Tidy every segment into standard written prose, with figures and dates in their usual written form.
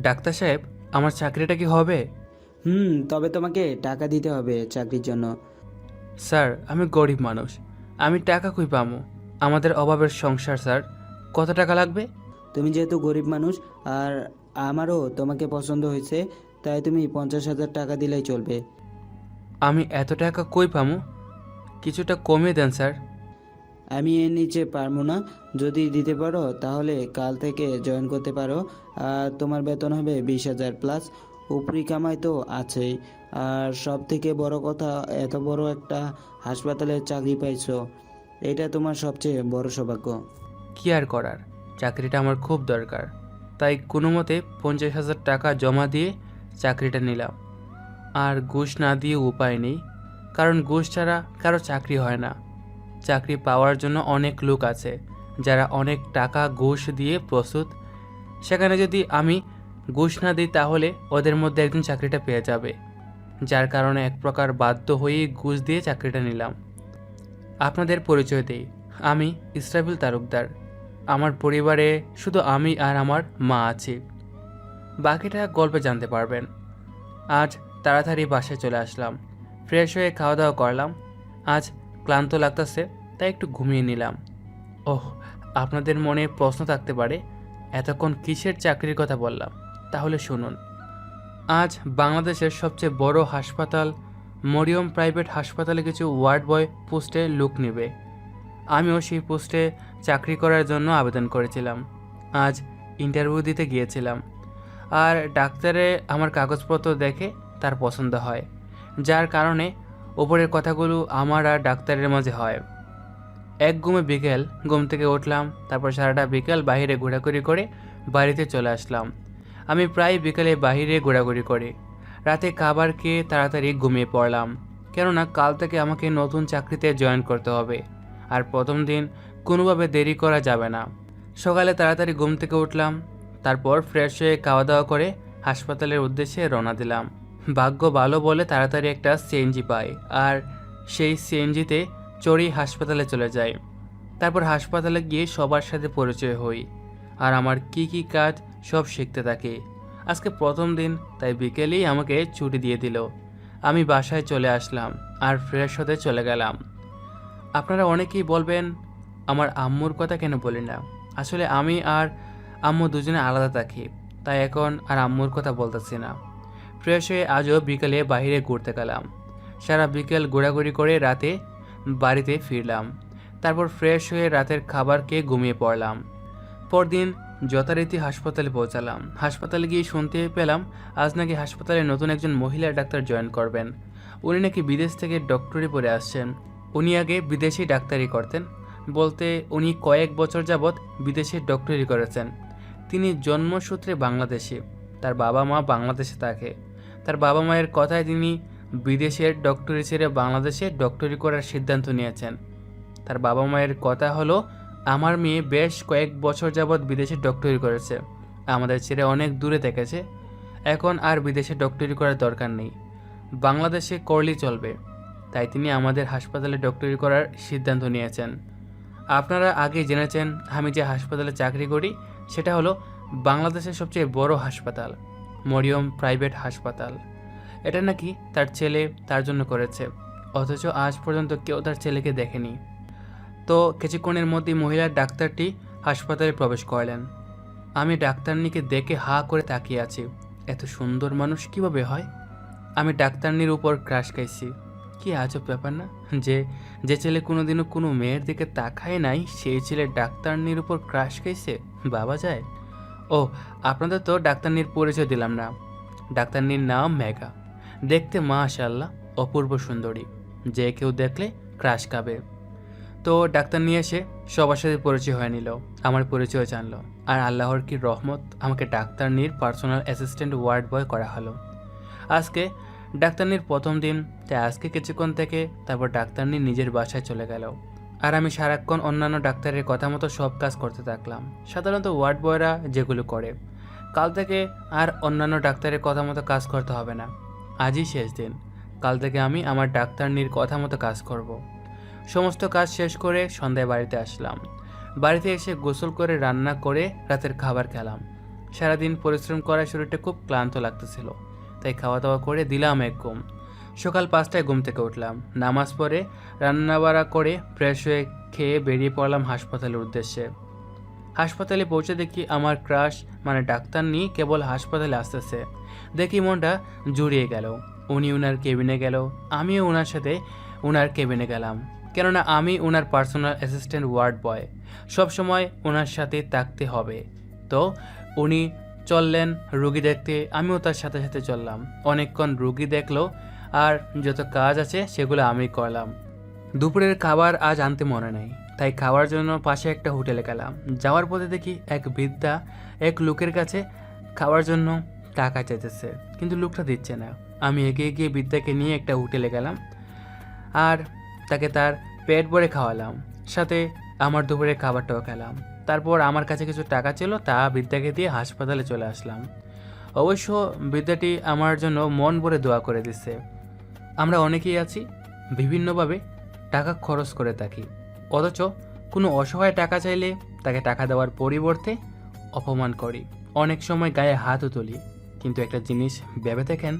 Doctor সাহেব, আমার চাকরিটা কি হবে? তবে তোমাকে টাকা দিতে হবে চাকরির জন্য। স্যার, আমি গরিব মানুষ, আমি টাকা কই পামু? আমাদের অভাবের সংসার স্যার। কত টাকা লাগবে? তুমি যেহেতু গরিব মানুষ, আর আমারও তোমাকে পছন্দ হয়েছে, তাই তুমি 50,000 টাকা দিলেই চলবে। আমি এত টাকা কই পামু? কিছুটা কমিয়ে দেন স্যার। আমি এর নিচে পারবো না। যদি দিতে পারো তাহলে কাল থেকে জয়েন করতে পারো। আর তোমার বেতন হবে 20,000 প্লাস। উপরি কামাই তো আছেই। আর সব থেকে বড় কথা, এত বড় একটা হাসপাতালে চাকরি পাইছো, এটা তোমার সবচেয়ে বড় সৌভাগ্য। কি আর করার, চাকরিটা আমার খুব দরকার। তাই কোনো মতে 50,000 টাকা জমা দিয়ে চাকরিটা নিলাম। আর ঘুষ না দিয়ে উপায় নেই, কারণ ঘুষ ছাড়া কারো চাকরি হয় না। চাকরি পাওয়ার জন্য অনেক লোক আছে যারা অনেক টাকা ঘুষ দিয়ে প্রস্তুত। সেখানে যদি আমি ঘুষ না দিই তাহলে ওদের মধ্যে একজন চাকরিটা পেয়ে যাবে। যার কারণে এক প্রকার বাধ্য হয়েই ঘুষ দিয়ে চাকরিটা নিলাম। আপনাদের পরিচয় দেই, আমি ইসরাফিল তালুকদার। আমার পরিবারে শুধু আমি আর আমার মা আছি। বাকিটা গল্পে জানতে পারবেন। আজ তাড়াতাড়ি বাসায় চলে আসলাম, ফ্রেশ হয়ে খাওয়া দাওয়া করলাম। আজ ক্লান্ত লাগতেছে, তাই একটু ঘুমিয়ে নিলাম। ওহ, আপনাদের মনে প্রশ্ন থাকতে পারে এতক্ষণ কিসের চাকরির কথা বললাম। তাহলে শুনুন। আজ বাংলাদেশের সবচেয়ে বড় হাসপাতাল মরিয়ম প্রাইভেট হাসপাতালে কিছু ওয়ার্ড বয় পোস্টে লোক নেবে। আমিও সেই পোস্টে চাকরি করার জন্য আবেদন করেছিলাম। আজ ইন্টারভিউ দিতে গিয়েছিলাম। আর ডাক্তারে আমার কাগজপত্র দেখে তার পছন্দ হয়, যার কারণে ওপরের কথাগুলো আমার আর ডাক্তারের মাঝে হয়। এক বিকেল ঘুম থেকে উঠলাম, তারপর সারাটা বিকেল বাইরে ঘোরাঘুরি করে বাড়িতে চলে আসলাম। আমি প্রায় বিকেলে বাইরে ঘোরাঘুরি করি। রাতে খাবার খেয়ে তাড়াতাড়ি ঘুমিয়ে পড়লাম, কেননা কাল থেকে আমাকে নতুন চাকরিতে জয়েন করতে হবে। আর প্রথম দিন কোনোভাবে দেরি করা যাবে না। সকালে তাড়াতাড়ি ঘুম থেকে উঠলাম, তারপর ফ্রেশ হয়ে খাওয়া দাওয়া করে হাসপাতালের উদ্দেশ্যে রওনা দিলাম। ভাগ্য ভালো বলে তাড়াতাড়ি একটা সিএনজি পাই, আর সেই সিএনজিতে চড়েই হাসপাতালে চলে যাই। তারপর হাসপাতালে গিয়ে সবার সাথে পরিচয় হই, আর আমার কি কি কাজ সব শিখতে থাকি। আজকে প্রথম দিন, তাই বিকেলেই আমাকে ছুটি দিয়ে দিল। আমি বাসায় চলে আসলাম আর ফ্রেশ হতে চলে গেলাম। আপনারা অনেকেই বলবেন আমার আম্মুর কথা কেন বলি না। আসলে আমি আর আম্মু দুজনে আলাদা থাকি, তাই এখন আর আম্মুর কথা বলতেছি না। ফ্রেশ হয়ে আজও বিকেলে বাইরে ঘুরতে গেলাম। সারা বিকেল ঘোরাঘুরি করে রাতে বাড়িতে ফিরলাম। তারপর ফ্রেশ হয়ে রাতের খাবার খেয়ে ঘুমিয়ে পড়লাম। পরদিন যথারীতি হাসপাতালে পৌঁছালাম। হাসপাতালে গিয়ে শুনতে পেলাম আজ নাকি হাসপাতালে নতুন একজন মহিলা ডাক্তার জয়েন করবেন। উনি নাকি বিদেশ থেকে ডক্টরি পড়ে আসছেন। উনি আগে বিদেশি ডাক্তারি করতেন, বলতে উনি কয়েক বছর যাবৎ বিদেশে ডক্টরি করেছেন। তিনি জন্মসূত্রে বাংলাদেশি, তার বাবা মা বাংলাদেশে থাকে। তার বাবা মায়ের কথায় তিনি বিদেশের ডক্টরি ছেড়ে বাংলাদেশে ডক্টরি করার সিদ্ধান্ত নিয়েছেন। তার বাবা মায়ের কথা হলো, আমার মেয়ে বেশ কয়েক বছর যাবৎ বিদেশে ডক্টরি করেছে, আমাদের ছেড়ে অনেক দূরে থেকেছে, এখন আর বিদেশে ডক্টরি করার দরকার নেই, বাংলাদেশে করলেই চলবে। তাই তিনি আমাদের হাসপাতালে ডক্টরি করার সিদ্ধান্ত নিয়েছেন। আপনারা আগে জেনেছেন আমি যে হাসপাতালে চাকরি করি সেটা হলো বাংলাদেশের সবচেয়ে বড় হাসপাতাল, মরিয়ম প্রাইভেট হাসপাতাল। এটা নাকি তার ছেলে তার জন্য করেছে, অথচ আজ পর্যন্ত কেউ তার ছেলেকে দেখেনি। তো কিছুক্ষণের মধ্যেই মহিলা ডাক্তারটি হাসপাতালে প্রবেশ করলেন। আমি ডাক্তারনিকে দেখে হা করে তাকিয়ে আছি। এত সুন্দর মানুষ কিভাবে হয়? আমি ডাক্তারনির উপর ক্রাশ খাইছি। কি আজব ব্যাপার না, যে যে ছেলে কোনোদিনও কোনো মেয়ের দিকে তাকায় নাই সেই ছেলে ডাক্তারনির উপর ক্রাশ খাইছে, বাবা যায়। ও, আপনাদের তো ডাক্তারনির পরিচয় দিলাম না। ডাক্তারনির নাম মেঘা, দেখতে মাশাআল্লাহ অপূর্ব সুন্দরী, যে কেউ দেখলে ক্রাশ খাবে। তো ডাক্তার নিয়ে এসে সবার সাথে পরিচয় হয়ে নিল, আমার পরিচয় জানলো, আর আল্লাহর কি রহমত, আমাকে ডাক্তারনির পার্সোনাল অ্যাসিস্ট্যান্ট ওয়ার্ড বয় করা হলো। আজকে ডাক্তারনির প্রথম দিন, তাই আজকে কিছুক্ষণ থেকে তারপর ডাক্তারনি নিজের বাসায় চলে গেল। আর আমি সারাক্ষণ অন্যান্য ডাক্তারের কথা মতো সব কাজ করতে থাকলাম, সাধারণত ওয়ার্ড বয়রা যেগুলো করে। কাল থেকে আর অন্যান্য ডাক্তারের কথা মতো কাজ করতে হবে না। আজই শেষ দিন, কাল থেকে আমি আমার ডাক্তারনির কথা মতো কাজ করব। সমস্ত কাজ শেষ করে সন্ধ্যায় বাড়িতে আসলাম। বাড়িতে এসে গোসল করে রান্না করে রাতের খাবার খেলাম। সারাদিন পরিশ্রম করায় শরীরটা খুব ক্লান্ত লাগতেছিল, তাই খাওয়া দাওয়া করে দিলাম এক ঘুম। সকাল 5টায় ঘুম থেকে উঠলাম, নামাজ পড়ে রান্নাবাড়া করে ফ্রেশ হয়ে খেয়ে বেরিয়ে পড়লাম হাসপাতালের উদ্দেশ্যে। হাসপাতালে পৌঁছে দেখি আমার ক্রাশ মানে ডাক্তার নিয়ে কেবল হাসপাতালে আসতেছে। দেখি মনটা জুড়িয়ে গেল। উনি ওনার কেবিনে গেল, আমিও ওনার সাথে ওনার কেবিনে গেলাম, কেননা আমি ওনার পার্সোনাল অ্যাসিস্ট্যান্ট ওয়ার্ড বয়, সবসময় ওনার সাথে থাকতে হবে। তো উনি চললেন রুগী দেখতে, আমিও তার সাথে সাথে চললাম। অনেকক্ষণ রুগী দেখলো, আর যত কাজ আছে সেগুলো আমি করলাম। দুপুরের খাবার আজ আনতে মনে নেই, তাই খাওয়ার জন্য পাশে একটা হোটেলে গেলাম। যাওয়ার পথে দেখি এক বৃদ্ধা এক লোকের কাছে খাওয়ার জন্য টাকা চাইতেছে, কিন্তু লোকটা দিচ্ছে না। আমি এগিয়ে গিয়ে বৃদ্ধাকে নিয়ে একটা হোটেলে গেলাম আর তাকে তার পেট ভরে খাওয়ালাম, সাথে আমার দুপুরের খাবারটাও খেলাম। তারপর আমার কাছে কিছু টাকা ছিল, তা বৃদ্ধাকে দিয়ে হাসপাতালে চলে আসলাম। অবশ্য বৃদ্ধাটি আমার জন্য মন ভরে দোয়া করে দিচ্ছে। আমরা অনেকেই আছি বিভিন্নভাবে টাকা খরচ করে থাকি, অথচ কোনো অসহায় টাকা চাইলে তাকে টাকা দেওয়ার পরিবর্তে অপমান করি, অনেক সময় গায়ে হাতও তুলি। কিন্তু একটা জিনিস ভেবে দেখেন,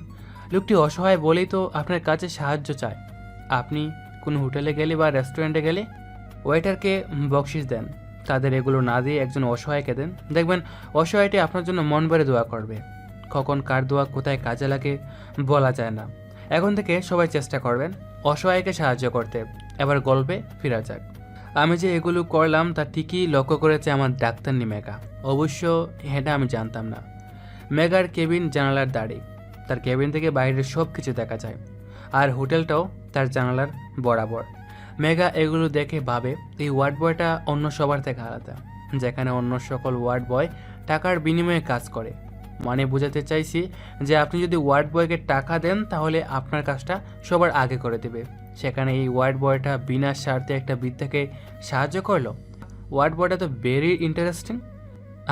লোকটি অসহায় বলেই তো আপনার কাছে সাহায্য চায়। আপনি কোনো হোটেলে গেলে বা রেস্টুরেন্টে গেলে ওয়েটারকে বকশিস দেন, তাদের এগুলো না দিয়ে একজন অসহায়কে দেন, দেখবেন অসহায়টি আপনার জন্য মন ভরে দোয়া করবে। কখন কার দোয়া কোথায় কাজে লাগে বলা যায় না। এখন থেকে সবাই চেষ্টা করবেন অসহায়কে সাহায্য করতে। এবার গল্পে ফেরা যাক। আমি যে এগুলো করলাম তা ঠিকই লক্ষ্য করেছে আমার ডাক্তারনি মেঘা। অবশ্য এটা আমি জানতাম না। মেঘার কেবিন জানালার দাঁড়ি, তার কেবিন থেকে বাইরের সব কিছু দেখা যায়, আর হোটেলটাও তার জানালার বরাবর। মেঘা এগুলো দেখে ভাবে এই ওয়ার্ড বয়টা অন্য সবার থেকে আলাদা, যেখানে অন্য সকল ওয়ার্ড বয় টাকার বিনিময়ে কাজ করে। মানে বোঝাতে চাইছি যে আপনি যদি ওয়ার্ড বয়কে টাকা দেন তাহলে আপনার কাজটা সবার আগে করে দেবে। সেখানে এই ওয়ার্ড বয়টা বিনা স্বার্থে একটা বৃদ্ধাকে সাহায্য করলো। ওয়ার্ড বয়টা তো ভেরি ইন্টারেস্টিং।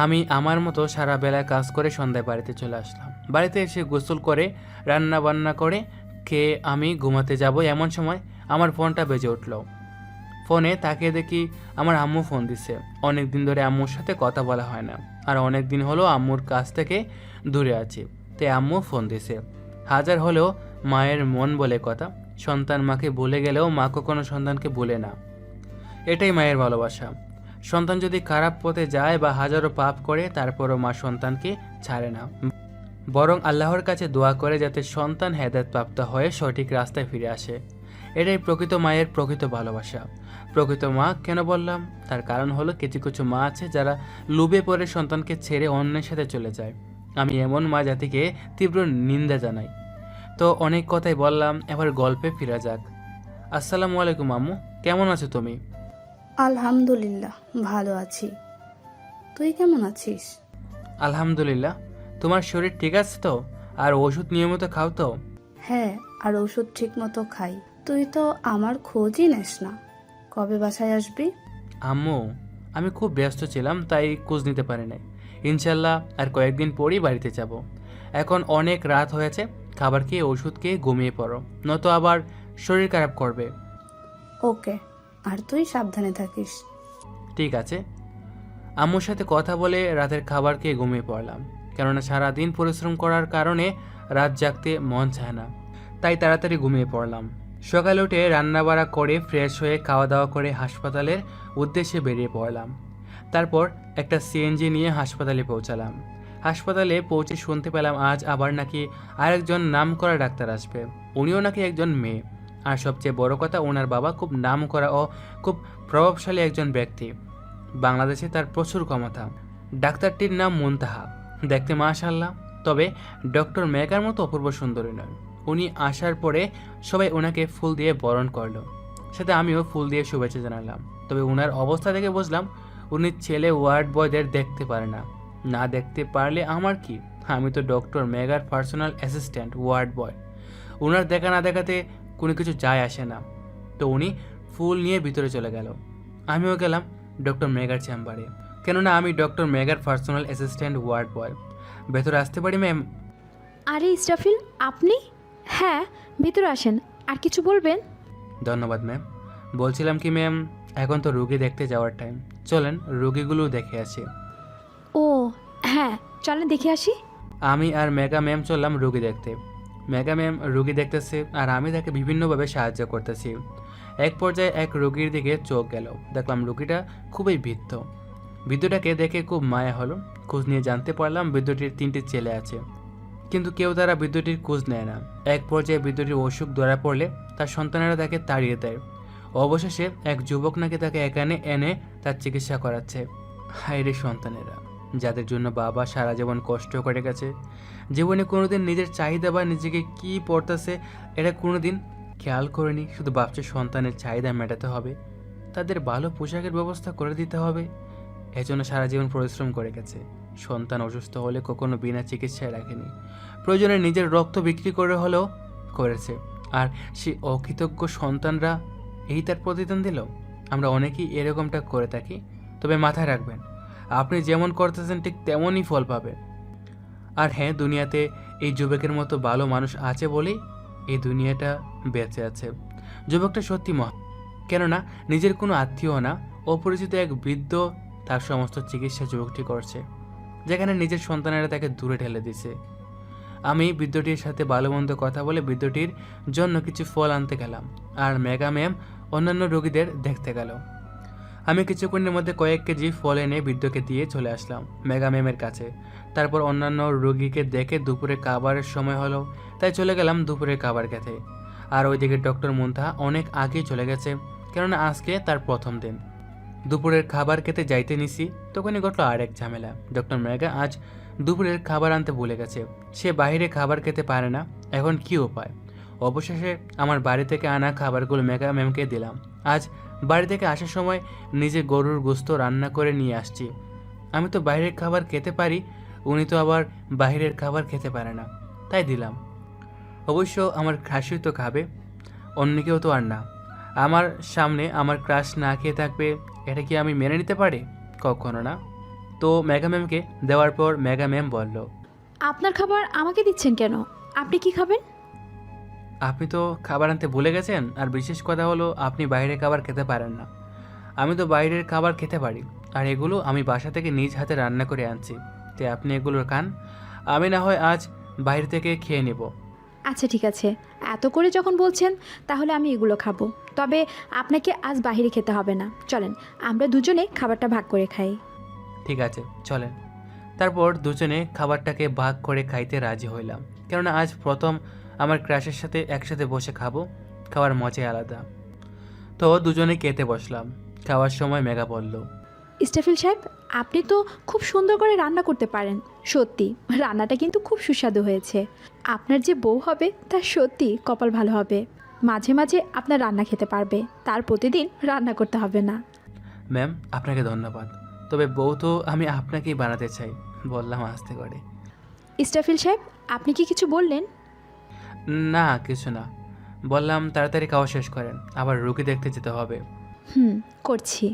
আমি আমার মতো সারা বেলায় কাজ করে সন্ধ্যায় বাড়িতে চলে আসলাম। বাড়িতে এসে গোসল করে রান্না বান্না করে খেয়ে আমি ঘুমাতে যাব, এমন সময় আমার ফোনটা বেজে উঠল। ফোনে তাকিয়ে দেখি আমার আম্মু ফোন দিচ্ছে। অনেক দিন ধরে আম্মুর সাথে কথা বলা হয় না, আর অনেক দিন হলো আম্মুর কাছ থেকে দূরে আছি, তাই আম্মু ফোন দিছে। হাজার হলেও মায়ের মন বলে কথা, সন্তান মাকে ভুলে গেলেও মা কখনো সন্তানকে ভুলে না। এটাই মায়ের ভালোবাসা। সন্তান যদি খারাপ পথে যায় বা হাজারো পাপ করে, তারপরও মা সন্তানকে ছাড়ে না, বরং আল্লাহর কাছে দোয়া করে যাতে সন্তান হেদায়েতপ্রাপ্ত হয়ে সঠিক রাস্তায় ফিরে আসে। এটাই প্রকৃত মায়ের প্রকৃত ভালোবাসা। প্রকৃত মা কেন বললাম, তার কারণ হলো কিছু কিছু মা আছে যারা লোভে পড়ে সন্তানকে ছেড়ে অন্যের সাথে চলে যায়। আমি এমন মা জাতিকে তীব্র নিন্দা জানাই। তো অনেক কথাই বললাম, এবার গল্পে ফিরা যাক। আসসালামু আলাইকুম আম্মু, কেমন আছো তুমি? আলহামদুলিল্লাহ, ভালো আছি। তুই কেমন আছিস? আলহামদুলিল্লাহ। তোমার শরীর ঠিক আছে তো? আর ওষুধ নিয়মিত খাও তো? হ্যাঁ, আর ওষুধ ঠিক মতো খাই। তুই তো আমার খোঁজই নেস না। কবে বাসায় আসবি? আম্মু, আমি খুব ব্যস্ত ছিলাম তাই খোঁজ নিতে পারি নাই। ইনশাল্লাহ আর কয়েকদিন পরই বাড়িতে যাব। এখন অনেক রাত হয়েছে, খাবার খেয়ে ওষুধ খেয়ে ঘুমিয়ে পড়ো, নয়তো আবার শরীর খারাপ করবে। ওকে, আর তুই সাবধানে থাকিস। ঠিক আছে। আম্মুর সাথে কথা বলে রাতের খাবার খেয়ে ঘুমিয়ে পড়লাম, কেননা সারাদিন পরিশ্রম করার কারণে রাত জাগতে মন চায় না, তাই তাড়াতাড়ি ঘুমিয়ে পড়লাম। সকালে উঠে রান্নাবাড়া করে ফ্রেশ হয়ে খাওয়া দাওয়া করে হাসপাতালের উদ্দেশ্যে বেরিয়ে পড়লাম। তারপর একটা সিএনজি নিয়ে হাসপাতালে পৌঁছালাম। হাসপাতালে পৌঁছে শুনতে পেলাম আজ আবার নাকি আরেকজন নামকরা ডাক্তার আসবে। উনিও নাকি একজন মেয়ে, আর সবচেয়ে বড় কথা ওনার বাবা খুব নামকরা ও খুব প্রভাবশালী একজন ব্যক্তি। বাংলাদেশে তার প্রচুর ক্ষমতা। ডাক্তারটির নাম মুনতাহা, দেখতে মাশাআল্লাহ, তবে ডক্টর মেঘার মতো অপূর্ব সুন্দরী নয়। উনি আসার পরে সবাই ওনাকে ফুল দিয়ে বরণ করলো, সাথে আমিও ফুল দিয়ে শুভেচ্ছা জানালাম। তবে ওনার অবস্থা দেখে বুঝলাম উনি ছেলে ওয়ার্ড বয়দের দেখতে পারে না। না দেখতে পারলে আমার কি, আমি তো ডক্টর মেঘার পার্সোনাল অ্যাসিস্ট্যান্ট ওয়ার্ড বয়। ওনার দেখা না দেখাতে কোনো কিছু যায় আসে না। তো উনি ফুল নিয়ে ভিতরে চলে গেল। আমিও গেলাম ডক্টর মেঘার চেম্বারে, কেননা আমি ডক্টর মেঘার পার্সোনাল অ্যাসিস্ট্যান্ট ওয়ার্ড বয়। ভেতরে আসতে পারি ম্যাম? আরে ইসরাফিল, আপনি? হ্যাঁ, ভিতরে আসেন। আর কিছু বলবেন? ধন্যবাদ ম্যাম। বলছিলাম কি ম্যাম, এখন তো রুগী দেখতে যাওয়ার টাইম, চলেন রুগীগুলো দেখে আসি। ও হ্যাঁ, চলেন দেখে আসি। আমি আর মেগা ম্যাম চললাম রুগী দেখতে। মেগা ম্যাম রুগী দেখতেছে আর আমি তাকে বিভিন্নভাবে সাহায্য করতেছি। এক পর্যায়ে এক রুগীর দিকে চোখ গেল, দেখলাম রুগীটা খুবই বৃদ্ধ। বৃদ্ধটাকে দেখে খুব মায়া হলো। খোঁজ নিয়ে জানতে পারলাম বৃদ্ধটির 3টি ছেলে আছে, কিন্তু কেউ তারা বৃদ্ধটির খোঁজ নেয় না। এক পর্যায়ে বৃদ্ধটির অসুখ ধরা পড়লে তার সন্তানেরা তাকে তাড়িয়ে দেয়। অবশেষে এক যুবক নাকি তাকে এখানে এনে তার চিকিৎসা করাচ্ছে। হায়রে সন্তানেরা, যাদের জন্য বাবা সারা জীবন কষ্ট করে গেছে, জীবনে কোনোদিন নিজের চাহিদা বা নিজেকে কি পড়তেছে এটা কোনোদিন খেয়াল করেনি। শুধু ভাবছে সন্তানের চাহিদা মেটাতে হবে, তাদের ভালো পোশাকের ব্যবস্থা করে দিতে হবে। এজন্য সারা জীবন পরিশ্রম করে গেছে। সন্তান অসুস্থ হলে কখনো বিনা চিকিৎসায় রাখেনি, প্রয়োজনে নিজের রক্ত বিক্রি করে হলেও করেছে। আর সেই অকৃতজ্ঞ সন্তানরা এই তার প্রতিদান দিল। আমরা অনেকেই এরকমটা করে থাকি, তবে মাথায় রাখবেন আপনি যেমন করতেছেন ঠিক তেমনই ফল পাবেন। আর হ্যাঁ, দুনিয়াতে এই যুবকের মতো ভালো মানুষ আছে বলেই এই দুনিয়াটা বেঁচে আছে। যুবকটা সত্যি মহা, কেননা নিজের কোনো আত্মীয় না, অপরিচিত এক বৃদ্ধ তার সমস্ত চিকিৎসা যুবকটি করছে, যেখানে নিজের সন্তানেরা তাকে দূরে ঠেলে দিছে। আমি বৃদ্ধটির সাথে ভালো মন্দ কথা বলে বৃদ্ধটির জন্য কিছু ফল আনতে গেলাম, আর মেগা ম্যাম অন্যান্য রোগীদের দেখতে গেল। আমি কিছুক্ষণের মধ্যে কয়েক কেজি ফল এনে বৃদ্ধকে দিয়ে চলে আসলাম মেগা ম্যামের কাছে। তারপর অন্যান্য রোগীকে দেখে দুপুরে খাবারের সময় হলো, তাই চলে গেলাম দুপুরের খাবার খেতে। আর ওইদিকে ডক্টর মুনতাহা অনেক আগেই চলে গেছে, কেননা আজকে তার প্রথম দিন। দুপুরের খাবার খেতে যাইতে নিছি, তখনই ঘটলো আরেক ঝামেলা। ডক্টর মেগা আজ দুপুরের খাবার আনতে ভুলে গেছে। সে বাইরে খাবার খেতে পারে না, এখন কি উপায়? অবশেষে আমার বাড়ি থেকে আনা খাবারগুলো মেগা ম্যামকে দিলাম। আজ বাড়ি থেকে আসার সময় নিজে গরুর গোস্ত রান্না করে নিয়ে আসছি। আমি তো বাইরের খাবার খেতে পারি, উনি তো আবার বাইরের খাবার খেতে পারে না, তাই দিলাম। অবশ্য আমার ক্রাশই তো খাবে, অন্য কেউ তো আর না। আমার সামনে আমার ক্রাশ না খেয়ে থাকবে, এটা কি আমি মেনে নিতে পারি? কখনো না। তো মেগা ম্যামকে দেওয়ার পর মেগা ম্যাম বলল, আপনার খাবার আমাকে দিচ্ছেন কেন? আপনি কি খাবেন? আপনি তো খাবার আনতে ভুলে গেছেন, আর বিশেষ কথা হলো আপনি বাইরের খাবার খেতে পারেন না। আমি তো বাইরের খাবার খেতে পারি, আর এগুলো আমি বাসা থেকে নিজ হাতে রান্না করে আনছি, তাই আপনি এগুলো খান। আমি না হয় আজ বাইরে থেকে খেয়ে নেব। আচ্ছা ঠিক আছে, এত করে যখন বলছেন তাহলে আমি এগুলো খাবো। তবে আপনাকে আজ বাইরে খেতে হবে না, চলেন আমরা দুজনে খাবারটা ভাগ করে খাই। ঠিক আছে, চলেন। তারপর দুজনে খাবারটাকে ভাগ করে খাইতে রাজি হইলাম, কেননা আজ প্রথম আমার ক্রাশের সাথে একসাথে বসে খাবো, খাওয়ার মজাই আলাদা। তো দুজনে খেতে বসলাম। খাওয়ার সময় মেগা বলল, ইস্টাফিল সাহেব, আপনি তো খুব সুন্দর করে রান্না করতে পারেন। সত্যি রান্নাটা কিন্তু খুব সুস্বাদু হয়েছে। আপনার যে বউ হবে তার সত্যি কপাল ভালো হবে, মাঝে মাঝে আপনার রান্না খেতে পারবে, তার প্রতিদিন রান্না করতে হবে না। ম্যাম আপনাকে ধন্যবাদ, তবে বউ তো আমি আপনাকেই বানাতে চাই, বললাম আস্তে করে। ইস্টাফিল সাহেব, আপনি কি কিছু বললেন? না কিছু না, বললাম তাড়াতাড়ি খাওয়া শেষ করেন, আবার রুগী দেখতে যেতে হবে। করছি।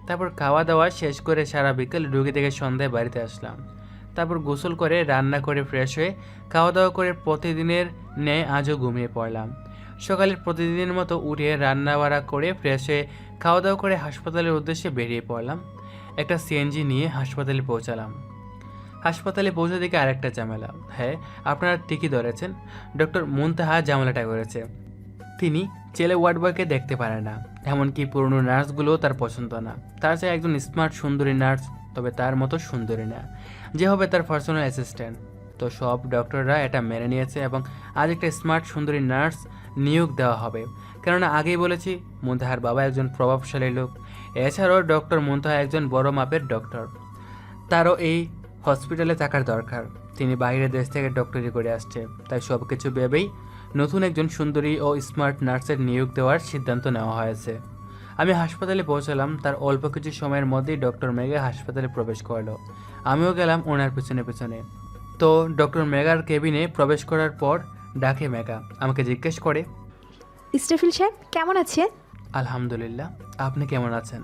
তারপর খাওয়া দাওয়া শেষ করে সারা বিকেল রুগী থেকে সন্ধ্যায় বাড়িতে আসলাম। তারপর গোসল করে রান্না করে ফ্রেশ হয়ে খাওয়া দাওয়া করে প্রতিদিনের ন্যায় আজও ঘুমিয়ে পড়লাম। সকালের প্রতিদিনের মতো উঠে রান্না বাড়া করে ফ্রেশ হয়ে খাওয়া দাওয়া করে হাসপাতালের উদ্দেশ্যে বেরিয়ে পড়লাম। একটা সিএনজি নিয়ে হাসপাতালে পৌঁছালাম। হাসপাতালে পৌঁছে দেখে আরেকটা ঝামেলা। হ্যাঁ, আপনারা ঠিকই ধরেছেন, ডক্টর মুনতাহা ঝামেলাটা করেছে। তিনি ছেলে ওয়ার্ড বয়কে দেখতে পারে না, এমনকি পুরনো নার্সগুলোও তার পছন্দ না। তার চাই একজন স্মার্ট সুন্দরী নার্স, তবে তার মতো সুন্দরী না, যে হবে তার পার্সোনাল অ্যাসিস্ট্যান্ট। তো সব ডক্টররা এটা মেনে নিয়েছে এবং আজ একটা স্মার্ট সুন্দরী নার্স নিয়োগ দেওয়া হবে। কেননা আগেই বলেছি, মুনতাহার বাবা একজন প্রভাবশালী লোক। এছাড়াও ডক্টর মুনতাহা একজন বড় মাপের ডক্টর, তারও এই হসপিটালে থাকার দরকার। তিনি বাইরের দেশ থেকে ডক্টরি করে আসছে, তাই সব কিছু ভেবেই নতুন একজন সুন্দরী ও স্মার্ট নার্সের নিয়োগ দেওয়ার সিদ্ধান্ত নেওয়া হয়েছে। আমি হাসপাতালে পৌঁছালাম, তার অল্প কিছু সময়ের মধ্যেই ডক্টর মেগা হাসপাতালে প্রবেশ করলো। আমিও গেলাম ওনার পেছনে পেছনে। তো ডক্টর মেগার কেবিনে প্রবেশ করার পর ডাকে মেগা, আমাকে জিজ্ঞেস করে, ইস্টাফিল সাহেব কেমন আছেন? আলহামদুলিল্লাহ, আপনি কেমন আছেন?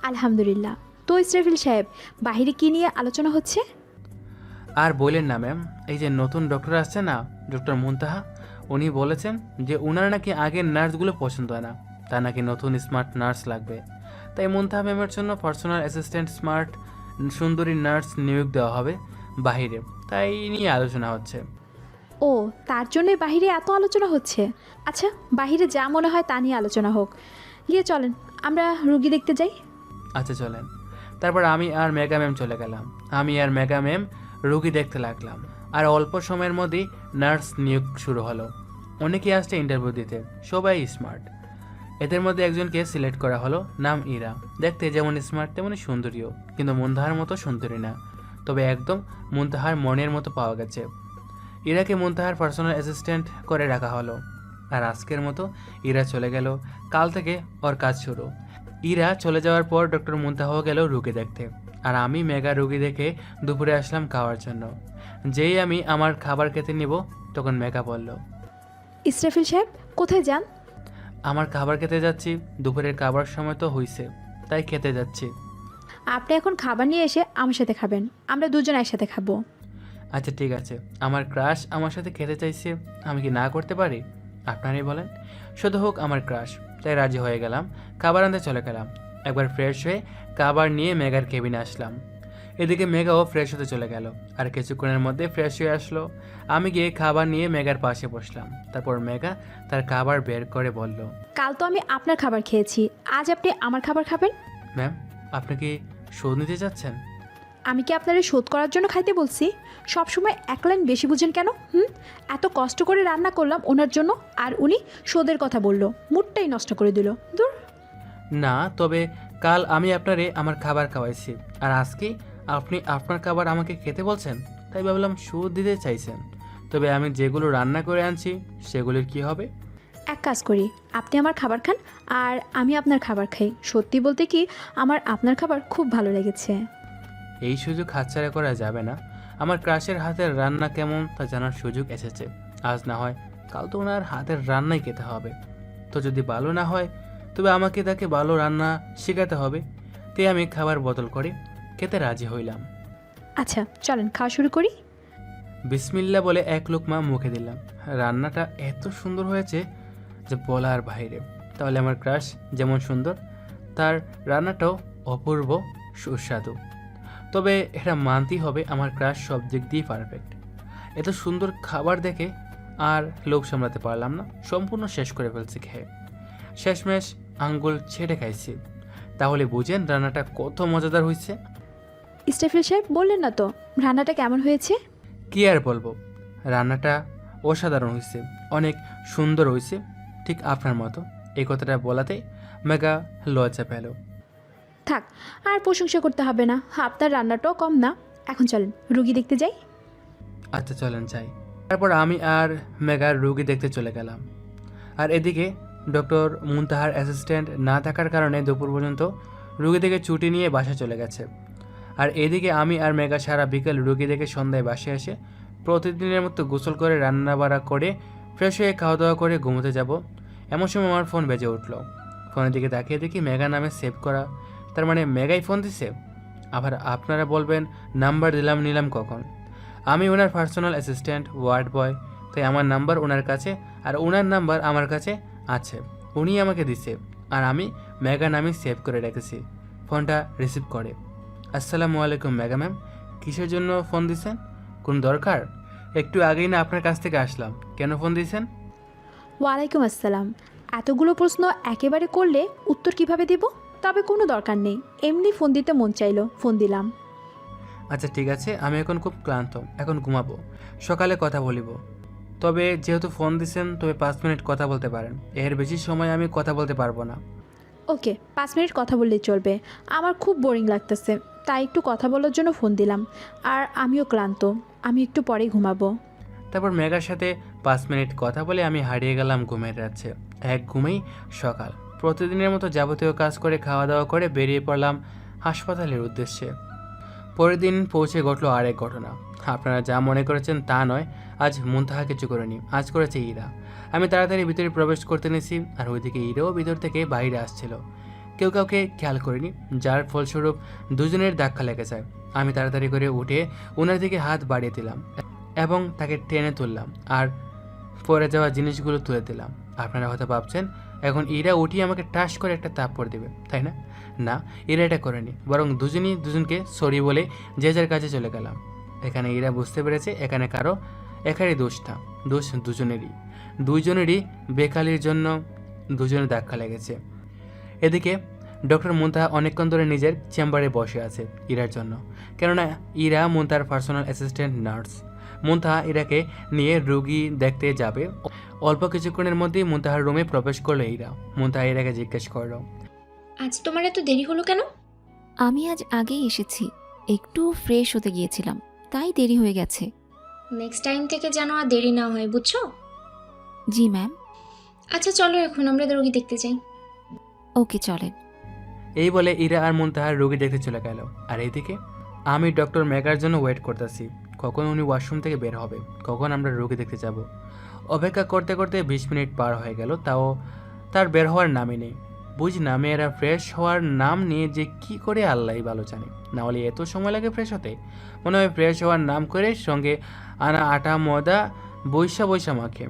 আলহামদুলিল্লাহ। তো ইস্টাফিল সাহেব, বাইরে কি নিয়ে আলোচনা হচ্ছে? আর বললেন না ম্যাম, এই যে নতুন ডক্টর আসছে না, ডক্টর মুনতাহা, উনি বলেছেন যে উনার নাকি আগের নার্সগুলো পছন্দ হয় না, তার নাকি নতুন স্মার্ট নার্স লাগবে। তাই মুনতাহা ম্যামের জন্য পার্সোনাল অ্যাসিস্ট্যান্ট স্মার্ট সুন্দরী নার্স নিয়োগ দেওয়া হবে বাহিরে, তাই নিয়ে আলোচনা হচ্ছে। ও, তার জন্যই বাহিরে এত আলোচনা হচ্ছে। আচ্ছা, বাহিরে যা মনে হয় তা নিয়ে আলোচনা হোক। গিয়ে চলেন, আমরা রুগী দেখতে যাই। আচ্ছা চলেন। তারপর আমি আর মেগা ম্যাম চলে গেলাম। আমি আর মেগা ম্যাম রুগী দেখতে লাগলাম। আর অল্প সময়ের মধ্যেই নার্স নিয়োগ শুরু হলো। অনেকেই আসছে ইন্টারভিউ দিতে, সবাই স্মার্ট। এদের মধ্যে একজনকে সিলেক্ট করা হলো, নাম ইরা। দেখতে যেমন স্মার্ট তেমনই সুন্দরীও, কিন্তু মুনতাহার মতো সুন্দরী না, তবে একদম মুনতাহার মনের মতো পাওয়া গেছে। ইরাকে মুনতাহার পার্সোনাল অ্যাসিস্ট্যান্ট করে রাখা হলো। আর আজকের মতো ইরা চলে গেল। কাল থেকে ওর কাজ শুরু। ইরা চলে যাওয়ার পর ডক্টর মুনতাহাও গেল রুগী দেখতে। আর আমি মেগা রুগী দেখে দুপুরে আসলাম খাওয়ার জন্য। যেই আমি আমার খাবার খেতে নিব, তখন মেগা বলল, ইসরাফিল সাহেব কোথায় যান? আমার খাবার খেতে যাচ্ছি। দুপুরের খাবার সময় তো হয়েছে, তাই খেতে যাচ্ছি। আপনি এখন খাবার নিয়ে এসে আমার সাথে খাবেন, আমরা দুজন একসাথে খাবো। আচ্ছা ঠিক আছে, আমার ক্রাশ আমার সাথে খেতে চাইছে, আমি কি না করতে পারি? আপনারাই বলেন। শুধু হোক আমার ক্রাশ, তাই রাজি হয়ে গেলাম। খাবার আনতে চলে গেলাম। একবার ফ্রেশ হয়ে খাবার নিয়ে মেগার কেবিনে আসলাম। এদিকে মেগাও ফ্রেশ হতে চলে গেল। আর কিছুক্ষণের মধ্যে ফ্রেশ হয়ে আসলো। আমি গিয়ে খাবার নিয়ে মেগার পাশে বসলাম। তারপর মেগা তার খাবার বের করে বলল, কাল তো আমি আপনার খাবার খেয়েছি, আজ আপনি আমার খাবার খাবেন? ম্যাম, আপনি কি শোধ নিতে যাচ্ছেন? আমি কি আপনারা শোধ করার জন্য খাইতে বলছি? সবসময় এক লাইন বেশি বুঝেন কেন? এত কষ্ট করে রান্না করলাম ওনার জন্য, আর উনি শোধের কথা বলল, মুডটাই নষ্ট করে দিল। দূর। না, তবে কাল আমি আপনারে আমার খাবার খাওয়াইছি, আর আজকে আপনি আপনার খাবার আমাকে খেতে বলছেন, তাই ভাবলাম সুদ দিতে চাইছেন। তবে আমি যেগুলো রান্না করে আনছি সেগুলোর কি হবে? এক কাজ করি, আপনি আমার খাবার খান আর আমি আপনার খাবার খাই। সত্যি বলতে কি, আমার আপনার খাবার খুব ভালো লেগেছে। এই সুযোগ হাতছাড়া করা যাবে না। আমার ক্রাশের হাতের রান্না কেমন তা জানার সুযোগ এসেছে। আজ না হয় কাল তো ওনার হাতের রান্নাই খেতে হবে। তো যদি ভালো না হয়, তবে আমাকে তাকে ভালো রান্না শেখাতে হবে। তাই আমি খাবার বদল করে খেতে রাজি হইলাম। আচ্ছা চলেন খাওয়া শুরু করি। বিসমিল্লা বলে এক লোকমা মুখে দিলাম। রান্নাটা এত সুন্দর হয়েছে যে বলার বাইরে। তাহলে আমার ক্রাশ যেমন সুন্দর, তার রান্নাটাও অপূর্ব সুস্বাদু। তবে এটা মানতেই হবে, আমার ক্রাশ সব দিক দিয়েই পারফেক্ট। এত সুন্দর খাবার দেখে আর লোভ সামলাতে পারলাম না, সম্পূর্ণ শেষ করে ফেলছি খেয়ে। শেষমেশ আঙ্গুল ছেড়ে খাইছি। তাহলে বুঝেন রান্নাটা কত মজাদার হয়েছে। ইস্টাফিল সাহেব বললেন না তো রান্নাটা কেমন হয়েছে? কি আর বলবো, রান্নাটা অসাধারণ হয়েছে, অনেক সুন্দর হয়েছে, ঠিক আপনার মতো। এই কথাটা বলাতে মেগা লজ্জা পেল। থাক, আর প্রশংসা করতে হবে না, আপনার রান্নাটাও কম না। এখন চলেন রুগী দেখতে যাই। আচ্ছা চলেন যাই। তারপর আমি আর মেগার রুগী দেখতে চলে গেলাম। আর এদিকে ডক্টর মুনতাহার অ্যাসিস্ট্যান্ট না থাকার কারণে দুপুর পর্যন্ত রুগী থেকে ছুটি নিয়ে বাসায় চলে গেছে। আর এদিকে আমি আর মেগা সারা বিকেল রুগী দেখে সন্ধ্যায় বাসায় এসে প্রতিদিনের মতো গোসল করে রান্না বাড়া করে ফ্রেশ হয়ে খাওয়া দাওয়া করে ঘুমোতে যাব। এমন সময় আমার ফোন বেজে উঠল। ফোনের দিকে তাকিয়ে দেখি মেগা নামে সেভ করা। তার মানে মেগাই ফোন দিছে। আবার আপনারা বলবেন নাম্বার নিলাম কখন? আমি ওনার পার্সোনাল অ্যাসিস্ট্যান্ট, ওয়ার্ড বয়, তাই আমার নাম্বার ওনার কাছে আর ওনার নাম্বার আমার কাছে আছে। উনি আমাকে দিছে আর আমি মেগা নামে সেভ করে রেখেছি। ফোনটা রিসিভ করে, আসসালামু আলাইকুম মেগা ম্যাম, কিসের জন্য ফোন দিছেন? কোন দরকার? একটু আগেই না আপনার কাছ থেকে আসলাম, কেন ফোন দিয়েছেন? ওয়ালাইকুম আসসালাম। এতগুলো প্রশ্ন একেবারে করলে উত্তর কিভাবে দেব? তবে কোনো দরকার নেই, এমনি ফোন দিতে মন চাইলো, ফোন দিলাম। আচ্ছা ঠিক আছে, আমি এখন খুব ক্লান্ত, এখন ঘুমাবো, সকালে কথা বলিব। তবে যেহেতু ফোন দিছেন, তবে 5 মিনিট কথা বলতে পারেন, এর বেশি সময় আমি কথা বলতে পারবো না। ওকে, 5 মিনিট কথা বললেই চলবে। আমার খুব বোরিং লাগতেছে, তাই একটু কথা বলার জন্য ফোন দিলাম। আর আমিও ক্লান্ত, আমি একটু পরেই ঘুমাবো। তারপর মেগার সাথে 5 মিনিট কথা বলে আমি হারিয়ে গেলাম ঘুমের রাজ্যে। এক ঘুমেই সকাল। প্রতিদিনের মতো যাবতীয় কাজ করে খাওয়া দাওয়া করে বেরিয়ে পড়লাম হাসপাতালের উদ্দেশ্যে। পরের দিন পৌঁছে ঘটল আরেক ঘটনা। আপনারা যা মনে করেছেন তা নয়, আজ মুনতাহা কিছু করেনি, আজ করেছে ইরা। আমি তাড়াতাড়ি ভিতরে প্রবেশ করতে নিয়েছি, আর ওইদিকে ইরাও ভিতর থেকে বাইরে আসছিল। কেউ কাউকে খেয়াল করেনি, যার ফলস্বরূপ দুজনের ধাক্কা লেগে যায়। আমি তাড়াতাড়ি করে উঠে ওনার দিকে হাত বাড়িয়ে দিলাম এবং তাকে টেনে তুললাম আর পরে যাওয়া জিনিসগুলো তুলে দিলাম। আপনারা হয়তো ভাবছেন এখন এরা উঠিয়ে আমাকে টাস করে একটা থাপ্পড় দেবে, তাই না? না, এরা এটা করেনি, বরং দুজনই দুজনকে সরি বলে যে যার কাছে চলে গেলাম। এখানে এরা বুঝতে পেরেছে এখানে কারো একারই দোষ না, দোষ দুজনেরই বেকালির জন্য দুজনের ধাক্কা লেগেছে। এদিকে ডক্টর মুনতাহা অনেকক্ষণ ধরে নিজের চেম্বারে বসে আছে ইরার জন্য, কেননা ইরা মুনতাহার পার্সোনাল অ্যাসিস্ট্যান্ট নার্স। মুনতাহা ইরাকে নিয়ে রোগী দেখতে যাবে। অল্প কিছুক্ষণের মধ্যেই মুনতাহার রুমে প্রবেশ করলো ইরা। মুনতাহা ইরাকে জিজ্ঞেস করলো, আজ তোমার এত দেরি হলো কেন? আমি আজ আগেই এসেছি, একটু ফ্রেশ হতে গিয়েছিলাম, তাই দেরি হয়ে গেছে। নেক্সট টাইম থেকে যেন আর দেরি না হয়, বুঝছো? জি ম্যাম। আচ্ছা চলো এখন আমরা রোগী দেখতে যাই। ওকে চলেন। এই বলে ইরা আর মুনতাহার রোগী দেখতে চলে গেল। আর এইদিকে আমি ডক্টর মেগার জন্য ওয়েট করতেছি, কখন উনি ওয়াশরুম থেকে বের হবে, কখন আমরা রোগী দেখতে যাব। অপেক্ষা করতে করতে 20 মিনিট পার হয়ে গেল, তাও তার বের হওয়ার নামই নেই। বুঝি না মেয়েরা ফ্রেশ হওয়ার নাম নিয়ে যে কি করে আল্লাহই ভালো জানে, না হলে এত সময় লাগে ফ্রেশ হতে? মনে হয় ফ্রেশ হওয়ার নাম করে সঙ্গে আনা আটা ময়দা বৈশা মাখে।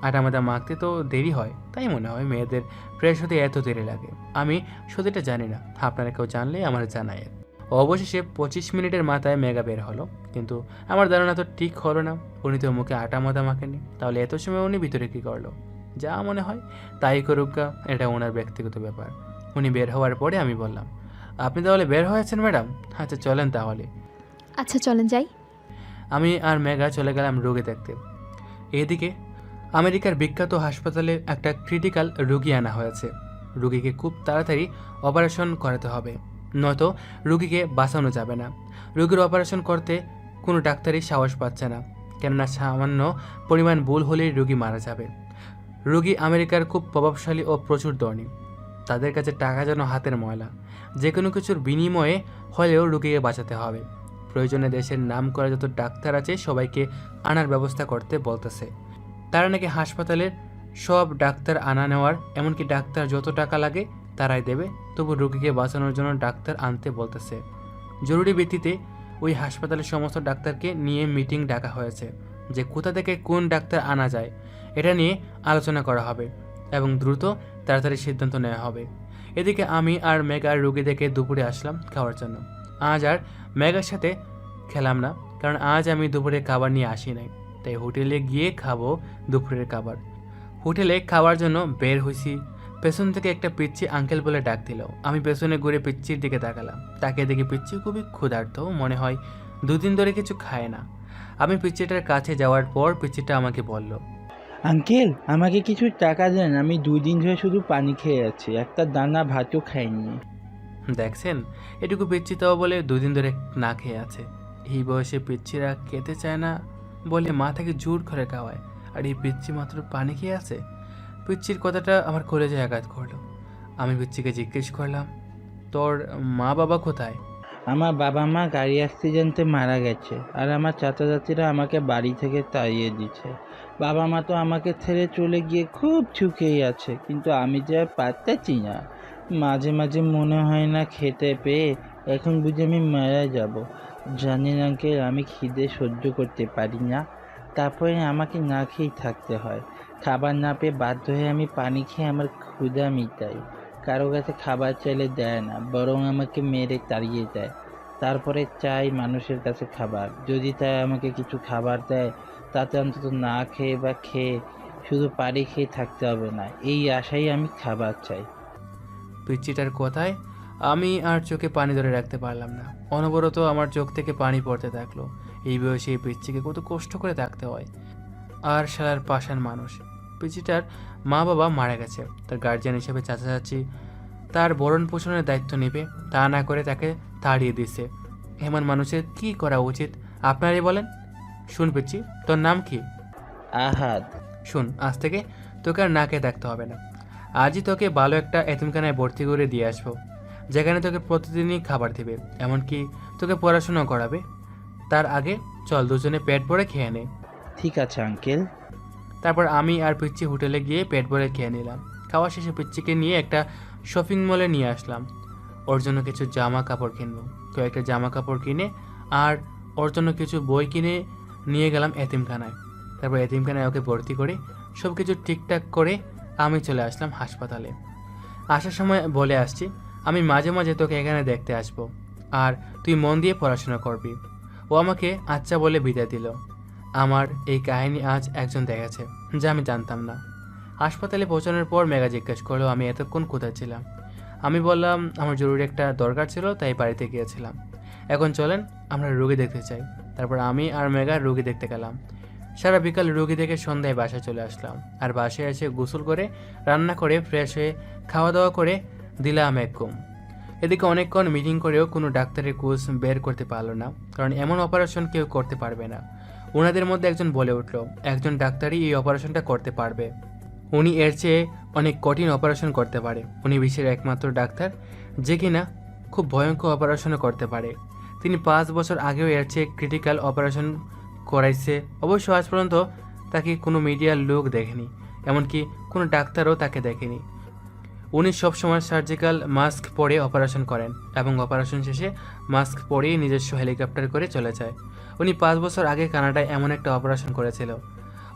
আটা ময়দা মাখতে তো দেরি হয়, তাই মনে হয় মেয়েদের ফ্রেশ হতে এত দেরি লাগে। আমি সত্যিটা জানি না, আপনারা কেউ জানলে আমার জানায়। অবশেষে 25 মিনিটের মাথায় মেগা বের হলো, কিন্তু আমার ধারণা তো ঠিক হলো না। উনি তো মুখে আটা ময়দা মাখেনি, তাহলে এত সময় উনি ভিতরে কী করলো? যা মনে হয় তাই করুক গা, এটা ওনার ব্যক্তিগত ব্যাপার। উনি বের হওয়ার পরে আমি বললাম, আপনি তাহলে বের হয়েছেন ম্যাডাম? আচ্ছা চলেন তাহলে। আচ্ছা চলেন যাই। আমি আর মেগা চলে গেলাম রোগী দেখতে। এদিকে আমেরিকার বিখ্যাত হাসপাতালে একটা ক্রিটিক্যাল রোগী আনা হয়েছে। রোগীকে খুব তাড়াতাড়ি অপারেশন করাতে হবে, নয়তো রোগীকে বাঁচানো যাবে না। রোগীর অপারেশন করতে কোনো ডাক্তারই সাহস পাচ্ছে না, কেননা সামান্য পরিমাণ ভুল হলেই রোগী মারা যাবে। রোগী আমেরিকার খুব প্রভাবশালী ও প্রচুর ধনী, তাদের কাছে টাকা যেন হাতের ময়লা। যে কোনো কিছুর বিনিময়ে হলেও রোগীকে বাঁচাতে হবে। প্রয়োজনে দেশের নাম করা যত ডাক্তার আছে সবাইকে আনার ব্যবস্থা করতে বলতেছে। তারা নাকি হাসপাতালের সব ডাক্তার আনা নেওয়ার, এমনকি ডাক্তার যত টাকা লাগে তারাই দেবে, তবু রোগীকে বাঁচানোর জন্য ডাক্তার আনতে বলতেছে। জরুরি ভিত্তিতে ওই হাসপাতালের সমস্ত ডাক্তারকে নিয়ে মিটিং ডাকা হয়েছে যে কোথা থেকে কোন ডাক্তার আনা যায় এটা নিয়ে আলোচনা করা হবে এবং দ্রুত তাড়াতাড়ি সিদ্ধান্ত নেওয়া হবে। এদিকে আমি আর মেগার রোগী দেখে দুপুরে আসলাম খাওয়ার জন্য। আজ আর মেগার সাথে খেলাম না, কারণ আজ আমি দুপুরে খাবার নিয়ে আসি নাই, তাই হোটেলে গিয়ে খাবো দুপুরের খাবার। হোটেলে খাওয়ার জন্য বের হয়েছি, পেছন থেকে একটা পিচ্চি আঙ্কেল বলে ডাক দিল। আমি পেছনে ঘুরে পিচ্চির দিকে তাকালাম, তাকে দেখে পিচ্চি খুবই ক্ষুধার্ত, মনে হয় দুদিন ধরে কিছু খায় না। আমি পিচ্চিটার কাছে যাওয়ার পর পিচ্চিটা আমাকে বলল, আঙ্কেল আমাকে কিছু টাকা দেন, আমি 2 দিন ধরে শুধু পানি খেয়ে আছি, একটা দানা ভাতও খাইনি। দেখছেন এটুকু পিচ্চি তাও বলে 2 দিন ধরে না খেয়ে আছে। এই বয়সে পিচ্চিরা খেতে চায় না বলে মা থেকে জোর করে খাওয়ায়, আর এই পিচ্চি মাত্র পানি খেয়ে আছে। পিচ্চির কথাটা আমার কলেজে আঘাত করলো। আমি পিচ্চিকে জিজ্ঞেস করলাম, তোর মা বাবা কোথায়? আমার বাবা মা গাড়ি অ্যাক্সিডেন্টে মারা গেছে, আর আমার চাচা চাচিরা আমাকে বাড়ি থেকে তাড়িয়ে দিচ্ছে। বাবা মা তো আমাকে ছেড়ে চলে গিয়ে খুব সুখেই আছে, কিন্তু আমি যে আর পারতেছি না। মাঝে মাঝে মনে হয় না খেতে পেয়ে এখন বুঝি আমি মারা যাব। জানেন আঙ্কেল, আমি খিদে সহ্য করতে পারি না, তারপরে আমাকে না খেয়েই থাকতে হয়। খাবার না পেয়ে বাধ্য হয়ে আমি পানি খেয়ে আমার ক্ষুধা মিটাই। কারো কাছে খাবার চাইলে দেয় না, বরং আমাকে মেরে তাড়িয়ে দেয়। তারপরে চাই মানুষের কাছে খাবার, যদি তাই আমাকে কিছু খাবার দেয় তাতে অন্তত না খেয়ে বা খেয়ে শুধু পানি খেয়ে থাকতে হবে না, এই আশাই আমি খাবার চাই। পিচ্চিটার কথায় আমি আর চোখে পানি ধরে রাখতে পারলাম না, অনবরত আমার চোখ থেকে পানি পড়তে থাকলো। এই বয়সে এই পিচ্চিকে কত কষ্ট করে থাকতে হয়। আর শালার পাষাণ মানুষ, পিচ্চিটার মা বাবা মারা গেছে, তার গার্জিয়ান হিসেবে চাচা চাচি তার ভরণ পোষণের দায়িত্ব নেবে, তা না করে তাকে তাড়িয়ে দিছে। এমন মানুষের কি করা উচিত আপনারই বলেন? শুন পিচ্চি, তোর নাম কি? আহাদ। শুন, আজ থেকে তোকে আর না খেয়ে থাকতে হবে না। আজই তোকে ভালো একটা এতিমখানায় ভর্তি করে দিয়ে আসবো, যেখানে তোকে প্রতিদিনই খাবার দেবে, এমনকি তোকে পড়াশোনাও করাবে। তার আগে চল দুজনে পেট ভরে খেয়ে নে। ঠিক আছে আঙ্কেল। তারপর আমি আর পিচ্চি হোটেলে গিয়ে পেট ভরে খেয়ে নিলাম। খাওয়া শেষে পিচ্চিকে নিয়ে একটা শপিং মলে নিয়ে আসলাম। ওর জন্য কিছু জামা কাপড় কিনবো, কয়েকটা জামা কাপড় কিনে আর ওর জন্য কিছু বই কিনে নিয়ে গেলাম এতিমখানায়। তারপর এতিমখানায় ওকে ভর্তি করে সব কিছু ঠিকঠাক করে আমি চলে আসলাম হাসপাতালে। আসার সময় বলে আসছি, আমি মাঝে মাঝে তোকে এখানে দেখতে আসবো, আর তুই মন দিয়ে পড়াশোনা করবি। ও আমাকে আচ্ছা বলে বিদায় দিল। আমার এই কাহিনী আজ একজন দেখেছে, যা আমি জানতাম না। হাসপাতালে পৌঁছানোর পর মেঘা জিজ্ঞেস করলো আমি এতক্ষণ কোথায় ছিলাম। আমি বললাম আমার জরুরি একটা দরকার ছিল, তাই বাড়িতে গিয়েছিলাম। এখন চলেন আমরা রোগী দেখতে চাই। তারপর আমি আর মেঘা রোগী দেখতে গেলাম। সারা বিকাল রোগী দেখে সন্ধ্যায় বাসায় চলে আসলাম। আর বাসায় এসে গোসল করে রান্না করে ফ্রেশ হয়ে খাওয়া দাওয়া করে দিলাম এক ঘুম। এদিকে অনেকক্ষণ মিটিং করেও কোনো ডাক্তারের কোর্স বের করতে পারলো না, কারণ এমন অপারেশন কেউ করতে পারবে না। ওনাদের মধ্যে একজন বলে উঠল, একজন ডাক্তারই এই অপারেশনটা করতে পারবে। উনি এর চেয়ে অনেক কঠিন অপারেশন করতে পারে। উনি বিশ্বের একমাত্র ডাক্তার যে কিনা খুব ভয়ঙ্কর অপারেশনও করতে পারে। তিনি 5 বছর আগেও এর চেয়ে ক্রিটিক্যাল অপারেশন করাইছে। অবশ্য আজ পর্যন্ত তাকে কোনো মিডিয়ার লোক দেখেনি, এমনকি কোনো ডাক্তারও তাকে দেখেনি। উনি সবসময় সার্জিক্যাল মাস্ক পরে অপারেশন করেন এবং অপারেশন শেষে মাস্ক পরেই নিজস্ব হেলিকপ্টার করে চলে যায়। উনি 5 বছর আগে কানাডায় এমন একটা অপারেশন করেছিল।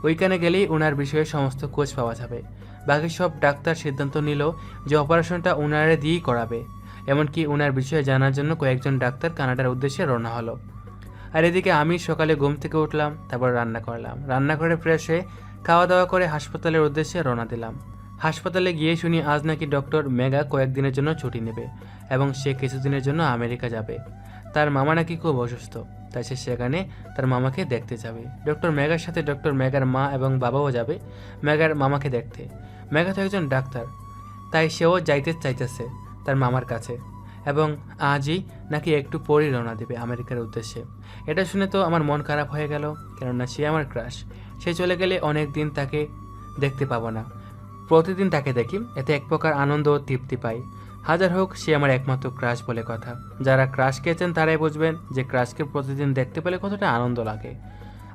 ওইখানে গেলেই ওনার বিষয়ে সমস্ত খোঁজ পাওয়া যাবে। বাকি সব ডাক্তার সিদ্ধান্ত নিল যে অপারেশনটা ওনারে দিয়েই করাবে। এমনকি ওনার বিষয়ে জানার জন্য কয়েকজন ডাক্তার কানাডার উদ্দেশ্যে রওনা হলো। আর এদিকে আমি সকালে ঘুম থেকে উঠলাম, তারপর রান্না করলাম। রান্না করে ফ্রেশ হয়ে খাওয়া দাওয়া করে হাসপাতালের উদ্দেশ্যে রওনা দিলাম। হাসপাতালে গিয়ে শুনি আজ নাকি ডক্টর মেঘা কয়েকদিনের জন্য ছুটি নেবে এবং সে কিছুদিনের জন্য আমেরিকা যাবে। তার মামা নাকি খুব অসুস্থ, তাই সে সেখানে তার মামাকে দেখতে যাবে। ডক্টর মেঘার সাথে ডক্টর মেঘার মা এবং বাবাও যাবে মেঘার মামাকে দেখতে। মেঘা তো একজন ডাক্তার, তাই সেও যাইতে চাইতেছে তার মামার কাছে, এবং আজই নাকি একটু পরই রওনা দেবে আমেরিকার উদ্দেশ্যে। এটা শুনে তো আমার মন খারাপ হয়ে গেল, কেননা সে আমার ক্রাশ। সে চলে গেলে অনেক দিন তাকে দেখতে পাবো না। প্রতিদিন তাকে দেখি, এতে এক প্রকার আনন্দ ও তৃপ্তি পাই। হাজার হোক সে আমার একমাত্র ক্রাশ বলে কথা। যারা ক্রাশ খেয়েছেন তারাই বুঝবেন যে ক্রাশকে প্রতিদিন দেখতে পেলে কতটা আনন্দ লাগে,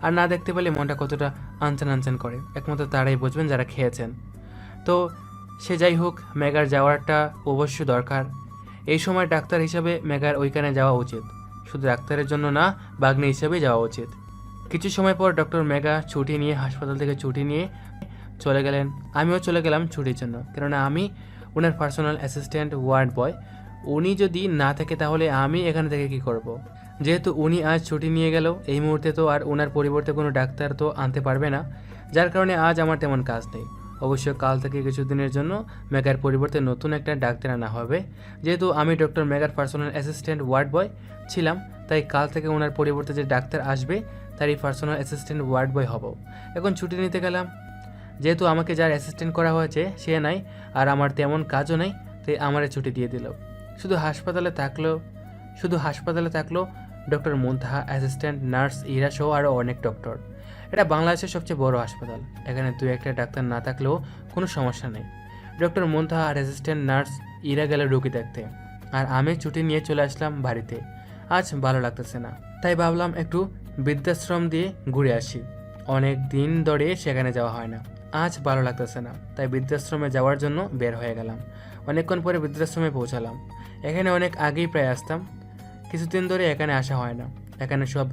আর না দেখতে পেলে মনটা কতটা আনচান আনচান করে। একমাত্র তারাই বুঝবেন যারা খেয়েছেন। তো সে যাই হোক, মেঘার যাওয়াটা অবশ্য দরকার। এই সময় ডাক্তার হিসাবে মেঘার ওইখানে যাওয়া উচিত, শুধু ডাক্তারের জন্য না, বাগ্নি হিসেবে যাওয়া উচিত। কিছু সময় পর ডক্টর মেঘা ছুটি নিয়ে হাসপাতাল থেকে ছুটি নিয়ে চলে গেলেন। আমিও চলে গেলাম ছুটির জন্য, কেননা আমি ওনার পার্সোনাল অ্যাসিস্ট্যান্ট, ওয়ার্ড বয়। উনি যদি না থাকে তাহলে আমি এখানে থেকে কি করব। যেহেতু উনি আজ ছুটি নিয়ে গেল, এই মুহূর্তে তো আর ওনার পরিবর্তে কোনো ডাক্তার তো আনতে পারবে না, যার কারণে আজ আমার তেমন কাজ নেই। অবশ্য কাল থেকে কিছুদিনের জন্য মেঘার পরিবর্তে নতুন একটা ডাক্তার আনা হবে। যেহেতু আমি ডক্টর মেঘার পার্সোনাল অ্যাসিস্ট্যান্ট, ওয়ার্ড বয় ছিলাম, তাই কাল থেকে ওনার পরিবর্তে যে ডাক্তার আসবে তারই পার্সোনাল অ্যাসিস্ট্যান্ট, ওয়ার্ড বয় হব। এখন ছুটি নিতে গেলাম। যেহেতু আমাকে যার অ্যাসিস্ট্যান্ট করা হয়েছে সে নাই, আর আমার তেমন কাজও নাই, তাই আমারে ছুটি দিয়ে দিল। শুধু হাসপাতালে থাকলো ডক্টর মুনতাহা, অ্যাসিস্ট্যান্ট নার্স ইরা সহ আরও অনেক ডক্টর। এটা বাংলাদেশের সবচেয়ে বড় হাসপাতাল। এখানে 2-1টা ডাক্তার না থাকলেও কোনো সমস্যা নেই। ডক্টর মুনতাহা আর অ্যাসিস্ট্যান্ট নার্স ইরা গেল রোগী দেখতে, আর আমি ছুটি নিয়ে চলে আসলাম বাড়িতে। আজ ভালো লাগতেছে না, তাই ভাবলাম একটু বৃদ্ধাশ্রম দিয়ে ঘুরে আসি। অনেক দিন ধরে সেখানে যাওয়া হয় না, আজ ভালো লাগতেছে না, তাই বৃদ্ধাশ্রমে যাওয়ার জন্য বের হয়ে গেলাম। অনেকক্ষণ পরে বৃদ্ধাশ্রমে পৌঁছালাম। এখানে অনেক আগেই প্রায় আসতাম, কিছুদিন ধরে এখানে আসা হয় না। এখানে সব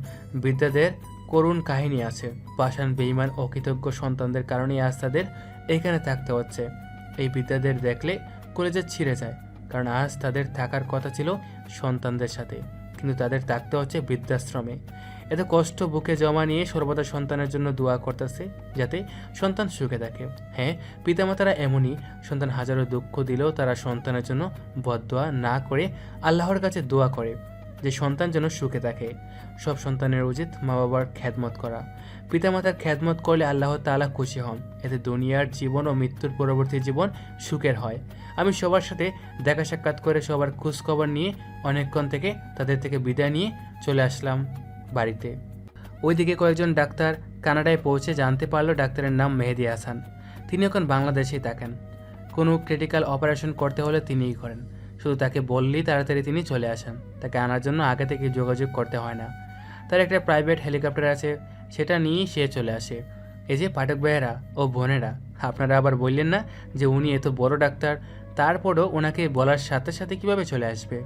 বৃদ্ধাদের করুণ কাহিনী আছে। পাষাণ, বেঈমান, অকৃতজ্ঞ সন্তানদের কারণেই আজ তাদের এইখানে থাকতে হচ্ছে। এই বৃদ্ধাদের দেখলে কলেজে ছিঁড়ে যায়, কারণ আজ তাদের থাকার কথা ছিল সন্তানদের সাথে, কিন্তু তাদের থাকতে হচ্ছে বৃদ্ধাশ্রমে। এত কষ্ট বুকে জমা নিয়ে সর্বদা সন্তানের জন্য দোয়া করতেছে যাতে সন্তান সুখে থাকে। হ্যাঁ, পিতামাতারা এমনই, সন্তান হাজারো দুঃখ দিলেও তারা সন্তানের জন্য বদদোয়া না করে আল্লাহর কাছে দোয়া করে যে সন্তান যেন সুখে থাকে। সব সন্তানের উচিত মা বাবার খ্যাদমত করা। পিতামাতার খ্যাদমত করলে আল্লাহ তাআলা খুশি হন, এতে দুনিয়ার জীবন ও মৃত্যুর পরবর্তী জীবন সুখের হয়। আমি সবার সাথে দেখা সাক্ষাৎ করে সবার খোঁজখবর নিয়ে অনেকক্ষণ থেকে তাদের থেকে বিদায় নিয়ে চলে আসলাম বাড়িতে। ওইদিকে কয়েকজন ডাক্তার কানাডায় পৌঁছে জানতে পারলো ডাক্তারের নাম মেহেদি হাসান। তিনি এখন বাংলাদেশেই থাকেন। কোনো ক্রিটিক্যাল অপারেশন করতে হলে তিনিই করেন, শুধু তাকে বললেই তাড়াতাড়ি তিনি চলে আসেন। তাকে আনার জন্য আগে থেকে যোগাযোগ করতে হয় না। তার একটা প্রাইভেট হেলিকপ্টার আছে, সেটা নিয়েই সে চলে আসে। এই যে পাঠক ভাইয়েরা ও বোনেরা, আপনারা আবার বললেন না যে উনি এত বড় ডাক্তার, তারপরও ওনাকে বলার সাথে সাথে কিভাবে চলে আসবে?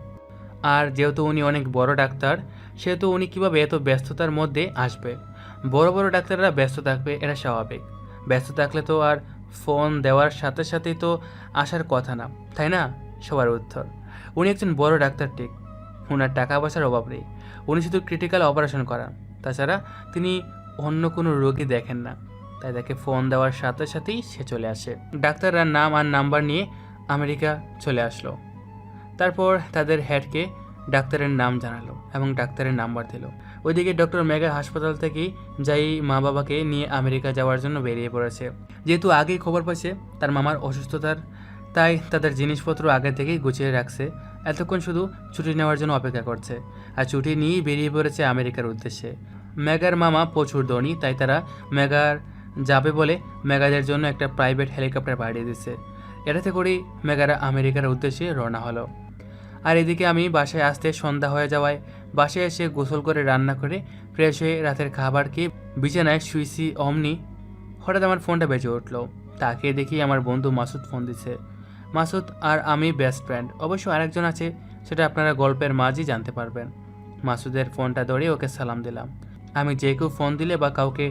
আর যেহেতু উনি অনেক বড় ডাক্তার, সেহেতু উনি কিভাবে এত ব্যস্ততার মধ্যে আসবে? বড় বড় ডাক্তাররা ব্যস্ত থাকবে, এটা স্বাভাবিক। ব্যস্ত থাকলে তো আর ফোন দেওয়ার সাথে সাথেই তো আসার কথা না, তাই না? সবার উত্তর, উনি একজন বড় ডাক্তার ঠিক, ওনার টাকা পয়সার অভাব নেই, উনি শুধু ক্রিটিক্যাল অপারেশন করান, তাছাড়া তিনি অন্য কোনো রোগী দেখেন না। তাই তাকে ফোন দেওয়ার সাথে সাথেই সে চলে আসে। ডাক্তাররা নাম আর নাম্বার নিয়ে আমেরিকা চলে আসলো। তারপর তাদের হেডকে ডাক্তারের নাম জানালো এবং ডাক্তারের নাম্বার দিল। ওইদিকে ডক্টর মেগা হাসপাতাল থেকেই যাই মা বাবাকে নিয়ে আমেরিকা যাওয়ার জন্য বেরিয়ে পড়েছে। যেহেতু আগেই খবর পাইছে তার মামার অসুস্থতার, তাই তাদের জিনিসপত্র আগে থেকেই গুছিয়ে রাখছে। এতক্ষণ শুধু ছুটি নেওয়ার জন্য অপেক্ষা করছে, আর ছুটি নিয়েই বেরিয়ে পড়েছে আমেরিকার উদ্দেশ্যে। মেগার মামা প্রচুর ধনী, তাই তারা মেগার যাবে বলে মেগাদের জন্য একটা প্রাইভেট হেলিকপ্টার পাঠিয়ে দিচ্ছে। এটাতে করেই মেগারা আমেরিকার উদ্দেশ্যে রওনা হলো। আর এদিকে আমি বাসায় আসতে সন্ধ্যা হয়ে যাওয়ায় বাসায় এসে গোসল করে রান্না করে ফ্রেশ হয়ে রাতের খাবার খেয়ে বিছানায় শুয়েছি। অমনি হঠাৎ আমার ফোনটা বেজে উঠলো। তাকে দেখি আমার বন্ধু মাসুদ ফোন দিছে। মাসুদ আর আমি বেস্ট ফ্রেন্ড, অবশ্য আরেকজন আছে, সেটা আপনারা গল্পের মাঝেই জানতে পারবেন। মাসুদের ফোনটা ধরে ওকে সালাম দিলাম। আমি যে কেউ ফোন দিলে বা কাউকে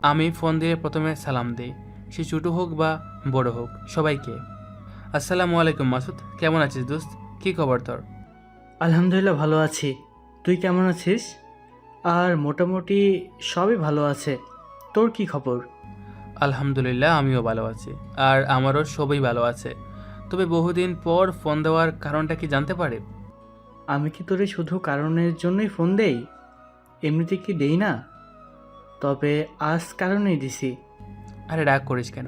আমি ফোন দিয়ে প্রথমে সালাম দিই, সে ছোটো হোক বা বড় হোক, সবাইকে। আসসালামু আলাইকুম মাসুদ, কেমন আছিস দোস্ত? কী খবর তোর? আলহামদুলিল্লাহ ভালো আছি। তুই কেমন আছিস? আর মোটামুটি সবই ভালো আছে। তোর কি খবর? আলহামদুলিল্লাহ, আমিও ভালো আছি, আর আমারও সবই ভালো আছে। তবে বহুদিন পর ফোন দেওয়ার কারণটা কি জানতে পারি? আমি কি তোরে শুধু কারণের জন্যই ফোন দেই? এমনিতে কি দেই না? তবে আজ কারণেই দিছি। আরে রাগ করিস কেন?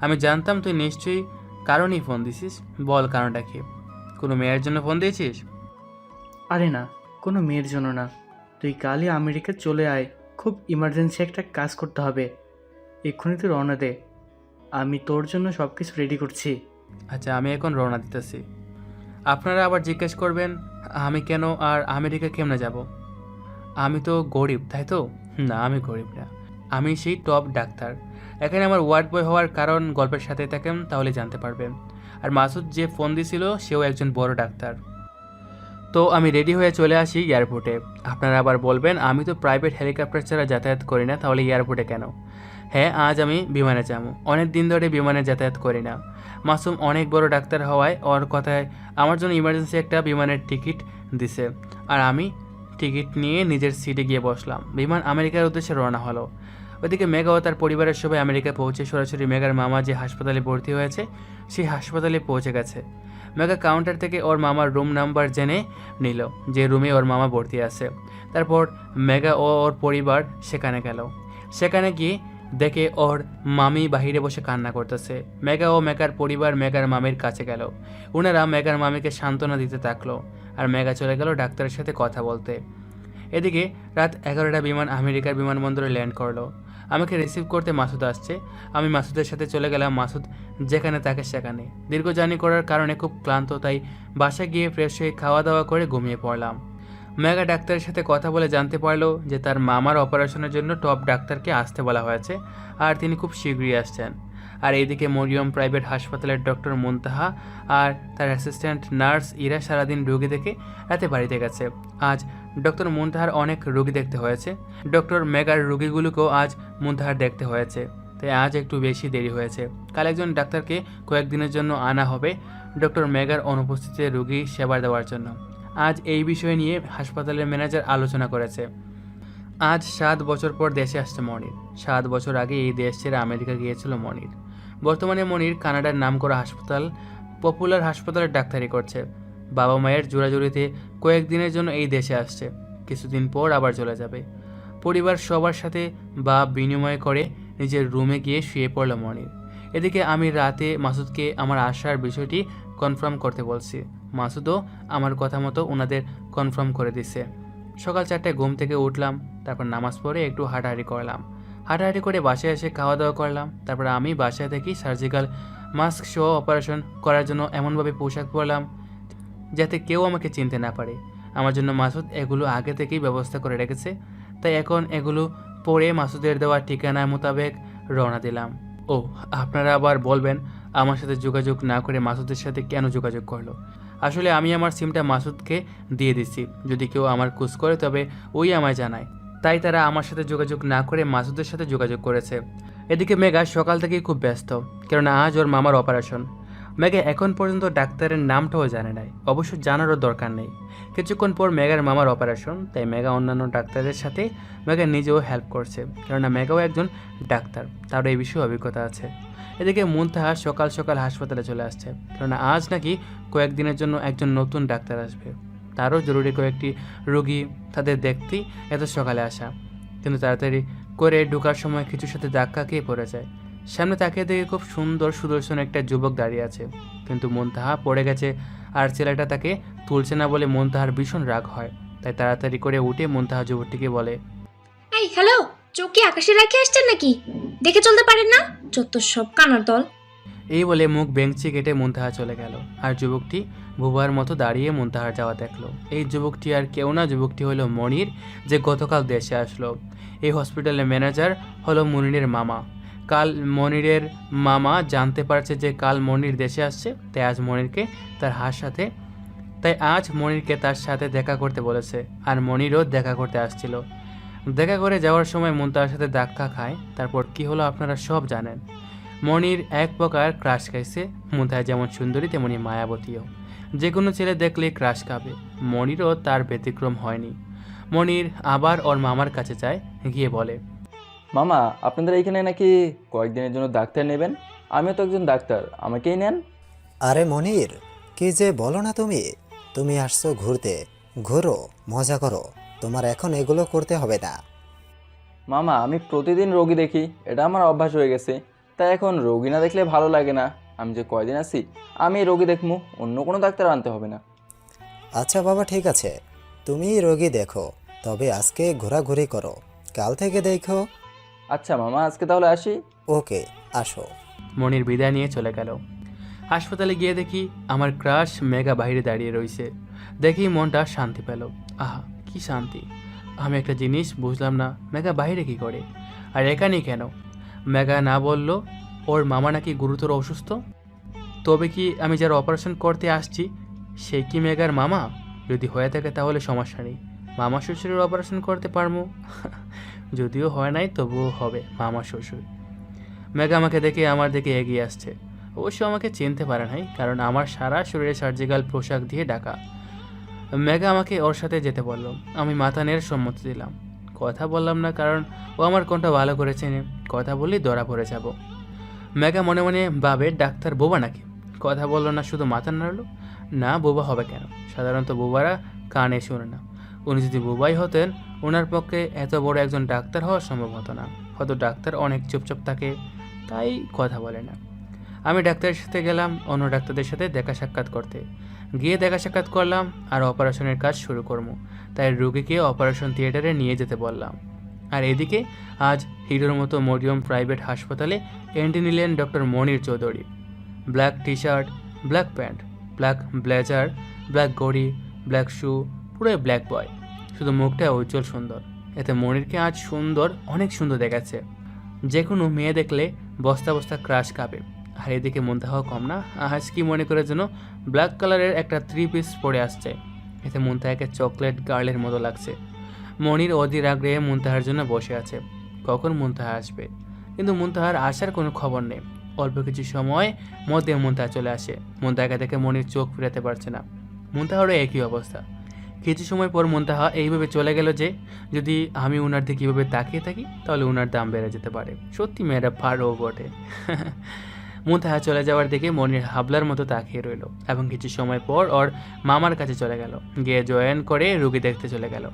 আমি জানতাম তুই নিশ্চয়ই কারণেই ফোন দিছিস। বল কারণটা কি? কোনো মেয়ের জন্য ফোন দিয়েছিস? আরে না, কোনো মেয়ের জন্য না। তুই কালই আমেরিকা চলে আয়, খুব ইমার্জেন্সি একটা কাজ করতে হবে। এক্ষুনি তুই রওনা দে, আমি তোর জন্য সব কিছু রেডি করছি। আচ্ছা, আমি এখন রওনা দিতেছি। আপনারা আবার জিজ্ঞেস করবেন আমি কেন আর আমেরিকা কেমনে যাব? আমি তো গরিব, তাই তো? না, আমি গরিব না, আমি সেই টপ ডাক্তার। এখানে আমার ওয়ার্ড বয় হওয়ার কারণ গল্পের সাথে থাকেন, তাহলে জানতে পারবেন। আর মাসুদ যে ফোন দিছিল সেও একজন বড় ডাক্তার। তো আমি রেডি হয়ে চলে আসি এয়ারপোর্টে। আপনারা আবার বলবেন আমি তো প্রাইভেট হেলিকপ্টার ছাড়া যাতায়াত করি না, তাহলে এয়ারপোর্টে কেন? হ্যাঁ, আজ আমি বিমানে যাবো। অনেক দিন ধরে বিমানে যাতায়াত করি না। মাসুম অনেক বড় ডাক্তার হওয়ায় ওর কথায় আমার জন্য ইমার্জেন্সি একটা বিমানের টিকিট দিছে, আর আমি টিকিট নিয়ে নিজের সিটে গিয়ে বসলাম। বিমান আমেরিকার উদ্দেশ্যে রওনা হলো। ওইদিকে মেগা ও তার পরিবারের সবাই আমেরিকায় পৌঁছে সরাসরি মেগার মামা যে হাসপাতালে ভর্তি হয়েছে সেই হাসপাতালে পৌঁছে গেছে। মেগা কাউন্টার থেকে ওর মামার রুম নাম্বার জেনে নিল, যে রুমে ওর মামা ভর্তি আছে। তারপর মেগা ও ওর পরিবার সেখানে গেল। সেখানে গিয়ে দেখে ওর মামি বাহিরে বসে কান্না করতেছে। মেগা ও মেগার পরিবার মেগার মামির কাছে গেল। ওনারা মেগার মামিকে সান্ত্বনা দিতে থাকলো, আর মেগা চলে গেল ডাক্তারের সাথে কথা বলতে। এদিকে রাত 11টা বিমান আমেরিকার বিমানবন্দরে ল্যান্ড করলো। আমাকে রিসিভ করতে মাসুদ আসছে। আমি মাসুদের সাথে চলে গেলাম। মাসুদ যেখানে থাকে সেখানে। দীর্ঘ জার্নি করার কারণে খুব ক্লান্ত, তাই বাসায় গিয়ে ফ্রেশ হয়ে খাওয়া দাওয়া করে ঘুমিয়ে পড়লাম। মেগা ডাক্তারের সাথে কথা বলে জানতে পারলো যে তার মামার অপারেশনের জন্য টপ ডাক্তারকে আসতে বলা হয়েছে, আর তিনি খুব শীঘ্রই আসছেন। আর এইদিকে মরিয়ম প্রাইভেট হাসপাতালের ডক্টর মুনতাহা আর তার অ্যাসিস্ট্যান্ট নার্স ইরা সারাদিন রোগী দেখে রাতে বাড়িতে গেছে। আজ ডক্টর মুনতাহার অনেক রোগী দেখতে হয়েছে। ডক্টর মেগার রোগীগুলোকেও আজ মুনতাহার দেখতে হয়েছে, তাই আজ একটু বেশি দেরি হয়েছে। কাল একজন ডাক্তারকে কয়েকদিনের জন্য আনা হবে ডক্টর মেগার অনুপস্থিতিতে রোগী সেবা দেওয়ার জন্য। আজ এই বিষয় নিয়ে হাসপাতালের ম্যানেজার আলোচনা করেছে। আজ 7 বছর পর দেশে আসছে মনির। 7 বছর আগে এই দেশ ছেড়ে আমেরিকা গিয়েছিল মনির। বর্তমানে মনির কানাডার নামকরা হাসপাতাল পপুলার হাসপাতালে ডাক্তারি করছে। বাবা মায়ের জোড়াজুড়িতে কয়েকদিনের জন্য এই দেশে আসছে, কিছুদিন পর আবার চলে যাবে। পরিবার সবার সাথে বা বিনিময় করে নিজের রুমে গিয়ে শুয়ে পড়ল মনির। এদিকে আমি রাতে মাসুদকে আমার আসার বিষয়টি কনফার্ম করতে বলছি। মাসুদও আমার কথা মতো ওনাদের কনফার্ম করে দিছে। সকাল 4টায় ঘুম থেকে উঠলাম, তারপর নামাজ পড়ে একটু হাঁটাহাঁটি করলাম। হাঁটাহাঁটি করে বাসায় এসে খাওয়া দাওয়া করলাম। তারপর আমি বাসায় থেকেই সার্জিক্যাল মাস্ক সহ অপারেশন করার জন্য এমনভাবে পোশাক পরলাম যাতে কেউ আমাকে চিনতে না পারে। আমার জন্য মাসুদ এগুলো আগে থেকেই ব্যবস্থা করে রেখেছে, তাই এখন এগুলো পরে মাসুদের দেওয়া ঠিকানা মোতাবেক রওনা দিলাম। ও, আপনারা আবার বলবেন আমার সাথে যোগাযোগ না করে মাসুদের সাথে কেন যোগাযোগ করলো? আসলে আমি আমার সিমটা মাসুদকে দিয়ে দিচ্ছি, যদি কেউ আমার খোঁজ করে তবে ওই আমায় জানায়, তাই তারা আমার সাথে যোগাযোগ না করে মাসুদের সাথে যোগাযোগ করেছে। এদিকে মেঘা সকাল থেকেই খুব ব্যস্ত, কারণ আজ ওর মামার অপারেশন। মেঘা এখন পর্যন্ত ডাক্তারের নামটাও জানে নাই, অবশ্য জানারও দরকার নেই। কিছুক্ষণ পর মেঘার মামার অপারেশন, তাই মেঘা অন্যান্য ডাক্তারদের সাথে মেঘা নিজেও হেল্প করছে, কেননা মেঘাও একজন ডাক্তার, তারও এই বিষয়ে অভিজ্ঞতা আছে। এদিকে মুনতাহা সকাল সকাল হাসপাতালে চলে আসছে, কেননা আজ নাকি কয়েকদিনের জন্য একজন নতুন ডাক্তার আসবে। তারও জরুরি কয়েকটি রোগী, তাদের দেখতেই এত সকালে আসা। কিন্তু তাড়াতাড়ি করে ঢোকার সময় কিছুর সাথে ধাক্কা খেয়ে পড়ে যায়। সামনে তাকিয়ে দেখে খুব সুন্দর সুদর্শন একটা যুবক দাঁড়িয়ে আছে, কিন্তু মুনতাহা পড়ে গেছে আর ছেলেটা তাকে তুলছে না বলে মুনতাহার ভীষণ রাগ হয়। তাই তাড়াতাড়ি করে উঠে মুনতাহা যুবকটিকে বলে, এই হ্যালো, চোখ কি আকাশে রেখে আসছেন নাকি? দেখে চলতে পারেন না? যত সব কানার দল। এই বলে মুখ বেঞ্চি কেটে মুনতাহা চলে গেল। আর যুবকটি বুবার মতো দাঁড়িয়ে মুনতাহার যাওয়া দেখলো। এই যুবকটি আর কেউ না, যুবকটি হলো মনির, যে গতকাল দেশে আসলো। এই হসপিটালের ম্যানেজার হলো মনিরের মামা। কাল মনিরের মামা জানতে পারছে যে কাল মনির দেশে আসছে, তাই আজ মনিরকে তার সাথে দেখা করতে বলেছে। আর মনিরও দেখা করতে আসছিল। দেখা করে যাওয়ার সময় মুনতাহার সাথে ধাক্কা খায়। তারপর কি হলো আপনারা সব জানেন। মনির এক প্রকার ক্রাশ খাইছে। মুনতাহা যেমন সুন্দরী তেমনি মায়াবতীও, যে কোনো ছেলে দেখলে ক্রাশ খাবে। মনিরও তার ব্যতিক্রম হয়নি। মনির আবার ওর মামার কাছে যায়, গিয়ে বলে, মামা, আপনাদের এইখানে নাকি কয়েকদিনের জন্য ডাক্তার নেবেন? আমিও তো একজন ডাক্তার, আমাকেই নেন। আরে মনির, কি যে বলো না তুমি। তুমি আসছো ঘুরতে, ঘোরো, মজা করো। তোমার এখন এগুলো করতে হবে না। মামা, আমি প্রতিদিন রোগী দেখি, এটা আমার অভ্যাস হয়ে গেছে। তাই এখন রোগী না দেখলে ভালো লাগে না। আমি যে কয়দিন আছি, আমি রোগী দেখবো, অন্য কোনো ডাক্তার আনতে হবে না। আচ্ছা বাবা, ঠিক আছে, তুমি রোগী দেখো, তবে আজকে ঘোরাঘুরি করো, কাল থেকে দেখো। আচ্ছা মামা, আজকে তাহলে আসি। ওকে, আসো। মনির বিদায় নিয়ে চলে গেল। হাসপাতালে গিয়ে দেখি আমার ক্রাশ মেঘা বাইরে দাঁড়িয়ে রয়েছে। দেখি মনটা শান্তি পেল। আহা, কি শান্তি! আমি একটা জিনিস বুঝলাম না, মেঘা বাইরে কি করে আর এখানেই কেন? মেঘা না বলল ওর মামা নাকি গুরুতর অসুস্থ। তবে কি আমি যারা অপারেশন করতে আসছি সে কি মেঘার মামা? যদি হয়ে থাকে তাহলে সমস্যা নেই, মামা শ্বশুরের অপারেশন করতে পারবো। যদিও হয় নাই, তবুও হবে মামা শ্বশুর। মেঘা আমাকে দেখে আমার দিকে এগিয়ে আসছে। অবশ্য আমাকে চিনতে পারে নাই, কারণ আমার সারা শরীরে সার্জিক্যাল পোশাক দিয়ে ঢাকা। মেঘা আমাকে ওর সাথে যেতে বলল। আমি মাথা নেড়ে সম্মতি দিলাম। কথা বললাম না, কারণ ও আমার কোনটা ভালো করে চেনে। কথা বললেই ধরা পড়ে যাব। মেঘা মনে মনে ভাবে ডাক্তার বোবা নাকি, কথা বললো না, শুধু মাথা নাড়লো। না, বোবা হবে কেন? সাধারণত বোবারা কানে শুনে না। উনি যদি বোবাই হতেন, ওনার পক্ষে এত বড় একজন ডাক্তার হওয়া সম্ভব হতো না। হয়তো ডাক্তার অনেক চুপচাপ থাকে, তাই কথা বলে না। আমি ডাক্তারের সাথে গেলাম অন্য ডাক্তারদের সাথে দেখা সাক্ষাৎ করতে। গিয়ে দেখা সাক্ষাৎ করলাম আর অপারেশনের কাজ শুরু করবো, তাই রোগীকে অপারেশন থিয়েটারে নিয়ে যেতে বললাম। আর এদিকে আজ হিরোর মতো মরিয়ম প্রাইভেট হাসপাতালে এন্ট্রি নিলেন doctor Monir Chowdhury. Black T shirt, black pant, black blazer, black ঘড়ি, ব্ল্যাক শু, পুরো ব্ল্যাক বয়। শুধু মুখটা উজ্জ্বল সুন্দর। এতে মনিরকে আজ অনেক সুন্দর দেখাচ্ছে। যে কোনো মেয়ে দেখলে বস্তা বস্তা ক্রাশ খাবে। আর এদিকে মুনতাহাও কম না, আজ কি মনে করে যেন ব্ল্যাক কালারের একটা 3 পিস পরে আসছে। এতে মুনতাহাকে চকলেট গার্লের মতো লাগছে। মনির অধীর আগ্রহে মুনতাহার জন্য বসে আছে, কখন মুনতাহা আসবে। কিন্তু মুনতাহার আসার কোনো খবর নেই। অল্প কিছু সময় মধ্যে মুনতাহা চলে আসে। মুনতাহাকে দেখে মনির চোখ ফিরাতে পারছে না। মুনতাহারও একই অবস্থা। কিছু সময় পর মুনতাহা এইভাবে চলে গেল যে যদি আমি ওনার দিকে কীভাবে তাকিয়ে থাকি তাহলে ওনার দাম বেড়ে যেতে পারে। সত্যি মেয়েরা পারও বটে। মুনতাহা চলে যাওয়ার দিকে মনির হাবলার মতো তাকিয়ে রইল এবং কিছু সময় পর ওর মামার কাছে চলে গেল। গিয়ে জয়েন করে রুগী দেখতে চলে গেল।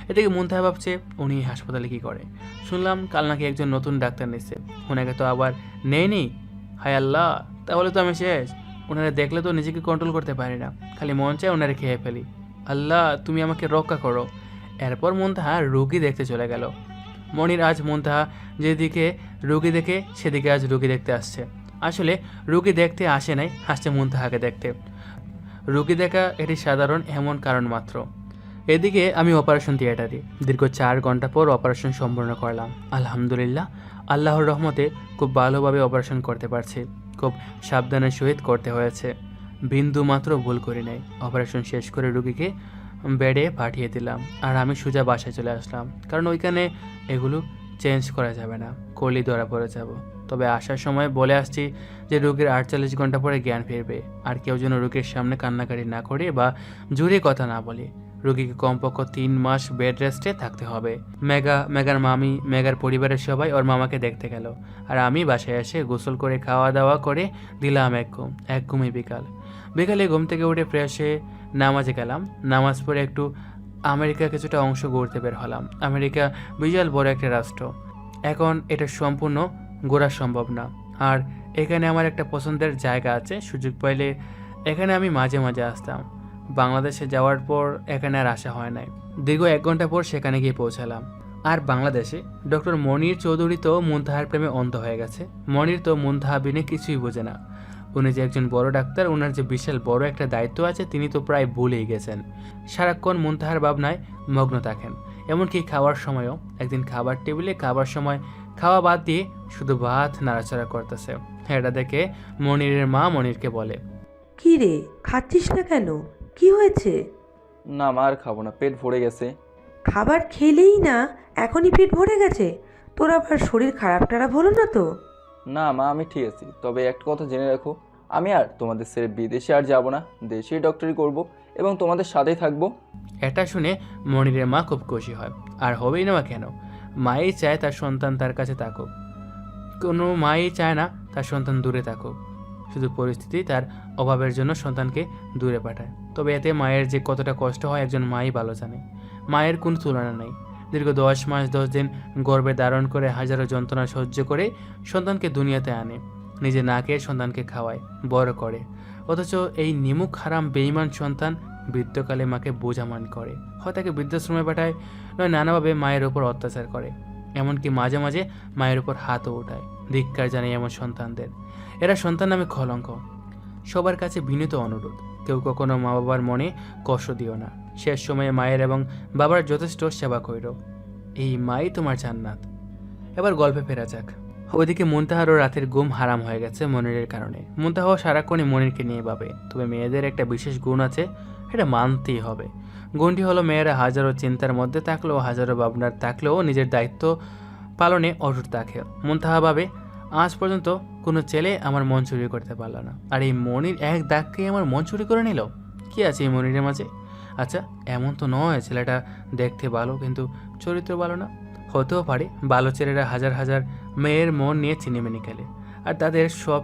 এদিকে মুনতাহা ভাবছে উনি হাসপাতালে কি করে। শুনলাম কাল নাকি একজন নতুন ডাক্তার নিচ্ছে, ওনাকে তো আবার নেয়নি। হায় আল্লাহ, তাহলে তো আমি শেষ। ওনারা দেখলে তো নিজেকে কন্ট্রোল করতে পারি না, খালি মন চায় ওনারা খেয়ে ফেলি। আল্লাহ, তুমি আমাকে রক্ষা করো। এরপর মুনতাহা রুগী দেখতে চলে গেল। মনির আজ মুনতাহা যেদিকে রুগী দেখে সেদিকে আজ রুগী দেখতে আসছে। আসলে রুগী দেখতে আসে নাই, আসছে মুনতাহাকে দেখতে। রুগী দেখা এটি সাধারণ এমন কারণ মাত্র। এদিকে আমি অপারেশন থিয়েটারে দীর্ঘ 4 ঘন্টা পর অপারেশন সম্পূর্ণ করলাম। আলহামদুলিল্লাহ, আল্লাহর রহমতে খুব ভালোভাবে অপারেশন করতে পারছি। খুব সাবধানের সহিত করতে হয়েছে, বিন্দু মাত্র ভুল করি নাই। অপারেশন শেষ করে রুগীকে বেডে পাঠিয়ে দিলাম আর আমি সোজা বাসায় চলে আসলাম, কারণ ওইখানে এগুলো চেঞ্জ করা যাবে না, করলেই ধরা পড়ে যাব। তবে আসার সময় বলে আসছি যে রোগীর 48 ঘন্টা পরে জ্ঞান ফিরবে, আর কেউ যেন রোগীর সামনে কান্নাকাটি না করে বা জোরে কথা না বলে। রোগীকে কমপক্ষে 3 মাস বেড রেস্টে থাকতে হবে। মেগার মামি, মেগার পরিবারের সবাই ওর মামাকে দেখতে গেল, আর আমি বাসায় এসে গোসল করে খাওয়া দাওয়া করে দিলাম এক ঘুমে বিকালে ঘুম থেকে উঠে ফ্রেশ হয়ে নামাজে গেলাম। নামাজ পড়ে একটু আমেরিকা কিছুটা অংশ ঘুরতে বের হলাম। আমেরিকা বিশাল বড় একটা রাষ্ট্র, এখন এটা সম্পূর্ণ ঘোরা সম্ভব না। আর এখানে আমার একটা পছন্দের জায়গা আছে, সুযোগ পাইলে এখানে আমি মাঝে মাঝে আসতাম। বাংলাদেশে যাওয়ার পর এখানে আর আসা হয় নাই। দীর্ঘ 1 ঘন্টা পর সেখানে গিয়ে পৌঁছালাম। আর বাংলাদেশে ডক্টর মনির চৌধুরী তো মুনতাহার প্রেমে অন্ধ হয়ে গেছে। মনির তো মুনতাহা বিনে কিছুই বোঝে না। উনি যে একজন বড় ডাক্তার, ওনার যে বিশাল বড় একটা দায়িত্ব আছে, তিনি তো প্রায় ভুলেই গেছেন। সারাক্ষণ মুনতাহার ভাবনায় মগ্ন থাকেন। এমনকি খাওয়ার সময়ও, একদিন খাবার টেবিলে খাবার সময় খাওয়া বাদ দিয়ে শুধু ভাত নাড়াচাড়া করতেছে। এটা দেখে মনিরের মা মনিরকে বলে, কি রে, খাচ্ছিস না কেন? কি হয়েছে? না মা, আর খাবো না, পেট ভরে গেছে। খাবার খেলেই না এখনই পেট ভরে গেছে? তোর আবার শরীর খারাপ টারাপ হলো না তো? না মা, আমি ঠিক আছি। তবে একটা কথা জেনে রাখো, আমি আর তোমাদের ছেড়ে বিদেশে আর যাব না, দেশেই ডক্টরি করব এবং তোমাদের সাথেই থাকবো। এটা শুনে মনিরের মা খুব খুশি হয়। আর হবেই না কেন, মাই চায় তার সন্তান তার কাছে থাকুক। কোনো মাই চায় না তার সন্তান দূরে থাকুক, শুধু পরিস্থিতি তার অভাবের জন্য সন্তানকে দূরে পাঠায়। তবে এতে মায়ের যে কতটা কষ্ট হয় একজন মাই ভালো জানে। মায়ের কোনো তুলনা নেই। দীর্ঘ 10 মাস 10 দিন গর্ভে ধারণ করে হাজারো যন্ত্রণা সহ্য করে সন্তানকে দুনিয়াতে আনে, নিজে না খেয়ে সন্তানকে খাওয়ায়, বড় করে। অথচ এই নিমুখ হারাম বেঈমান সন্তান বৃদ্ধকালে মাকে বোঝামান করে, হয় তাকে বৃদ্ধাশ্রমে পাঠায়, নয় নানাভাবে মায়ের ওপর অত্যাচার করে। এমনকি মাঝে মাঝে মায়ের ওপর হাতও ওঠায়। ধিক্কার জানাই এমন সন্তানদের। এরা সন্তান নামে কলঙ্ক। সবার কাছে বিনীত অনুরোধ, কেউ কখনো মা বাবার মনে কষ্ট দিও না। শেষ সময়ে মায়ের এবং বাবার যথেষ্ট সেবা কইরো, এই মাই তোমার জান্নাত। এবার গল্পে ফেরা যাক। ওইদিকে মুনতাহারও রাতের ঘুম হারাম হয়ে গেছে মনিরের কারণে। মুনতাহাও সারাক্ষণই মনিরকে নিয়ে ভাবে। তবে মেয়েদের একটা বিশেষ গুণ আছে, এটা মানতেই হবে। গুণটি হলো মেয়েরা হাজারো চিন্তার মধ্যে থাকলেও, হাজারো ভাবনার থাকলেও নিজের দায়িত্ব পালনে অটুট থাকে। মুনতাহা ভাবে, আজ পর্যন্ত কোনো ছেলে আমার মন চুরি করতে পারল না, আর এই মনির এক দাগকেই আমার মন চুরি করে নিল। কি আছে এই মনিরের মাঝে? আচ্ছা, এমন তো নয় ছেলেটা দেখতে ভালো কিন্তু চরিত্র ভালো না। হতেও পারে ভালো ছেলেরা হাজার হাজার মেয়ের মন নিয়ে চিনিমিনি খেলে, আর তাদের সব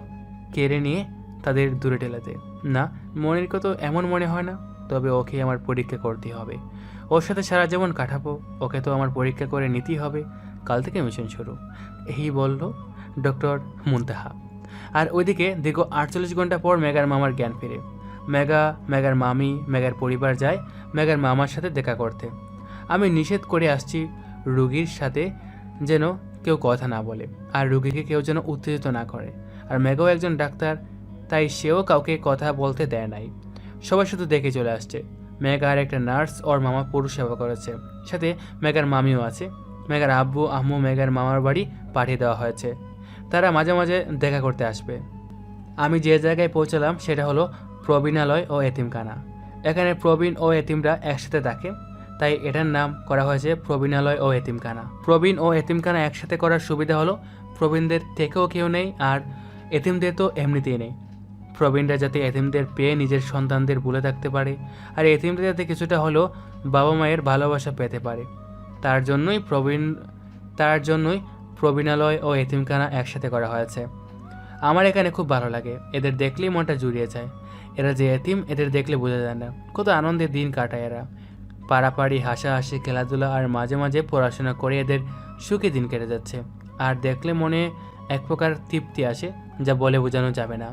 কেড়ে নিয়ে তাদের দূরে ঠেলে দেয়। না, মনিরকে তো এমন মনে হয় না। তবে ওকে আমার পরীক্ষা করতে হবে। ওর সাথে সারা জীবন কাটাবো, ওকে তো আমার পরীক্ষা করে নিতেই হবে। কাল থেকে মিশন শুরু, এই বলল ডক্টর মুনতাহা। আর ওইদিকে দীর্ঘ 48 ঘন্টা পর মেগার মামার জ্ঞান ফিরে। মেগার মামি, মেগার পরিবার যায় মেগার মামার সাথে দেখা করতে। আমি নিষেধ করে আসছি রুগীর সাথে যেন কেউ কথা না বলে, আর রুগীকে কেউ যেন উত্তেজিত না করে। আর মেগাও একজন ডাক্তার, তাই সেও কাউকে কথা বলতে দেয় নাই। সবাই শুধু দেখে চলে আসছে। মেগা আর একটা নার্স ওর মামা পুরুষ সেবা করেছে, সাথে মেগার মামিও আছে। মেগার আব্বু আম্মু মেগার মামার বাড়ি পাঠিয়ে দেওয়া হয়েছে, তারা মাঝে মাঝে দেখা করতে আসবে। আমি যে জায়গায় পৌঁছালাম সেটা হলো প্রবীণালয় ও এতিমখানা। এখানে প্রবীণ ও এতিমরা একসাথে থাকে, তাই এটার নাম করা হয়েছে প্রবীণালয় ও এতিমখানা। প্রবীণ ও এতিমখানা একসাথে করার সুবিধা হলো প্রবীণদের থেকেও কেউ নেই, আর এতিমদের তো এমনিতেই নেই। প্রবীণরা যাতে এতিমদের পেয়ে নিজের সন্তানদের ভুলে থাকতে পারে, আর এতিমরা যাতে কিছুটা হলেও বাবা মায়ের ভালোবাসা পেতে পারে, তার জন্যই প্রবীণালয় ও এতিমখানা একসাথে করা হয়েছে। আমার এখানে খুব ভালো লাগে, এদের দেখলেই মনটা জুড়িয়ে যায়। এরা যে এতিম এদের দেখলে বোঝা যায় না কত আনন্দের দিন কাটায় এরা। পাড়াপাড়ি হাসাহাসি, খেলাধুলা আর মাঝে মাঝে পড়াশোনা করে এদের সুখে দিন কেটে যাচ্ছে। আর দেখলে মনে এক প্রকার তৃপ্তি আসে যা বলে বোঝানো যাবে না।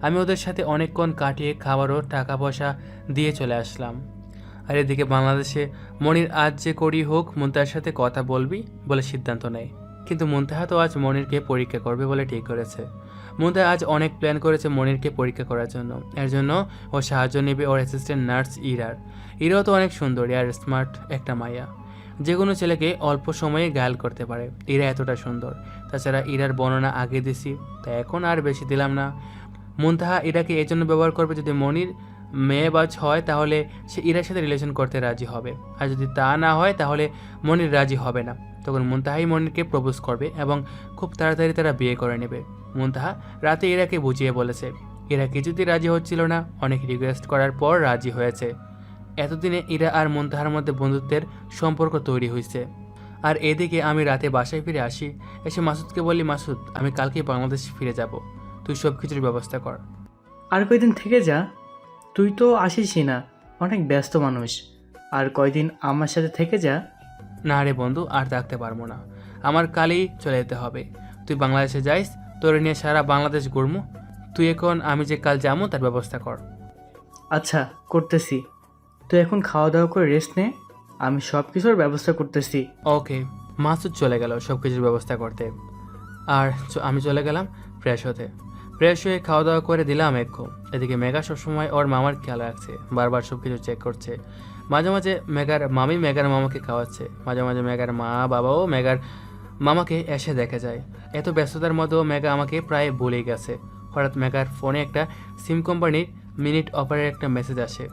আমি ওদের সাথে অনেকক্ষণ কাটিয়ে খাবারও টাকা পয়সা দিয়ে চলে আসলাম। আর এদিকে বাংলাদেশে মনির আজ যে করি হোক মুনতাহার সাথে কথা বলবি বলে সিদ্ধান্ত নেয়। কিন্তু মুনতাহা তো আজ মনিরকে পরীক্ষা করবে বলে ঠিক করেছে। মুনতাহা আজ অনেক প্ল্যান করেছে মনিরকে পরীক্ষা করার জন্য। এর জন্য ও সাহায্য নেবে ওর অ্যাসিস্ট্যান্ট নার্স ইরাও তো অনেক সুন্দরী আর স্মার্ট একটা মাইয়া, যে কোনো ছেলেকে অল্প সময়ে ঘায়াল করতে পারে। ইরা এতটা সুন্দর। তাছাড়া ইরার বর্ণনা আগে দিছি, তাই এখন আর বেশি দিলাম না। মুনতাহা ইরাকে এই জন্য ব্যবহার করবে, যদি মনির মেয়েবাজ হয় তাহলে সে ইরার সাথে রিলেশন করতে রাজি হবে, আর যদি তা না হয় তাহলে মনির রাজি হবে না। তখন মুনতাহাই মনিরকে প্রপোজ করবে এবং খুব তাড়াতাড়ি তারা বিয়ে করে নেবে। মুনতাহা রাতে ইরাকে বুঝিয়ে বলেছে। ইরা কিছুতেই রাজি হচ্ছিল না, অনেক রিকোয়েস্ট করার পর রাজি হয়েছে। এতদিনে ইরা আর মুনতাহার মধ্যে বন্ধুত্বের সম্পর্ক তৈরি হয়েছে। আর এদিকে আমি রাতে বাসায় ফিরে আসি, এসে মাসুদকে বলি, মাসুদ আমি কালকেই বাংলাদেশ ফিরে যাব, তুই সব কিছুর ব্যবস্থা কর। আর কয়দিন থেকে যা, তুই তো আসিসই না, অনেক ব্যস্ত মানুষ। আর কয়দিন আমার সাথে থেকে যা। না রে বন্ধু, আর থাকতে পারবো না, আমার কালই চলে যেতে হবে। তুই বাংলাদেশে যাইস, তোর নিয়ে সারা বাংলাদেশ ঘুরমু। তুই এখন আমি যে কাল যাবো তার ব্যবস্থা কর। আচ্ছা করতেছি, তুই এখন খাওয়া দাওয়া করে রেস্ট নে, আমি সব কিছুর ব্যবস্থা করতেছি। ওকে। মাসুদ চলে গেল সব কিছুর ব্যবস্থা করতে, আর আমি চলে গেলাম ফ্রেশ হতে। ফ্রেশ হয়ে খাওয়া দাওয়া করে দিলাম এক ঘুম। এদিকে মেঘা সবসময় ওর মামার খেয়াল রাখছে, বারবার সব কিছু চেক করছে। মাঝে মাঝে মেঘার মামি মেঘার মামাকে খাওয়াচ্ছে, মাঝে মাঝে মেঘার মা বাবাও মেঘার মামাকে এসে দেখে যায়। এত ব্যস্ততার মধ্যেও মেঘা আমাকে প্রায় ভুলেই গেছে। হঠাৎ মেঘার ফোনে একটা সিম কোম্পানির মিনিট অফারের একটা মেসেজ আসে।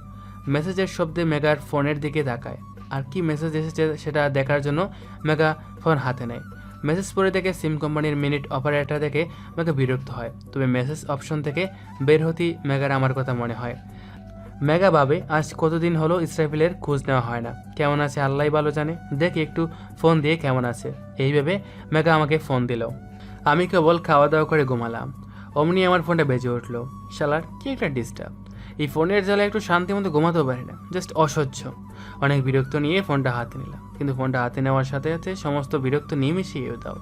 মেসেজের শব্দে মেঘার ফোনের দিকে তাকায়, আর কি মেসেজ এসেছে সেটা দেখার জন্য মেঘা ফোন হাতে নেয়। মেসেজ পড়ে দেখে সিম কোম্পানির মিনিট অপারেটর দেখে মেঘা বিরক্ত হয়, তবে মেসেজ অপশন থেকে বের হতেই মেঘার আমার কথা মনে হয়। মেঘা ভাবে আজ কতদিন হলো ইসরাফিলের খোঁজ নেওয়া হয় না, কেমন আছে আল্লাহ ভালো জানে, দেখি একটু ফোন দিয়ে কেমন আছে। এই ভেবে মেঘা আমাকে ফোন দিল। আমি কেবল খাওয়া দাওয়া করে ঘুমালাম, অমনি আমার ফোনটা বেজে উঠলো। শালার কি একটা ডিস্টার্ব, এই ফোনের জ্বালা একটু শান্তি মতো ঘুমাতেও পারি না, জাস্ট অসহ্য। অনেক বিরক্ত নিয়ে ফোনটা হাতে নিলাম, কিন্তু ফোনটা হাতে নেওয়ার সাথে সাথে সমস্ত বিরক্ত নিয়ে মিশিয়ে দাও,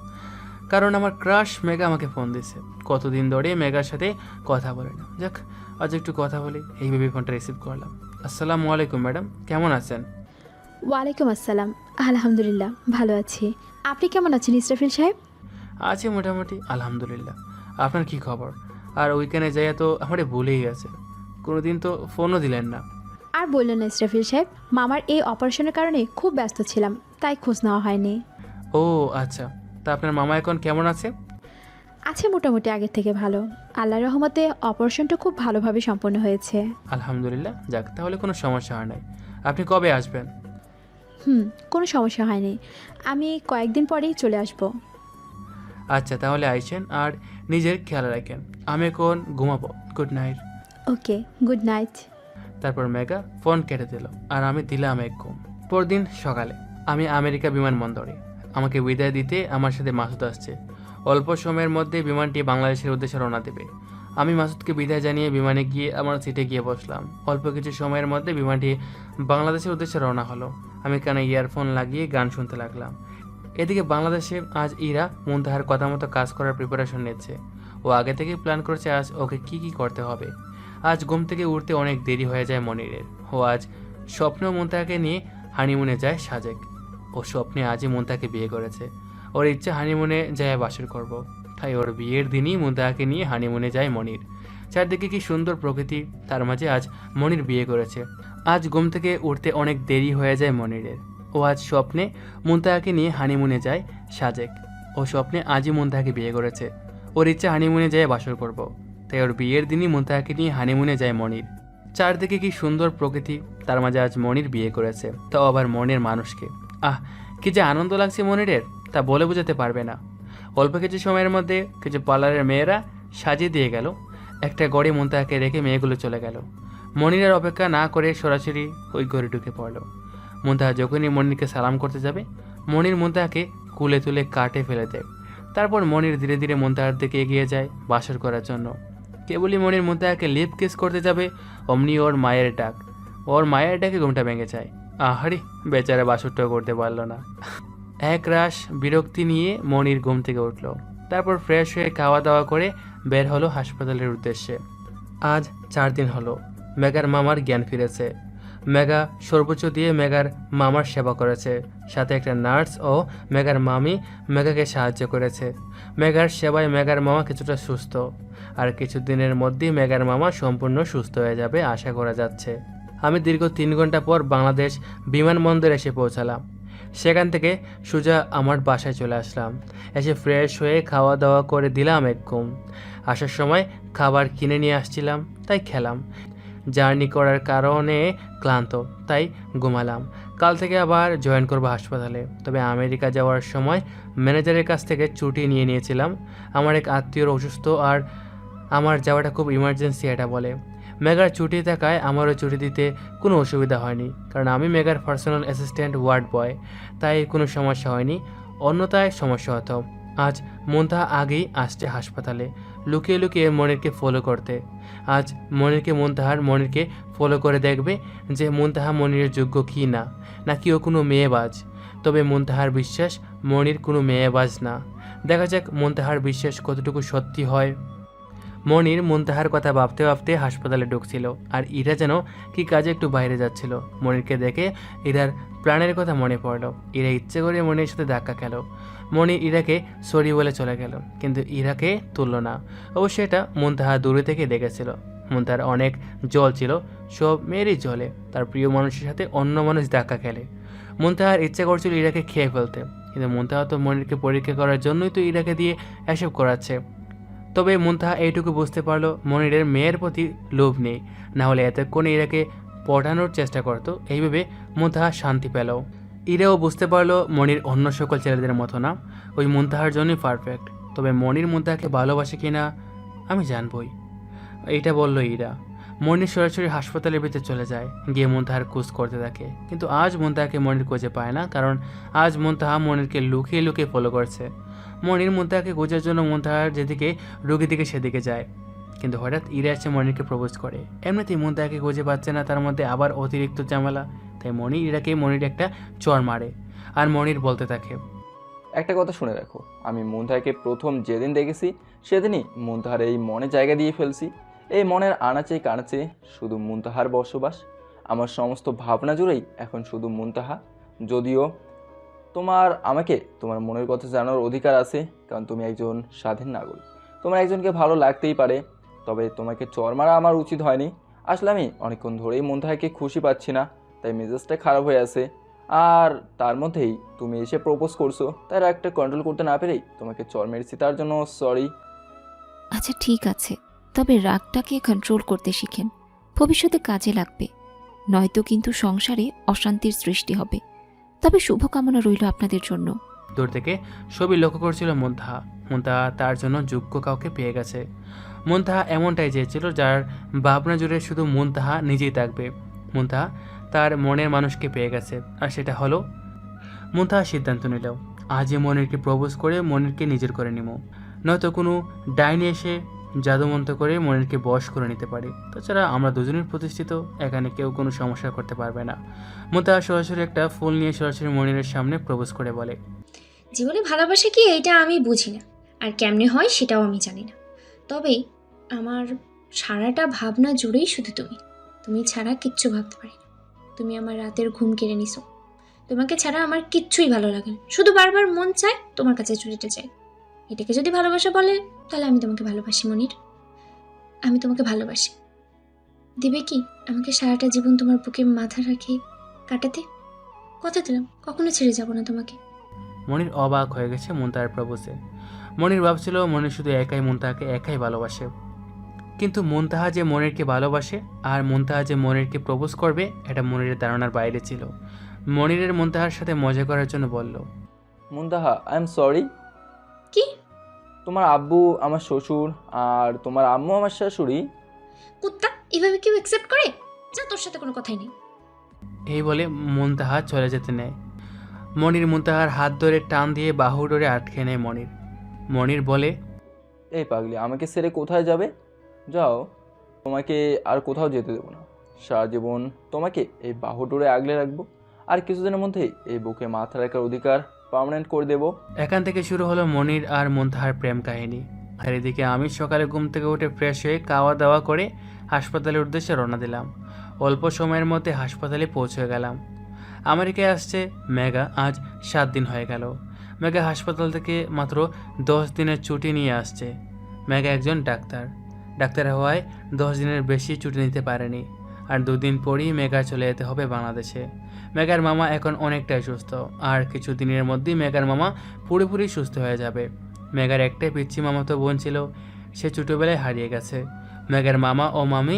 কারণ আমার ক্রাশ মেঘা আমাকে ফোন দিছে। কতদিন ধরে মেঘার সাথে কথা বলে না, যাক আজ একটু কথা বলি, এইভাবে ফোনটা রিসিভ করলাম। আসসালামু আলাইকুম ম্যাডাম, কেমন আছেন? ওয়ালাইকুম আসসালাম, আলহামদুলিল্লাহ ভালো আছি। আপনি কেমন আছেন ইসরাফিল সাহেব? আছি মোটামুটি আলহামদুলিল্লাহ। আপনার কি খবর? আর উইকেন্ডে যাই তো আমারে ভুলেই গেছে, কোনোদিন তো ফোনও দিলেন না। আর বললেন না ইসরাফিল সাহেব, মামার এই অপারেশনের কারণে খুব ব্যস্ত ছিলাম, তাই খোঁজ নেওয়া হয়নি। ও আচ্ছা, তা আপনার মামা এখন কেমন আছে? আছে মোটামুটি আগের থেকে ভালো, আল্লাহর রহমতে অপারেশনটা খুব ভালোভাবে সম্পন্ন হয়েছে। আলহামদুলিল্লাহ, যাক তাহলে কোনো সমস্যা হয় নাই। আপনি কবে আসবেন? কোনো সমস্যা হয়নি, আমি কয়েকদিন পরেই চলে আসব। আচ্ছা তাহলে আইসেন, আর নিজের খেয়াল রাখেন। আমি এখন ঘুমাবো, গুড নাইট। ওকে, গুড নাইট। তারপর মেঘা ফোন কেটে দিল, আর আমি দিলাম এক ঘুম। পরদিন সকালে আমি আমেরিকা বিমানবন্দরে, আমাকে বিদায় দিতে আমার সাথে মাসুদ আসছে। অল্প সময়ের মধ্যে বিমানটি বাংলাদেশের উদ্দেশ্যে রওনা দেবে। আমি মাসুদকে বিদায় জানিয়ে বিমানে গিয়ে আমার সিটে গিয়ে বসলাম। অল্প কিছু সময়ের মধ্যে বিমানটি বাংলাদেশের উদ্দেশ্যে রওনা হলো। আমি কানে ইয়ারফোন লাগিয়ে গান শুনতে লাগলাম। এদিকে বাংলাদেশে আজ ইরা মুনতাহার কথা মতো কাজ করার প্রিপারেশন নিচ্ছে। ও আগে থেকেই প্ল্যান করছে আজ ওকে কি করতে হবে। আজ ঘুম থেকে উঠতে অনেক দেরি হয়ে যায় মনিরের। ও আজ স্বপ্ন মুনতাহাকে নিয়ে হানিমুনে যায় সাজেক। ও স্বপ্নে আজই মুনতাহাকে বিয়ে করেছে। ওর ইচ্ছা হানিমুনে যায় বাসর করব। তাই ওর বিয়ের দিনই মুনতাহাকে নিয়ে হানিমুনে যায় মনির। চারদিকে কি সুন্দর প্রকৃতি, তার মাঝে আজ মনির বিয়ে করেছে। আজ ঘুম থেকে উঠতে অনেক দেরি হয়ে যায় মনিরের। ও আজ স্বপ্নে মুনতাহাকে নিয়ে হানিমুনে যায় সাজেক। ও স্বপ্নে আজই মুনতাহাকে বিয়ে করেছে। ওর ইচ্ছা হানিমুনে যায় বাসর করব। তাই ওর বিয়ের দিনই মুনতাহাকে নিয়ে হানিমুনে যায় মনির। চারদিকে কি সুন্দর প্রকৃতি, তার মাঝে আজ মনির বিয়ে করেছে, তাও আবার মনের মানুষকে। কি যে আনন্দ লাগছে মনিরের, তা বলে বোঝাতে পারবে না। অল্প কিছু সময়ের মধ্যে কিছু পার্লারের মেয়েরা সাজিয়ে দিয়ে গেল। একটা গড়ে মুনতাহাকে রেখে মেয়েগুলো চলে গেল। মনিরের অপেক্ষা না করে সরাসরি ওই ঘরে ঢুকে পড়ল। মুনতাহা যখনই মনিরকে সালাম করতে যাবে, মনির মুনতাহাকে কুলে তুলে কাটে ফেলে দেয়। তারপর মনির ধীরে ধীরে মুনতাহার দিকে এগিয়ে যায় বাসর করার জন্য। কেবলই মনির মুনতাহাকে লিপ কিস করতে যাবে, অমনি ওর মায়ের ডাক। ওর মায়ের ডাকে ঘুমটা ভেঙে যায়। আহারে, বেচারা বাসরটাও করতে পারল না। এক রাশ বিরক্তি নিয়ে মনির ঘুম থেকে উঠল। তারপর ফ্রেশ হয়ে খাওয়া দাওয়া করে বের হলো হাসপাতালের উদ্দেশ্যে। আজ 4 দিন হলো মেঘার মামার জ্ঞান ফিরেছে। মেঘা সর্বোচ্চ দিয়ে মেঘার মামার সেবা করেছে। সাথে একটা নার্স ও মেঘার মামি মেঘাকে সাহায্য করেছে। মেঘার সেবায় মেঘার মামা কিছুটা সুস্থ, আর কিছুদিনের মধ্যেই মেঘার মামা সম্পূর্ণ সুস্থ হয়ে যাবে আশা করা যাচ্ছে। আমি দীর্ঘ 3 ঘন্টা পর বাংলাদেশ বিমানবন্দরে এসে পৌঁছালাম। সেখান থেকে সোজা আমার বাসায় চলে আসলাম। এসে ফ্রেশ হয়ে খাওয়া দাওয়া করে দিলাম এক ঘুম। আসার সময় খাবার কিনে নিয়ে আসছিলাম, তাই খেলাম। জার্নি করার কারণে ক্লান্ত, তাই ঘুমালাম। কাল থেকে আবার জয়েন করবো হাসপাতালে। তবে আমেরিকা যাওয়ার সময় ম্যানেজারের কাছ থেকে ছুটি নিয়েছিলাম। আমার এক আত্মীয়র অসুস্থ আর আমার যাওয়াটা খুব ইমার্জেন্সি এটা বলে। মেগার ছুটি থাকায় আমারও ছুটি দিতে কোনো অসুবিধা হয়নি, কারণ আমি মেগার পার্সোনাল অ্যাসিস্ট্যান্ট ওয়ার্ড বয়, তাই কোনো সমস্যা হয়নি। অন্যথায় সমস্যা হতো। আজ মুনতাহা আগেই আসছে হাসপাতালে লুকিয়ে লুকিয়ে মনিরকে ফলো করতে। আজ মনিরকে ফলো করে দেখবে যে মুনতাহা মনিরের যোগ্য কি না, নাকি ও কোনো মেয়েবাজ। তবে মুনতাহার বিশ্বাস মনির কোনো মেয়েবাজ না। দেখা যাক মুনতাহার বিশ্বাস কতটুকু সত্যি হয়। মনির মুনতাহার কথা ভাবতে ভাবতে হাসপাতালে ঢুকছিল, আর ইরা যেন কি কাজে একটু বাইরে যাচ্ছিল। মনিরকে দেখে ইরার প্রাণের কথা মনে পড়ল। ইরা ইচ্ছে করে মনির সাথে ধাক্কা খেল। মনির ইরাকে সরি বলে চলে গেল, কিন্তু ইরাকে তুলল না। অবশ্য এটা মুনতাহা দূরে থেকে দেখেছিল। মুনতাহার অনেক জল ছিল, সব মেয়েরই জলে। তার প্রিয় মানুষের সাথে অন্য মানুষ ধাক্কা খেলে। মুনতাহার ইচ্ছে করছিল ইরাকে খেয়ে ফেলতে, কিন্তু মুনতাহা তো মনিরকে পরীক্ষা করার জন্যই তো ইরাকে দিয়ে এসব করাচ্ছে। তবে মুনতাহা এইটুকু বুঝতে পারলো মনিরের মেয়ের প্রতি লোভ নেই, না হলে এতক্ষণে ইরাকে পটানোর চেষ্টা করতো। এইভাবে মুনতাহা শান্তি পেল। ইরাও বুঝতে পারলো মনির অন্য সকল ছেলেদের মতো না, ওই মুনতাহার জন্যই পারফেক্ট। তবে মনির মুনতাহাকে ভালোবাসে কিনা আমি জানবই, এইটা বলল ইরা। মনির সরাসরি হাসপাতালের ভিতরে চলে যায়, গিয়ে মুনতাহার খোঁজ করতে থাকে। কিন্তু আজ মুনতাহাকে মনির খুঁজে পায় না, কারণ আজ মুনতাহা মনিরকে লুকিয়ে লুকিয়ে ফলো করছে। মনির মুনতাহাকে খোঁজার জন্য মুনতাহার যেদিকে রোগী দিকে সেদিকে যায়, কিন্তু হঠাৎ ইরা এসে মনিরকে প্রপোজ করে। এমনিতেই মুনতাহাকে খুঁজে পাচ্ছে না, তার মধ্যে আবার অতিরিক্ত ঝামেলা। তাই মনির একটা চর মারে, আর মনির বলতে থাকে, একটা কথা শুনে রাখো, আমি মুনতাহাকে প্রথম যেদিন দেখেছি সেদিনই মুনতাহার এই মনে জায়গা দিয়ে ফেলছি। এই মনের আনাচে কানাচে শুধু মুনতাহার বসবাস। আমার সমস্ত ভাবনা জুড়েই এখন শুধু মুনতাহা। যদিও আমাকে তোমার মনের কথা জানার অধিকার আছে, কারণ তুমি একজন স্বাধীন নাগরিক। তোমার একজনকে ভালো লাগতেই পারে, তবে তোমাকে চর মারা আমার উচিত হয়নি। আসলে আমি অনেকক্ষণ ধরেই মুনতাহাকে খুশি পাচ্ছি না, তাই মেজাজটা খারাপ হয়ে আছে। আর তার মধ্যেই তুমি এসে প্রপোজ করছো, তাই একটা কন্ট্রোল করতে না পেরেই তোমাকে চর মেরেছি, তার জন্য সরি। আচ্ছা ঠিক আছে, তবে রাগটাকে কন্ট্রোল করতে শিখেন, ভবিষ্যতে কাজে লাগবে। নয়তো কিন্তু সংসারে অশান্তির সৃষ্টি হবে। তবে শুভকামনা রইল আপনাদের জন্য। দূর থেকে সবই লক্ষ্য করছিল মুনতাহা তার জন্য যোগ্য কাউকে পেয়ে গেছে। মুনতাহা এমনটাই চেয়েছিল যার ভাবনা জুড়ে শুধু মুনতাহা নিজেই থাকবে। মুনতাহা তার মনের মানুষকে পেয়ে গেছে, আর সেটা হলো মুনতাহা সিদ্ধান্ত নিল আজই মনিরকে প্রপোজ করে মনিরকে নিজের করে নিব, নয়তো কোনো ডাইনি এসে জাদুমন্ত্র করে মনিরকে বশ করে নিতে পারে। তাছাড়া আমরা দুজনের প্রতিষ্ঠিত, এখানে কেউ কোনো সমস্যা করতে পারবে না। মুনতাহা সরাসরি একটা ফুল নিয়ে সরাসরি মনিরের সামনে প্রপোজ করে বলে, জীবনে ভালোবাসা কি এইটা আমি বুঝি না, আর কেমনে হয় সেটাও আমি জানি না। তবে আমার সারাটা ভাবনা জুড়েই শুধু তুমি ছাড়া কিচ্ছু ভাবতে পারি না। তুমি আমার রাতের ঘুম কেড়ে নিছো। তোমাকে ছাড়া আমার কিচ্ছুই ভালো লাগে না, শুধু বারবার মন চায় তোমার কাছে ছুটিতে চাই। এটাকে যদি ভালোবাসা বলে, তাহলে আমি তোমাকে ভালোবাসি মনির, আমি তোমাকে ভালোবাসি। দিবে কি আমাকে সারাটা জীবন তোমার বুকে মাথা রাখে কাটাতে? কথা দিলাম কখনো ছেড়ে যাব না তোমাকে। মনির অবাক হয়ে গেছে মুনতাহার প্রপোজে। মনির ভাবছিল মনির শুধু মুনতাহাকে একাই ভালোবাসে, কিন্তু মুনতাহা যে মনিরকে ভালোবাসে আর মুনতাহা যে মনিরকে প্রপোজ করবে এটা মনিরের ধারণার বাইরে ছিল। মনিরের মুনতাহার সাথে মজা করার জন্য বলল, মুনতাহা আই এম সরি। কি? তোমার আব্বু আমার শ্বশুর আর তোমার আম্মু আমার শাশুড়ি। কুত্তা, এভাবে কেউ অ্যাকসেপ্ট করে? যা, তোর সাথে কোনো কথাই নেই। এই বলে মুনতাহা চলে যেতে নেয়। মনির মুনতাহার হাত ধরে টান দিয়ে বাহু ধরে আটকে নেয় মনির বলে, এই পাগলি, আমাকে ছেড়ে কোথায় যাবে? যাও, তোমাকে আর কোথাও যেতে দেবো না। সারা জীবন তোমাকে এই বাহুডোরে আগলে রাখবো, আর কিছুদিনের মধ্যেই এই বুকে মাথা রাখার অধিকার পার্মানেন্ট করে দেব। এখান থেকে শুরু হলো মনির আর মুনতাহার প্রেম কাহিনী। আর এদিকে আমি সকালে ঘুম থেকে উঠে ফ্রেশ হয়ে খাওয়া দাওয়া করে হাসপাতালের উদ্দেশ্যে রওনা দিলাম। অল্প সময়ের মধ্যে হাসপাতালে পৌঁছে গেলাম। আমেরিকায় আসছে মেগা, আজ 7 দিন হয়ে গেল। মেগা হাসপাতাল থেকে মাত্র 10 দিনের ছুটি নিয়ে আসছে। মেগা একজন ডাক্তার হওয়ায় 10 দিনের বেশি ছুটি নিতে পারেনি, আর 2 দিন পরেই মেগা চলে যেতে হবে বাংলাদেশে। মেগার মামা এখন অনেকটাই সুস্থ, আর কিছু দিনের মধ্যেই মেগার মামা পুরোপুরি সুস্থ হয়ে যাবে। মেগার একটাই পিচ্ছি মামাতো বোন ছিল, সে ছোটোবেলায় হারিয়ে গেছে। মেগার মামা ও মামি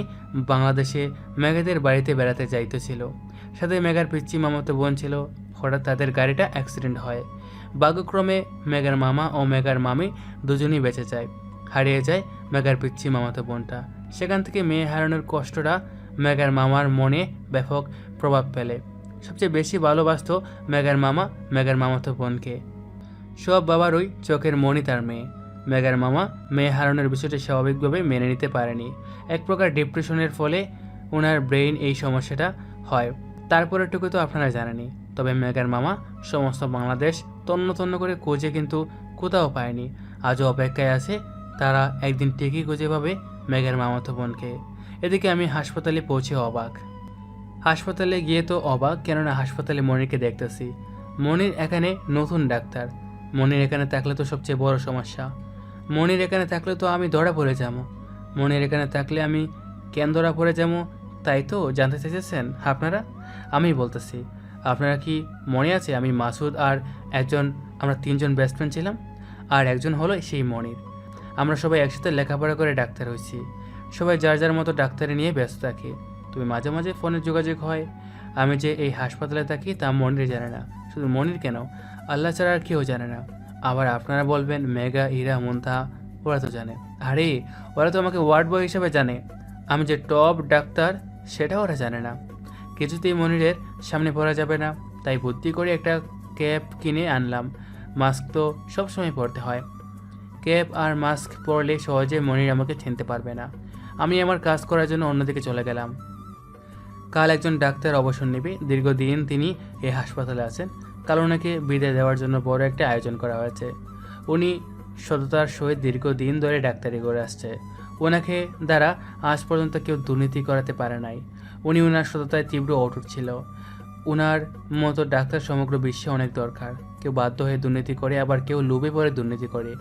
বাংলাদেশে মেগাদের বাড়িতে বেড়াতে যাইতেছিল। সাথে মেঘার পিচ্চি মামাতো বোন ছিল। হঠাৎ তাদের গাড়িটা অ্যাক্সিডেন্ট হয়। ভাগ্যক্রমে মেঘার মামা ও মেঘার মামি দুজনই বেঁচে যায়। হারিয়ে যায় মেঘার পিচ্চি মামাতো বোনটা। সেখান থেকে মেয়ে হারানোর কষ্টটা মেঘার মামার মনে ব্যাপক প্রভাব ফেলে। সবচেয়ে বেশি ভালোবাসত মেঘার মামা মেঘার মামাতো বোনকে। সব বাবারই চোখের মণি তার মেয়ে। মেঘার মামা মেয়ে হারানোর বিষয়টি স্বাভাবিকভাবে মেনে নিতে পারেনি। এক প্রকার ডিপ্রেশনের ফলে ওনার ব্রেইন এই সমস্যাটা হয়। তারপরেটুকু তো আপনারা জানেনই। তবে মেঘার মামা সমস্ত বাংলাদেশ তন্ন তন্ন করে খুঁজে কিন্তু কোথাও পায়নি। আজও অপেক্ষায় আছে তারা একদিন ঠিকই খুঁজে পাবে মেঘার মামাতো বোনকে। এদিকে আমি হাসপাতালে পৌঁছে অবাক। হাসপাতালে গিয়ে তো অবাক, কেননা হাসপাতালে মনিরকে দেখতেছি। মনির এখানে নতুন ডাক্তার। মনির এখানে থাকলে তো সবচেয়ে বড় সমস্যা। মনির এখানে থাকলে তো আমি ধরা পড়ে যাবো। মনির এখানে থাকলে আমি কেন ধরা পড়ে যাবো তাই তো জানতে চেয়েছেন আপনারা? আমি বলতেছি, আপনারা কি মনে আছে আমি মাসুদ আর আমরা 3 জন বেস্ট ফ্রেন্ড ছিলাম, আর একজন হলো সেই মনির। আমরা সবাই একসাথে লেখাপড়া করে ডাক্তার হয়েছি। সবাই যার যার মতো ডাক্তারি নিয়ে ব্যস্ত থাকি। তবে মাঝে মাঝে ফোনে যোগাযোগ হয়। আমি যে এই হাসপাতালে থাকি তা মনির জানে না। শুধু মনির কেন, আল্লাহ ছাড়া আর কেউ জানে না। আবার আপনারা বলবেন মেঘা, ইরা, মুন্তাহা ওরা তো জানে। আরে ওরা তো আমাকে ওয়ার্ড বয় হিসাবে জানে। আমি যে টপ ডাক্তার সেটা ওরা জানে না। কিছুতেই মনিরের সামনে পড়া যাবে না, তাই বুদ্ধি করে একটা ক্যাপ কিনে আনলাম। মাস্ক তো সবসময় পরতে হয়। ক্যাপ আর মাস্ক পরলে সহজে মনির আমাকে চিনতে পারবে না। আমি আমার কাজ করার জন্য অন্যদিকে চলে গেলাম। কাল একজন ডাক্তার অবসর নেবে। দীর্ঘদিন তিনি এই হাসপাতালে আছেন। কাল ওনাকে বিদায় দেওয়ার জন্য বড় একটা আয়োজন করা হয়েছে। উনি সততার সহিত দীর্ঘদিন ধরে ডাক্তারি করে আসছে। ওনাকে দ্বারা আজ পর্যন্ত কেউ দুর্নীতি করাতে পারে নাই। উনি ওনার সততায় তীব্র অটুট ছিল। ওনার মতো ডাক্তার সমগ্র বিশ্বে অনেক দরকার। কেউ বাধ্য হয়ে দুর্নীতি করে, আবার কেউ লোভে পড়ে দুর্নীতি করে।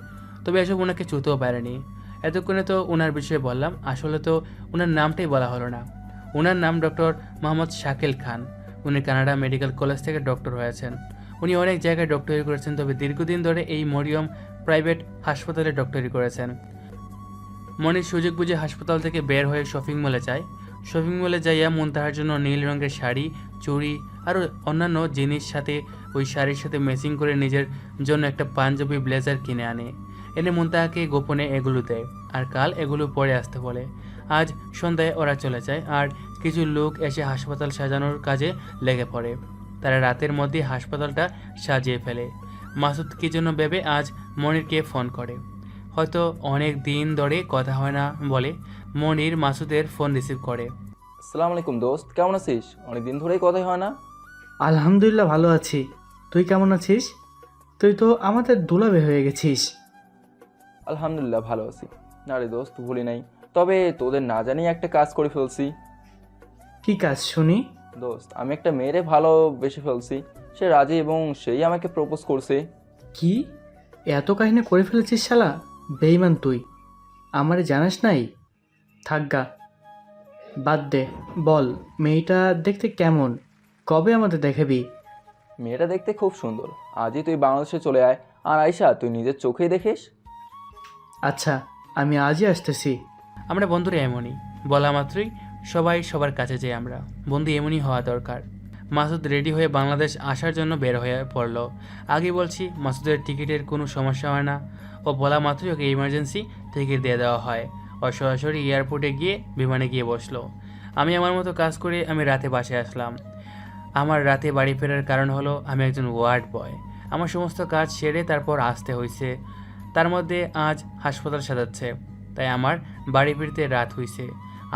তবে এসব ওনাকে চুতেও পারেনি। এতক্ষণে তো ওনার বিষয়ে বললাম, আসলে তো ওনার নামটাই বলা হলো না। ওনার নাম ডক্টর মোহাম্মদ শাকিল খান। উনি কানাডা মেডিকেল কলেজ থেকে ডক্টর হয়েছেন। উনি অনেক জায়গায় ডক্টরি করেছেন, তবে দীর্ঘদিন ধরে এই মরিয়ম প্রাইভেট হাসপাতালে ডক্টরি করেছেন। মনির সুযোগ বুঝে হাসপাতাল থেকে বের হয়ে শপিং মলে যায়। শপিং মলে যাইয়া মুনতাহার জন্য নীল রঙের শাড়ি, চুড়ি আর অন্যান্য জিনিস, সাথে ওই শাড়ির সাথে ম্যাচিং করে নিজের জন্য একটা পাঞ্জাবি ব্লেজার কিনে আনে। এনে মুনতাহাকে গোপনে এগুলো দেয় আর কাল এগুলো পরে আসতে বলে। আজ সন্ধ্যায় ওরা চলে যায় আর কিছু লোক এসে হাসপাতাল সাজানোর কাজে লেগে পড়ে। তারা রাতের মধ্যে হাসপাতালটা সাজিয়ে ফেলে। মাসুদ কী জন্য ভেবে আজ মনিরকে ফোন করে। হয়তো অনেক দিন ধরে কথা হয় না বলে মনির মাসুদের ফোন রিসিভ করে। আসসালামু আলাইকুম দোস্ত, কেমন আছিস? অনেক দিন ধরেই কথাই হয় না। আলহামদুলিল্লাহ ভালো আছি। তুই কেমন আছিস? তুই তো আমাদের দুলাভাই হয়ে গেছিস। আলহামদুলিল্লাহ ভালো আছি। না রে দোস্ত, ভুলি নাই। তবে তোদের না জানিয়ে একটা কাজ করে ফেলছি। কি কাজ শুনি? দোস্ত, আমি একটা মেয়েরে ভালোবেসে ফেলছি। সে রাজি এবং সেই আমাকে প্রপোজ করছে। কি এত কাহিনী করে ফেলেছিস শালা? বেঈমান তুই, আমারে জানাস নাই? থাকগা, বাদ দে। বল, মেয়েটা দেখতে কেমন? কবে আমাদের দেখাবি? মেয়েটা দেখতে খুব সুন্দর। আজই তুই বাংলাদেশে চলে আয়, আর আয়শা তুই নিজের চোখেই দেখিস। আচ্ছা, আমি আজই আসতেছি। আমরা বন্ধুরা এমনই, বলা মাত্রই সবাই সবার কাছে যাই। আমরা বন্ধু এমনই হওয়া দরকার। মাসুদ রেডি হয়ে বাংলাদেশ আসার জন্য বের হয়ে পড়ল। আগে বলছি মাসুদের টিকিটের কোনো সমস্যা হয় না। ও বলা মাত্রই ওকে ইমার্জেন্সি টিকিট দিয়ে দেওয়া হয়। ও সরাসরি এয়ারপোর্টে গিয়ে বিমানে গিয়ে বসলো। আমি আমার মতো কাজ করে আমি রাতে বাসায় আসলাম। আমার রাতে বাড়ি ফেরার কারণ হলো আমি একজন ওয়ার্ড বয়। আমার সমস্ত কাজ সেরে তারপর আসতে হয়েছে। তার মধ্যে আজ হাসপাতাল সাজাচ্ছে, তাই আমার বাড়ি ফিরতে রাত হয়েছে।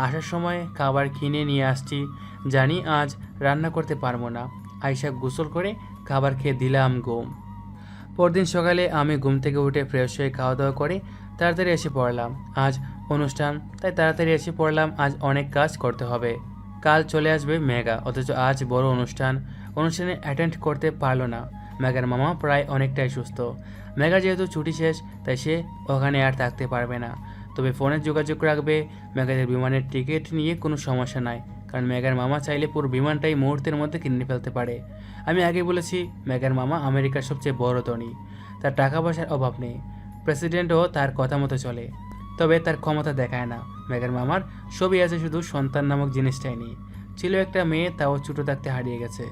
আসার সময় খাবার কিনে নিয়ে আসছি। জানি আজ রান্না করতে পারবো না। আয়শা গোসল করে খাবার খেয়ে দিলাম ঘুম। পরদিন সকালে আমি ঘুম থেকে উঠে ফ্রেশ হয়ে খাওয়া দাওয়া করে তাড়াতাড়ি এসে পড়লাম। আজ অনুষ্ঠান, তাই তাড়াতাড়ি এসে পড়লাম। আজ অনেক কাজ করতে হবে। কাল চলে আসবে মেঘা, অথচ আজ বড় অনুষ্ঠানে অ্যাটেন্ড করতে পারলো না। মেঘার মামা প্রায় অনেকটাই সুস্থ। মেঘার যেহেতু ছুটি শেষ, তাই সে ওখানে আর থাকতে পারবে না। তবে ফোনে যোগাযোগ রাখবে। মেঘাদের বিমানের টিকিট নিয়ে কোনো সমস্যা নাই, কারণ মেঘার মামা চাইলে পুরো বিমানটাই মুহূর্তের মধ্যে কিনে ফেলতে পারে। আমি আগে বলেছি মেঘার মামা আমেরিকার সবচেয়ে বড় ধনী। তার টাকা পয়সার অভাব নেই। প্রেসিডেন্টও তার কথা মতো চলে, তবে তার ক্ষমতা দেখায় না। মেঘার মামার ছবি আছে, শুধু সন্তান নামক জিনিসটাই নেই। ছিল একটা মেয়ে, তাও ছোটো থাকতে হারিয়ে গেছে।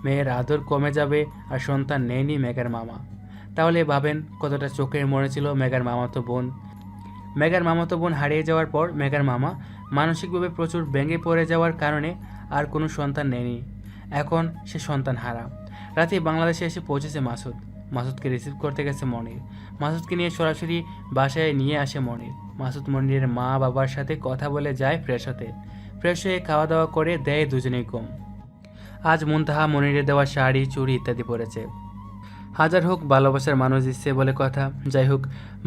মেয়ের আদর কমে যাবে আর সন্তান নেয়নি মেঘার মামা। তাহলে ভাবেন কতটা চোখের মনে ছিল মেঘার মামাতো বোন। মেঘার মামাতো বোন হারিয়ে যাওয়ার পর মেঘার মামা মানসিকভাবে প্রচুর ভেঙে পড়ে যাওয়ার কারণে আর কোনো সন্তান নেয়নি। এখন সে সন্তান হারা। রাতে বাংলাদেশে এসে পৌঁছেছে মাসুদ। মাসুদকে রিসিভ করতে গেছে মনির। মাসুদকে নিয়ে সরাসরি বাসায় নিয়ে আসে মনির। মাসুদ মনিরের মা বাবার সাথে কথা বলে যায় ফ্রেশ হতে। ফ্রেশ হয়ে খাওয়া দাওয়া করে দেয় দুজনেই ঘুম। আজ মুনতাহা মনিরের দেওয়া শাড়ি চুড়ি ইত্যাদি পরেছে। হাজার হোক ভালোবাসার মানুষ দিচ্ছে বলে কথা। যাই হোক,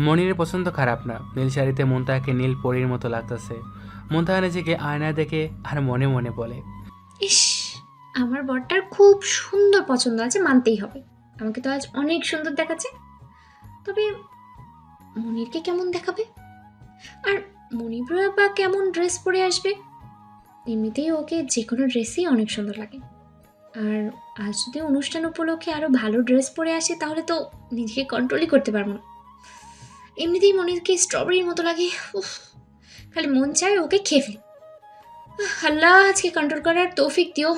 মনিরের পছন্দ খারাপ না। নীল শাড়িতে মুনতাহাকে নীল পরীর মতো লাগতেছে। মুনতাহা নিজেকে আয়নায় দেখে আর মনে মনে বলে, ইস, আমার বরটার খুব সুন্দর পছন্দ আছে, মানতেই হবে। আমাকে তো আজ অনেক সুন্দর দেখাচ্ছে। তবে মনিরকে কেমন দেখাবে? আর মনির বা কেমন ড্রেস পরে আসবে? এমনিতেই ওকে যে কোনো ড্রেসই অনেক সুন্দর লাগে। আর আজ যদি অনুষ্ঠান উপলক্ষে আরও ভালো ড্রেস পরে আসে তাহলে তো নিজেকে কন্ট্রোলই করতে পারবো না। এমনিতেই মনিরকে স্ট্রবেরির মতো লাগে। উফ, খালি মন চায় ওকে খেয়ে ফেলি। আল্লাহ আজকে কন্ট্রোল করার তৌফিক দিও।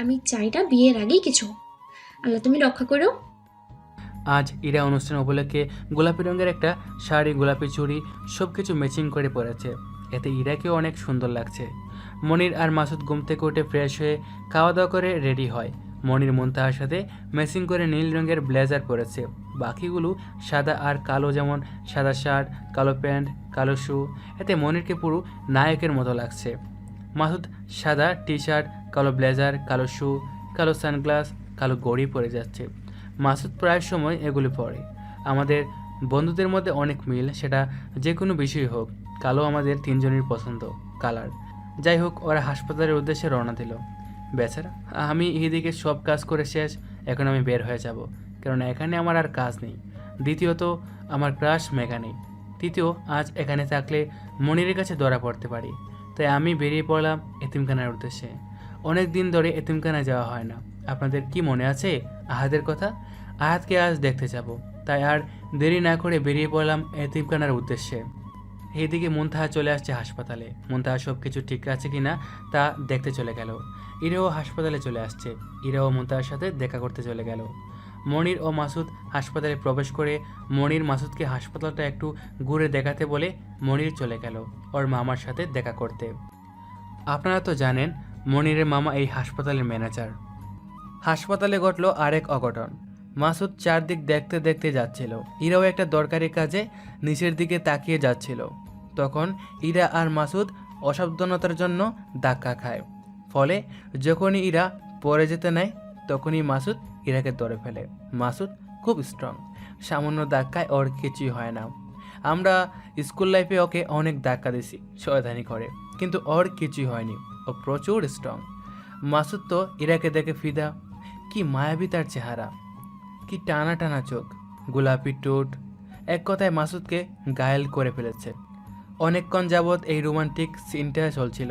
আমি চাই না বিয়ের আগেই কিছু হোক। আল্লাহ তুমি রক্ষা করো। আজ ইরা অনুষ্ঠান উপলক্ষে গোলাপি রঙের একটা শাড়ি, গোলাপি চুড়ি সব কিছু ম্যাচিং করে পরেছে। এতে ইরাকেও অনেক সুন্দর লাগছে। মনির আর মাসুদ ঘুম থেকে উঠে ফ্রেশ হয়ে খাওয়া দাওয়া করে রেডি হয়। মনির মুনতাহার সাথে ম্যাচিং করে নীল রঙের ব্লেজার পরেছে। বাকিগুলো সাদা আর কালো, যেমন সাদা শার্ট, কালো প্যান্ট, কালো শু। এতে মনিরকে পুরো নায়কের মতো লাগছে। মাসুদ সাদা টি শার্ট, কালো ব্লেজার, কালো শু, কালো সানগ্লাস, কালো ঘড়ি পরে যাচ্ছে। মাসুদ প্রায় সময় এগুলি পরে। আমাদের বন্ধুদের মধ্যে অনেক মিল, সেটা যে কোনো বিষয় হোক। কালো আমাদের তিনজনের পছন্দ কালার। যাই হোক, ওরা হাসপাতালের উদ্দেশ্যে রওনা দিল। বেচারা, আমি এদিকে সব কাজ করে শেষ। এখন আমি বের হয়ে যাব, কারণ এখানে আমার আর কাজ নেই। দ্বিতীয়ত, আমার ক্রাশ মেঘা নেই। তৃতীয়, আজ এখানে থাকলে মনিরের কাছে ধরা পড়তে পারি। তাই আমি বেরিয়ে পড়লাম এতিমখানার উদ্দেশ্যে। অনেক দিন ধরে এতিমখানায় যাওয়া হয় না। আপনাদের কি মনে আছে আহাদের কথা? আহাদকে আজ দেখতে যাব। তাই আর দেরি না করে বেরিয়ে পড়লাম এতিমখানার উদ্দেশ্যে। এইদিকে মুনতাহা চলে আসছে হাসপাতালে। মুনতাহা সব কিছু ঠিক আছে কিনা তা দেখতে চলে গেল। ইরাও হাসপাতালে চলে আসছে। ইরাও মুনতাহার সাথে দেখা করতে চলে গেল। মনির ও মাসুদ হাসপাতালে প্রবেশ করে মনির মাসুদকে হাসপাতালটা একটু ঘুরে দেখাতে বলে মনির চলে গেল ওর মামার সাথে দেখা করতে। আপনারা তো জানেন মনিরের মামা এই হাসপাতালের ম্যানেজার। হাসপাতালে ঘটল আরেক অঘটন। মাসুদ চারদিক দেখতে দেখতে যাচ্ছিল। ইরাও একটা দরকারি কাজে নিচের দিকে তাকিয়ে যাচ্ছিল। তখন ইরা আর মাসুদ অসাবধানতার জন্য ধাক্কা খায়। ফলে যখনই ইরা পড়ে যেতে নেয় তখনই মাসুদ ইরাকে ধরে ফেলে। মাসুদ খুব স্ট্রং, সামান্য ধাক্কায় ওর কিছুই হয় না। আমরা স্কুল লাইফে ওকে অনেক ধাক্কা দিছি শয়তানি করে, কিন্তু ওর কিছুই হয়নি। ও প্রচুর স্ট্রং। মাসুদ তো ইরাকে দেখে ফিদা। কি মায়াবী তার চেহারা, কি টানা টানা চোখ, গোলাপি ঠোঁট। এক কথায় মাসুদকে ঘায়েল করে ফেলেছে। অনেকক্ষণ যাবৎ এই রোমান্টিক সিনটা চলছিল।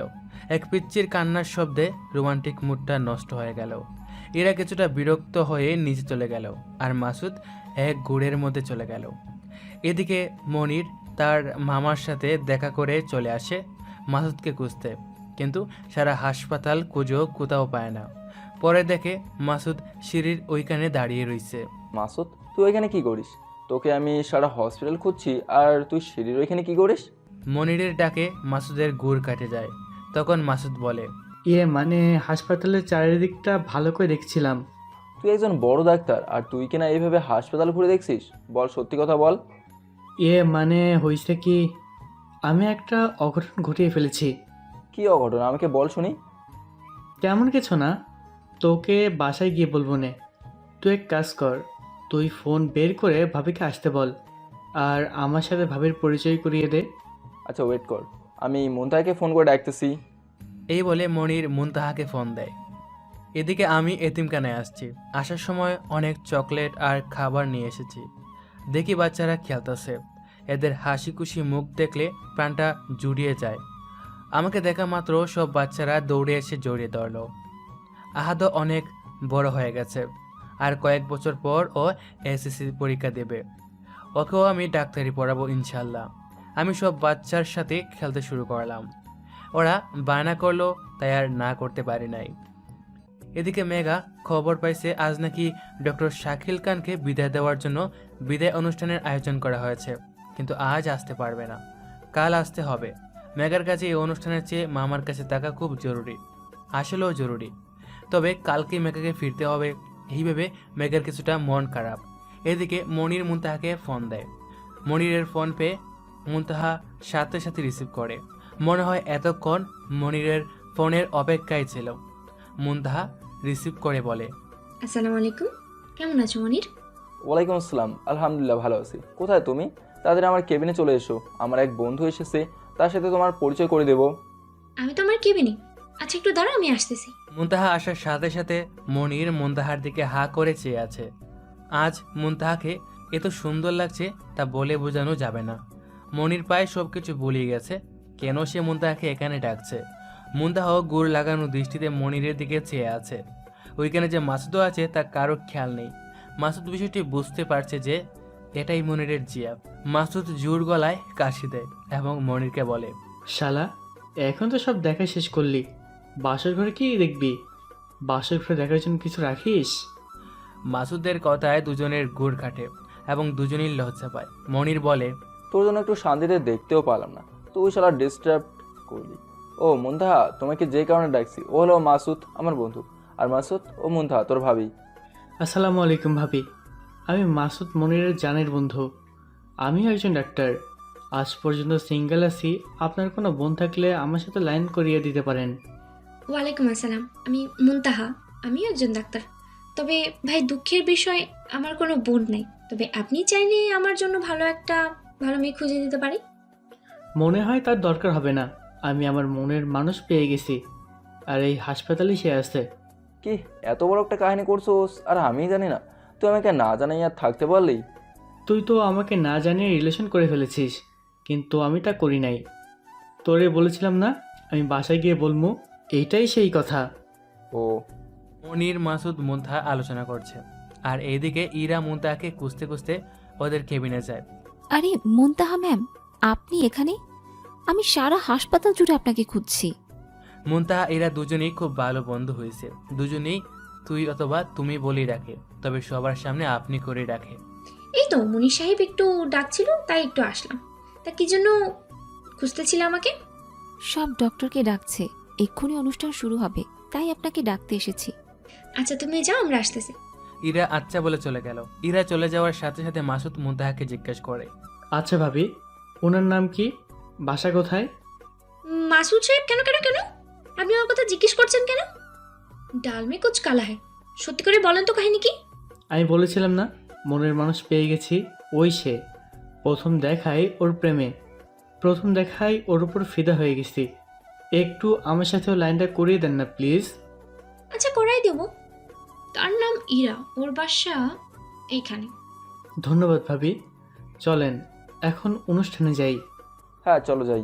এক পিচ্চির কান্নার শব্দে রোমান্টিক মুডটা নষ্ট হয়ে গেল। এরা কিছুটা বিরক্ত হয়ে নিচে চলে গেল আর মাসুদ এক গুড়ের মধ্যে চলে গেল। এদিকে মনির তার মামার সাথে দেখা করে চলে আসে মাসুদকে খুঁজতে, কিন্তু সারা হাসপাতাল খুঁজেও কোথাও পায় না। পরে দেখে মাসুদ সিঁড়ির ওইখানে দাঁড়িয়ে রইছে। মাসুদ, তুই ওইখানে কি করিস? তোকে আমি সারা হসপিটাল খুঁজছি আর তুই সিঁড়ির ওইখানে কি করিস? মনিরের ডাকে মাসুদের গুড় কাটে যায়। তখন মাসুদ বলে, মানে হাসপাতালের চারিদিকটা ভালো করে দেখছিলাম। তুই একজন বড় ডাক্তার আর তুই কিনা এইভাবে হাসপাতাল ঘুরে দেখছিস? বল, সত্যি কথা বল। মানে হয়েছে কি, আমি একটা অঘটন ঘটিয়ে ফেলেছি। কি অঘটন আমাকে বল শুনি। তেমন কিছু না, তোকে বাসায় গিয়ে বলবো নে। তুই এক কাজ কর, তুই ফোন বের করে ভাবিকে আসতে বল আর আমার সাথে ভাবির পরিচয় করিয়ে দে। আচ্ছা ওয়েট কর, আমি মুনতাহাকে ফোন করে ডাকতেছি। এই বলে মনির মুনতাহাকে ফোন দেয়। এদিকে আমি এতিমখানায় আসছি। আসার সময় অনেক চকলেট আর খাবার নিয়ে এসেছি। দেখি বাচ্চারা খেলতেছে। এদের হাসি খুশি মুখ দেখলে প্রাণটা জুড়িয়ে যায়। আমাকে দেখা মাত্র সব বাচ্চারা দৌড়ে এসে জড়িয়ে ধরল। আহাদও অনেক বড় হয়ে গেছে, আর কয়েক বছর পর ও এসএসসি পরীক্ষা দেবে। ওকেও আমি ডাক্তারি পড়াবো ইনশাল্লাহ। আমি সব বাচ্চার সাথে খেলতে শুরু করলাম। ওরা বায়না করলো, তাই আর না করতে পারি নাই। এদিকে মেঘা খবর পাইছে আজ নাকি ডক্টর শাকিল খানকে বিদায় দেওয়ার জন্য বিদায় অনুষ্ঠানের আয়োজন করা হয়েছে, কিন্তু আজ আসতে পারবে না, কাল আসতে হবে। মেঘার কাছে এই অনুষ্ঠানের চেয়ে মামার কাছে থাকা খুব জরুরি, আসলেও জরুরি। তবে কালকে মেঘাকে ফিরতে হবে, এই ভেবে মেঘার কিছুটা মন খারাপ। এদিকে মনির মুনতাহাকে ফোন দেয়। মনিরের ফোন পেয়ে মুনতাহা সাথে সাথে রিসিভ করে। মনে হয় এতক্ষণ মনিরের ফোনের অপেক্ষায় ছিল। মুনতাহা রিসিভ করে বলে, আসসালামু আলাইকুম, কেমন আছো মনির? ওয়ালাইকুম আসসালাম, আলহামদুলিল্লাহ ভালো আছি। কোথায় তুমি? তাদের আমার কেবিনে চলে এসো, আমার এক বন্ধু এসেছে, তার সাথে তোমার পরিচয় করে দেবো। আমি তো আমার কেবিনে। আচ্ছা একটু দাঁড়া, আমি আসতেছি। মুনতাহা আসার সাথে সাথে মনির মুনতাহার দিকে হা করে চেয়ে আছে। আজ মুনতাহাকে এত সুন্দর লাগছে তা বলে বোঝানো যাবে না। মনির পায়ে সবকিছু ভুলিয়ে গেছে, কেন সে মুনতাহাকে এখানে ডাকছে। মুনতাহাও গুড় লাগানো দৃষ্টিতে মনিরের দিকে চেয়ে আছে। ওইখানে যে মাসুদও আছে তা কারো খেয়াল নেই। মাসুদ বিষয়টি বুঝতে পারছে যে এটাই মনিরের জিয়া। মাসুদ জোর গলায় কাশি দেয় এবং মনিরকে বলে, শালা, এখন তো সব দেখা শেষ করলি, বাসর ঘরে কি দেখবি? বাসর ঘরে দেখার জন্য কিছু রাখিস? মাসুদের কথায় দুজনের গুড় কাটে এবং দুজনেই লজ্জা পায়। মনির বলে, তোর জন্য একটু শান্তিতে দেখতেও পারলাম না, তুই শালা ডিস্টার্ব করলি। ও মুনতাহা, তোমাকে যে কারণে ডাকছি ও হলো মাসুদ, আমার বন্ধু। আর মাসুদ ও মুনতাহা তোর ভাবি। আসসালামু আলাইকুম ভাবি, আমি মাসুদ মনিরের জানের বন্ধু। আমিও একজন ডাক্তার, আজ পর্যন্ত সিঙ্গেল আছি। আপনার কোনো বোন থাকলে আমার সাথে লাইন করিয়ে দিতে পারেন। ওয়ালাইকুম আসসালাম, আমি মুনতাহা, আমিও একজন ডাক্তার। তবে ভাই দুঃখের বিষয়, আমার কোনো বোন নেই। তবে আপনি চাইলে আমার জন্য ভালো মেয়ে খুঁজে দিতে পারি। মনে হয় তার দরকার হবে না, আমি আমার মনের মানুষ পেয়ে গেছি, আর এই হাসপাতালেই সে আছে। কি এত বড় একটা কাহিনী করছোস আর আমি জানি না? তুই আমাকে না জানাই আর থাকতে পারলি? তুই তো আমাকে না জানিয়ে রিলেশন করে ফেলেছিস, কিন্তু আমি তা করি নাই। তোরে বলেছিলাম না আমি বাসায় গিয়ে বলবো, এইটাই সেই কথা। ও মনির মাসুদ মুনতাহা আলোচনা করছে, আর এইদিকে ইরা মুনতাহাকে খুঁজতে খুঁজতে ওদের কেবিনে যায়। আরে মুনতাহা ম্যাম, আপনি এখানে? আমি সারা হাসপাতাল জুড়ে আপনাকে খুঁজছি। মুনতাহা ইরা দুজনেই খুব ভালো বন্ধু হয়েছে। দুজনেই তুই অথবা তুমি বলেই রাখে, তবে সবার সামনে আপনি করে রাখে। এই তো মনির সাহেব একটু ডাকছিল, তাই একটু আসলাম। তা কি জন্য খুঁজতেছিল আমাকে? সব ডক্টরকে ডাকছে, এক্ষুনি অনুষ্ঠান শুরু হবে, তাই আপনাকে ডাকতে এসেছি। আচ্ছা তুমি যাও, আমরা আসতেছি। ইরা আচ্ছা বলে চলে গেল। ইরা চলে যাওয়ার সাথে সাথে মাসুদ মুনতাহাকে জিজ্ঞেস করে, আচ্ছা ভাবি, ওনার নাম কি, বাসা কোথায়? মাসুদ সাহেব? কেন কেন কেন আপনি আমার কথা জিজ্ঞেস করছেন কেন? ডাল মে কুচ কালা হয়। সত্যি করে বলেন তো কাহিনী কি? আমি বলেছিলাম না মনের মানুষ পেয়ে গেছি, ওই সে। প্রথম দেখায় ওর প্রেমে, প্রথম দেখায় ওর উপর ফিদা হয়ে গেছি। একটু আমার সাথেও লাইনটা করিয়ে দেন না প্লিজ। আচ্ছা করাই দেব। তার নাম ইরা, ওর বাসা এইখানে। ধন্যবাদ ভাবি, চলেন এখন অনুষ্ঠানে যাই। হ্যাঁ চলো যাই।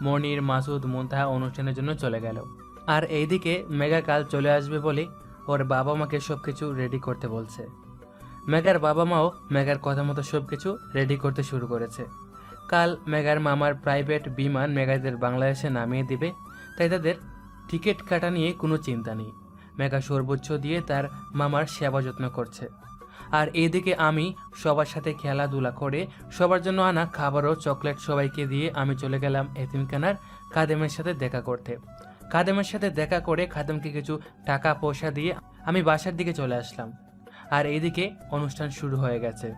মনির মাসুদ মুনতাহা অনুষ্ঠানের জন্য চলে গেল। আর এইদিকে মেঘা কাল চলে আসবে বলে ওর বাবা মাকে সব কিছু রেডি করতে বলছে। মেঘার বাবা মাও মেঘার কথা মতো সব কিছু রেডি করতে শুরু করেছে। কাল মেঘার মামার প্রাইভেট বিমান মেঘাদের বাংলাদেশে নামিয়ে দিবে, তাই তাদের টিকিট কাটা নিয়ে কোনো চিন্তা নেই। মেঘা সর্বোচ্চ দিয়ে তার মামার সেবা যত্ন করছে। আর এদিকে আমি সবার সাথে খেলাধুলা করে সবার জন্য আনা খাবার ও চকলেট সবাইকে দিয়ে আমি চলে গেলাম এতিমখানার খাদেমের সাথে দেখা করতে। খাদেমের সাথে দেখা করে খাদেমকে কিছু টাকা পয়সা দিয়ে আমি বাসার দিকে চলে আসলাম। আর এইদিকে অনুষ্ঠান শুরু হয়ে গেছে।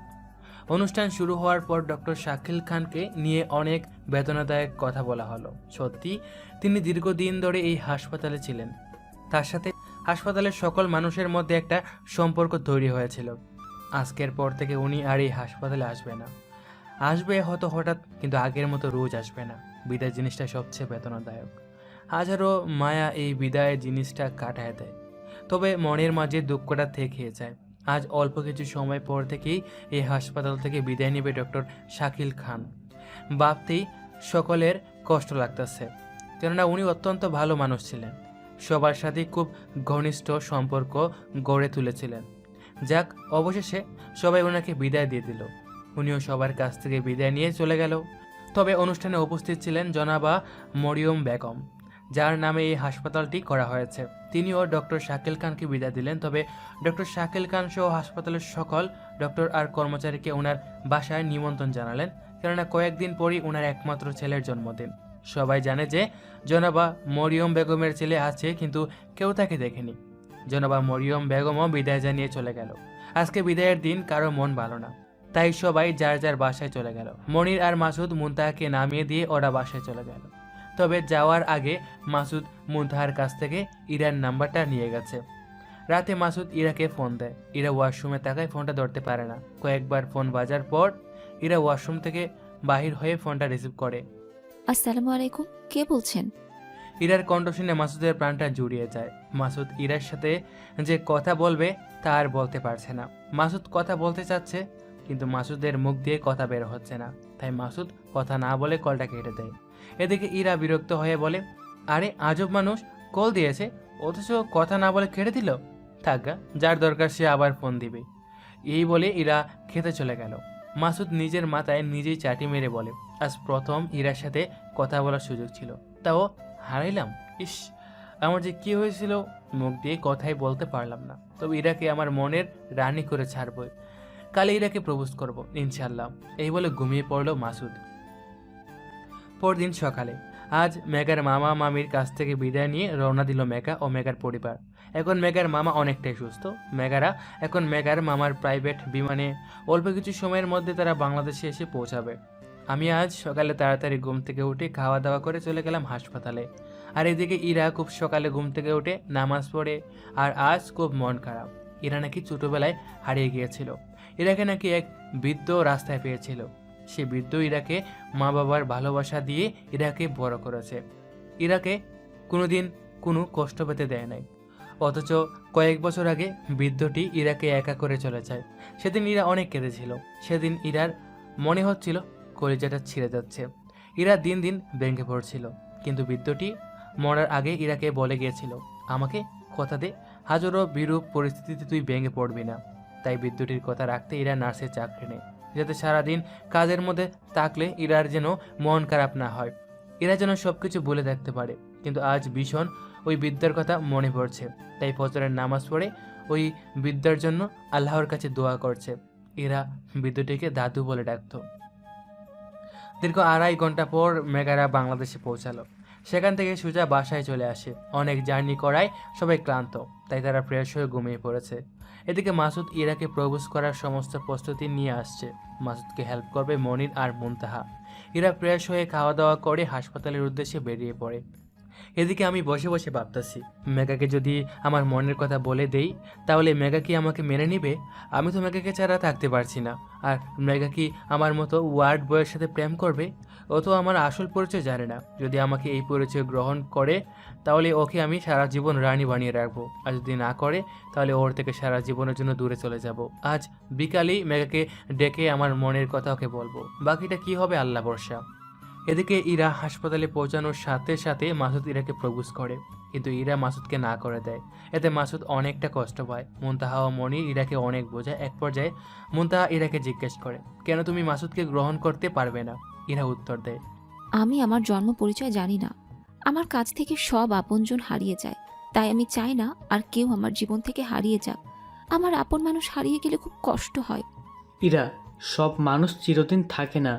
অনুষ্ঠান শুরু হওয়ার পর ডক্টর শাকিল খানকে নিয়ে অনেক বেদনাদায়ক কথা বলা হলো। সত্যি তিনি দীর্ঘদিন ধরে এই হাসপাতালে ছিলেন, তার সাথে হাসপাতালের সকল মানুষের মধ্যে একটা সম্পর্ক তৈরি হয়েছিল। আজকের পর থেকে উনি আর এই হাসপাতালে আসবে না। আসবে হয়তো হঠাৎ, কিন্তু আগের মতো রোজ আসবে না। বিদায় জিনিসটা সবচেয়ে বেদনাদায়ক। হাজারো মায়া এই বিদায় জিনিসটা কাটায় দেয়, তবে মনের মাঝে দুঃখটা থেকে যায়। আজ অল্প কিছু সময় পর থেকেই এই হাসপাতাল থেকে বিদায় নেবে ডক্টর শাকিল খান। ভাবতেই সকলের কষ্ট লাগতেছে, কেননা উনি অত্যন্ত ভালো মানুষ ছিলেন, সবার সাথে খুব ঘনিষ্ঠ সম্পর্ক গড়ে তুলেছিলেন। যাক, অবশেষে সবাই ওনাকে বিদায় দিয়ে দিল। উনিও সবার কাছ থেকে বিদায় নিয়ে চলে গেল। তবে অনুষ্ঠানে উপস্থিত ছিলেন জনাবা মরিয়ম বেগম, যার নামে এই হাসপাতালটি করা হয়েছে। তিনিও ডক্টর শাকিল খানকে বিদায় দিলেন। তবে ডক্টর শাকিল খান সহ হাসপাতালের সকল ডক্টর আর কর্মচারীকে ওনার বাসায় নিমন্ত্রণ জানালেন, কেননা কয়েকদিন পরই ওনার একমাত্র ছেলের জন্মদিন। সবাই জানে যে জনাবা মরিয়ম বেগমের ছেলে আছে, কিন্তু কেউ তাকে দেখেনি। জনাবা মরিয়ম বেগমও বিদায় জানিয়ে চলে গেল। আজকে বিদায়ের দিন, কারো মন ভালো না, তাই সবাই যার যার বাসায় চলে গেল। মনির আর মাসুদ মুনতাহাকে নামিয়ে দিয়ে ওরা বাসায় চলে গেল। তবে যাওয়ার আগে মাসুদ মুনতাহার কাছ থেকে ইরার নাম্বারটা নিয়ে গেছে। রাতে মাসুদ ইরাকে ফোন দেয়। ইরা ওয়াশরুমে তাকায়, ফোনটা ধরতে পারে না। কয়েকবার ফোন বাজার পর ইরা ওয়াশরুম থেকে বাহির হয়ে ফোনটা রিসিভ করে। আসসালামু আলাইকুম, কে বলছেন? ইরার কণ্ঠ শুনে মাসুদের প্রাণটা জুড়িয়ে যায়। মাসুদ ইরার সাথে যে কথা বলবে তা আর বলতে পারছে না। মাসুদ কথা বলতে চাচ্ছে, কিন্তু মাসুদের মুখ দিয়ে কথা বের হচ্ছে না। তাই মাসুদ কথা না বলে কলটা কেটে দেয়। এদিকে ইরা বিরক্ত হয়ে বলে, আরে আজব মানুষ, কল দিয়েছে অথচ কথা না বলে কেটে দিল। থাকা, যার দরকার সে আবার ফোন দিবে। এই বলে ইরা খেতে চলে গেল। মাসুদ নিজের মাথায় নিজেই চাটি মেরে বলে, আজ প্রথম ইরার সাথে কথা বলার সুযোগ ছিল, তাও হারাইলাম। ইস, আমার যে কি হয়েছিল, মুখ দিয়ে কথাই বলতে পারলাম না। তবে ইরাকে আমার মনের রানী করে ছাড়বই। কালে ইরাকে প্রপোজ করব ইনশাল্লাহ। এই বলে ঘুমিয়ে পড়ল মাসুদ। পরদিন সকালে আজ মেঘার মামা মামির কাছ থেকে বিদায় নিয়ে রওনা দিল মেঘা ও মেঘার পরিবার। এখন মেঘার মামা অনেকটাই সুস্থ। এখন মেঘার মামার প্রাইভেট বিমানে অল্প কিছু সময়ের মধ্যে তারা বাংলাদেশে এসে পৌঁছাবে। আমি আজ সকালে তাড়াতাড়ি ঘুম থেকে উঠে খাওয়া দাওয়া করে চলে গেলাম হাসপাতালে। আর এদিকে ইরা খুব সকালে ঘুম থেকে উঠে নামাজ পড়ে। আর আজ খুব মন খারাপ। ইরা নাকি ছোটবেলায় হারিয়ে গিয়েছিল। ইরাকে নাকি এক বৃদ্ধ রাস্তায় পেয়েছিল। সে বৃদ্ধ ইরাকে মা বাবার ভালোবাসা দিয়ে ইরাকে বড় করেছে। ইরাকে কোনোদিন কোনো কষ্ট পেতে দেয় নাই। অথচ কয়েক বছর আগে বৃদ্ধটি ইরাকে একা করে চলে যায়। সেদিন ইরা অনেক কেঁদেছিল। সেদিন ইরার মনে হচ্ছিল কলিজাটা ছিঁড়ে যাচ্ছে। ইরা দিন দিন ভেঙে পড়ছিল। কিন্তু বৃদ্ধটি মরার আগে ইরাকে বলে গিয়েছিল, আমাকে কথা দে, হাজারো বিরূপ পরিস্থিতিতে তুই ভেঙে পড়বি না। তাই বৃদ্ধটির কথা রাখতে ইরা নার্সের চাকরি নেয়, যাতে সারাদিন কাজের মধ্যে থাকলে ইরার যেন মন খারাপ না হয়, ইরা যেন সবকিছু ভুলে থাকতে পারে। কিন্তু আজ ভীষণ ওই বিদ্যার কথা মনে পড়ছে। তাই ফজরের নামাজ পড়ে ওই বিদ্যার জন্য আল্লাহর কাছে দোয়া করছে। ইরা বিদ্যুটিকে দাদু বলে ডাকত। দীর্ঘ 2.5 ঘন্টা পর মেঘারা বাংলাদেশে পৌঁছালো। সেখান থেকে সোজা বাসায় চলে আসে। অনেক জার্নি করায় সবাই ক্লান্ত, তাই তারা ফ্রেশ হয়ে ঘুমিয়ে পড়েছে। এদিকে মাসুদ ইরাকে প্রপোজ করার সমস্ত প্রস্তুতি নিয়ে আসছে। মাসুদকে হেল্প করবে মনির আর মুনতাহা। ইরা ফ্রেশ হয়ে খাওয়া দাওয়া করে হাসপাতালের উদ্দেশ্যে বেরিয়ে পড়ে। এদিকে আমি বসে বসে ভাবতেছি, মেঘাকে যদি আমার মনের কথা বলে দেই, তাহলে মেঘা কি আমাকে মেনে নিবে? আমি তো মেঘাকে ছাড়া থাকতে পারছি না। আর মেঘা কি আমার মতো ওয়ার্ড বয়ের সাথে প্রেম করবে? ও তো আমার আসল পরিচয় জানে না। যদি আমাকে এই পরিচয় গ্রহণ করে, তাহলে ওকে আমি সারা জীবন রানী বানিয়ে রাখবো। আর যদি না করে, তাহলে ওর থেকে সারা জীবনের জন্য দূরে চলে যাব। আজ বিকালেই মেঘাকে ডেকে আমার মনের কথা ওকে বলবো। বাকিটা কি হবে আল্লাহ ভরসা। এদিকে ইরা হাসপাতালে পৌঁছানোর সাথে সাথে মাসুদ ইরাকে প্রপোজ করে, কিন্তু ইরা মাসুদকে না করে দেয়। এতে মাসুদ অনেকটা কষ্ট পায়। মুনতাহা ও মনির ইরাকে অনেক বোঝায়। এক পর্যায়ে মুনতাহা ইরাকে জিজ্ঞেস করে, কেন তুমি মাসুদকে গ্রহণ করতে পারবে না? ইরা উত্তর দেয়, আমি আমার জন্ম পরিচয় জানি না। আমার কাছ থেকে সব আপনজন হারিয়ে যায়, তাই আমি চাই না আর কেউ আমার জীবন থেকে হারিয়ে যাক। আমার আপন মানুষ হারিয়ে গেলে খুব কষ্ট হয়। ইরা, সব মানুষ চিরদিন থাকে না।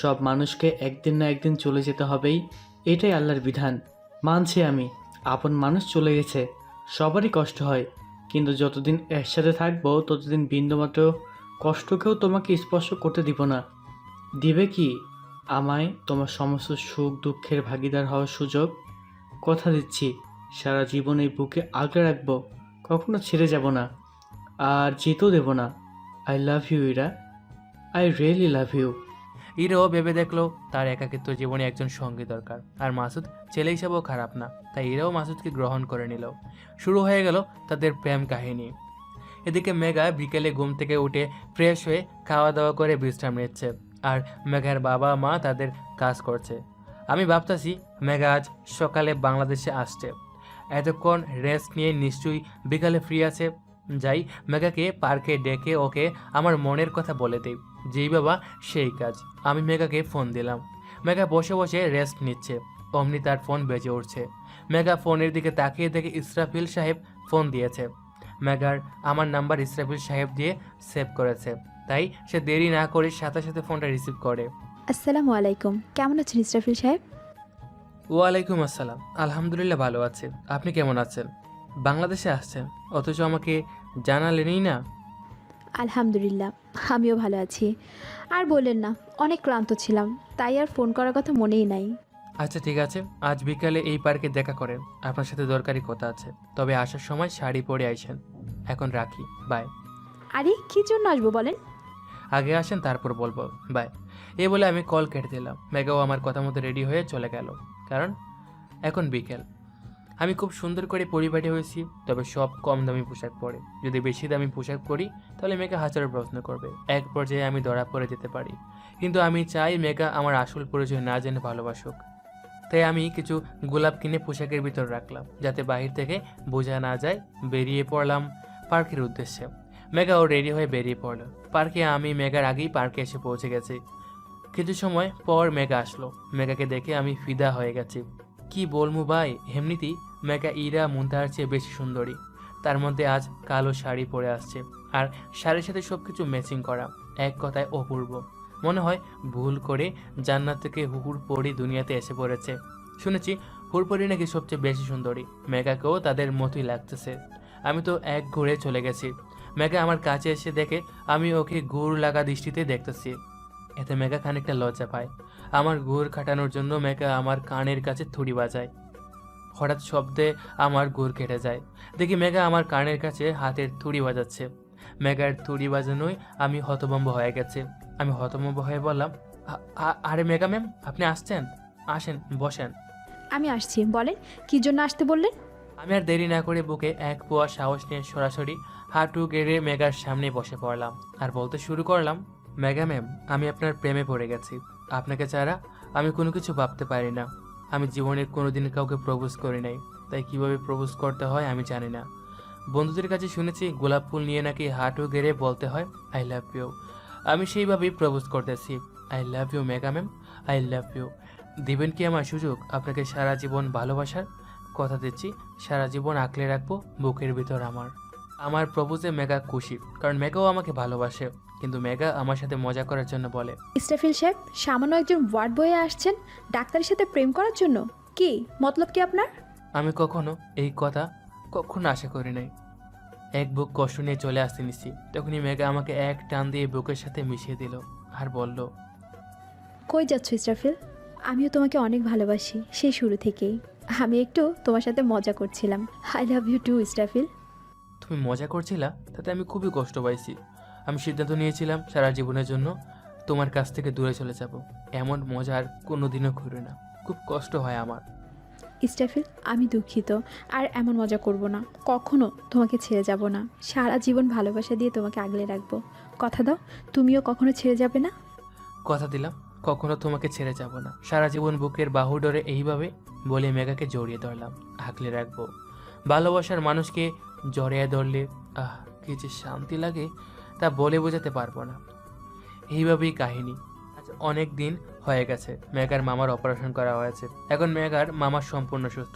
সব মানুষকে একদিন না একদিন চলে যেতে হবেই, এটাই আল্লাহর বিধান। মানছি আমি, আপন মানুষ চলে গেছে, সবারই কষ্ট হয়। কিন্তু যতদিন একসাথে থাকবো ততদিন বিন্দুমাত্র কষ্টকেও তোমাকে স্পর্শ করতে দিব না। দিবে কি আমায় তোমার সমস্ত সুখ দুঃখের ভাগিদার হওয়ার সুযোগ? কথা দিচ্ছি, সারা জীবন এই বুকে আগলে রাখবো, কখনো ছেড়ে যাব না, আর যেতেও দেব না। I love you Ira, I really love you. ইরাও ভেবে দেখলো তার একাকিত্ব জীবনে একজন সঙ্গী দরকার। আর মাসুদ ছেলে হিসাবেও খারাপ না, তাই ইরাও মাসুদকে গ্রহণ করে নিল। শুরু হয়ে গেল তাদের প্রেম কাহিনী। এদিকে মেঘা বিকেলে ঘুম থেকে উঠে ফ্রেশ হয়ে খাওয়া দাওয়া করে বিশ্রাম নিচ্ছে। আর মেঘার বাবা মা তাদের কাজ করছে। আমি ভাবতেছি মেঘা আজ সকালে বাংলাদেশে আসছে। এতক্ষণ রেস্ট নিয়ে নিশ্চয়ই বিকালে ফ্রি আছে। যাই, মেঘাকে পার্কে ডেকে ওকে আমার মনের কথা বলে দেই। যেই বাবা সেই কাজ। আমি মেঘাকে ফোন দিলাম। মেঘা বসে বসে রেস্ট নিচ্ছে। অমনি তার ফোন বেজে উঠছে। মেঘা ফোনের দিকে তাকিয়ে দেখে ইসরাফিল সাহেব ফোন দিয়েছে। মেঘার আমার নাম্বার ইসরাফিল সাহেব দিয়ে সেভ করেছে, তাই সে দেরি না করে সাথে সাথে ফোনটা রিসিভ করে। আসসালামু আলাইকুম, কেমন আছেন ইসরাফিল সাহেব? ওয়ালাইকুম আসসালাম, আলহামদুলিল্লাহ ভালো আছি। আপনি কেমন আছেন? বাংলাদেশে আসছেন অথচ আমাকে জানালেনই না। আলহামদুলিল্লাহ, আমিও ভালো আছি। আর বললেন না, অনেক ক্লান্ত ছিলাম, তাই আর ফোন করার কথা মনেই নাই। আচ্ছা ঠিক আছে, আজ বিকালে এই পার্কে দেখা করেন, আপনার সাথে দরকারি কথা আছে। তবে আসার সময় শাড়ি পরে আইসেন। এখন রাখি, বাই। আরে কী জন্য আসবো বলেন? আগে আসেন তারপর বলবো, বাই। এই বলে আমি কল কেটে দিলাম। মেঘাও আমার কথা মতো রেডি হয়ে চলে গেল, কারণ এখন বিকেল। আমি খুব সুন্দর করে পরিপাটি হয়েছি, তবে সব কম দামি পোশাক পরে। যদি বেশি দামি পোশাক পরি তাহলে মেঘা হাজারো প্রশ্ন করবে, এক পর্যায়ে আমি ধরা পড়ে যেতে পারি। কিন্তু আমি চাই মেঘা আমার আসল পরিচয় না জেনে ভালোবাসুক। তাই আমি কিছু গোলাপ কিনে পোশাকের ভিতর রাখলাম, যাতে বাহির থেকে বোঝা না যায়। বেরিয়ে পড়লাম পার্কের উদ্দেশ্যে। মেঘাও রেডি হয়ে বেরিয়ে পড়লো পার্কে। আমি মেঘার আগেই পার্কে এসে পৌঁছে গেছি। কিছু সময় পর মেঘা আসলো। মেঘাকে দেখে আমি ফিদা হয়ে গেছি। কি বলবো ভাই, এমনিতেই মেঘা ইরা মুনতাহার চেয়ে বেশি সুন্দরী। তার মধ্যে আজ কালো শাড়ি পরে আসছে, আর শাড়ির সাথে সব কিছু ম্যাচিং করা। এক কথায় অপূর্ব। মনে হয় ভুল করে জান্নাত থেকে হুহুর পরি দুনিয়াতে এসে পড়েছে। শুনেছি হুরপরি নাকি সবচেয়ে বেশি সুন্দরী। মেঘাকেও তাদের মতোই লাগতেছে। আমি তো এক ঘুরে চলে গেছি। মেঘা আমার কাছে এসে দেখে আমি ওকে ঘুর লাগা দৃষ্টিতে দেখতেছি। এতে মেঘা খানিকটা লজ্জা পায়। আমার ঘুর খাটানোর জন্য মেঘা আমার কানের কাছে থুড়ি বাজায়। হঠাৎ শব্দে আমার ঘুর কেটে যায়। দেখি মেঘা আমার কানের কাছে হাতের থুড়ি বাজাচ্ছে। মেঘার থুড়ি বাজানোয় আমি হতভম্ব হয়ে গেছে। আমি হতভম্ব হয়ে বললাম, আরে মেঘা ম্যাম, আপনি আসছেন? আসেন, বসেন। আমি আসছি, বলেন কী জন্য আসতে বললেন? আমি আর দেরি না করে বুকে এক পোয়া সাহস নিয়ে সরাসরি হাঁটু গেড়ে মেঘার সামনে বসে পড়লাম আর বলতে শুরু করলাম, মেঘা ম্যাম, আমি আপনার প্রেমে পড়ে গেছি। আপনাকে ছাড়া আমি কোনো কিছু ভাবতে পারি না। আমি জীবনে কোনোদিন কাউকে প্রপোজ করি নাই, তাই কিভাবে প্রপোজ করতে হয় আমি জানি না। বন্ধুদের কাছে শুনেছি গোলাপ ফুল নিয়ে নাকি হাঁটু গেড়ে বলতে হয় আই লাভ ইউ। আমি সেইভাবেই প্রপোজ করতেছি। I love you Megha ma'am, I love you. দিবেন কি আমার সুযোগ আপনাকে সারা জীবন ভালোবাসার? কথা দিচ্ছি, সারা জীবন আঁকলে রাখবো বুকের ভিতর আমার প্রপোজে মেঘা খুশি, কারণ মেঘাও আমাকে ভালোবাসে। কিন্তু মেঘা আমার সাথে মজা করার জন্য বলে, ইসরাফিল সাহেব, সামান্য একজন ওয়ার্ড বয়ে আসছেন ডাক্তারের সাথে প্রেম করার জন্য? কি মতলব কি আপনার? আমি কখনো এই কথা আশা করি নাই। এক বুক কষ্ট নিয়ে চলে আসতে নিছি, তখনই মেঘা আমাকে এক টান দিয়ে বুকের সাথে মিশিয়ে দিল আর বলল, কই যাচ্ছ ইসরাফিল? আমিও তোমাকে অনেক ভালোবাসি সেই শুরু থেকেই। আমি একটু তোমার সাথে মজা করছিলাম। I love you too Israfil. তুমি মজা করছিলা? তাতে আমি খুবই কষ্ট পাইছি। আমি সিদ্ধান্ত নিয়েছিলাম সারা জীবনের জন্য তোমার কাছ থেকে দূরে চলে যাব। এমন মজা আর কোনোদিনও করি না। খুব কষ্ট হয় আমার। ইসরাফিল, আমি দুঃখিত। আর এমন মজা করব না, কখনো তোমাকে ছেড়ে যাব না। সারা জীবন ভালোবাসা দিয়ে তোমাকে আগলে রাখবো। কথা দাও, তুমিও কখনো ছেড়ে যাবে না। কথা দিলাম, কখনো তোমাকে ছেড়ে যাব না। সারা জীবন বুকের বাহু ডরে এইভাবে বলে মেঘাকে জড়িয়ে ধরলাম, আগলে রাখবো। ভালোবাসার মানুষকে জড়িয়ে ধরলে কি যে শান্তি লাগে তা বলে বোঝাতে পারবো না। এইভাবেই কাহিনী। আজ অনেক দিন হয়ে গেছে মেঘার মামার অপারেশন করা হয়েছে। এখন মেঘার মামা সম্পূর্ণ সুস্থ।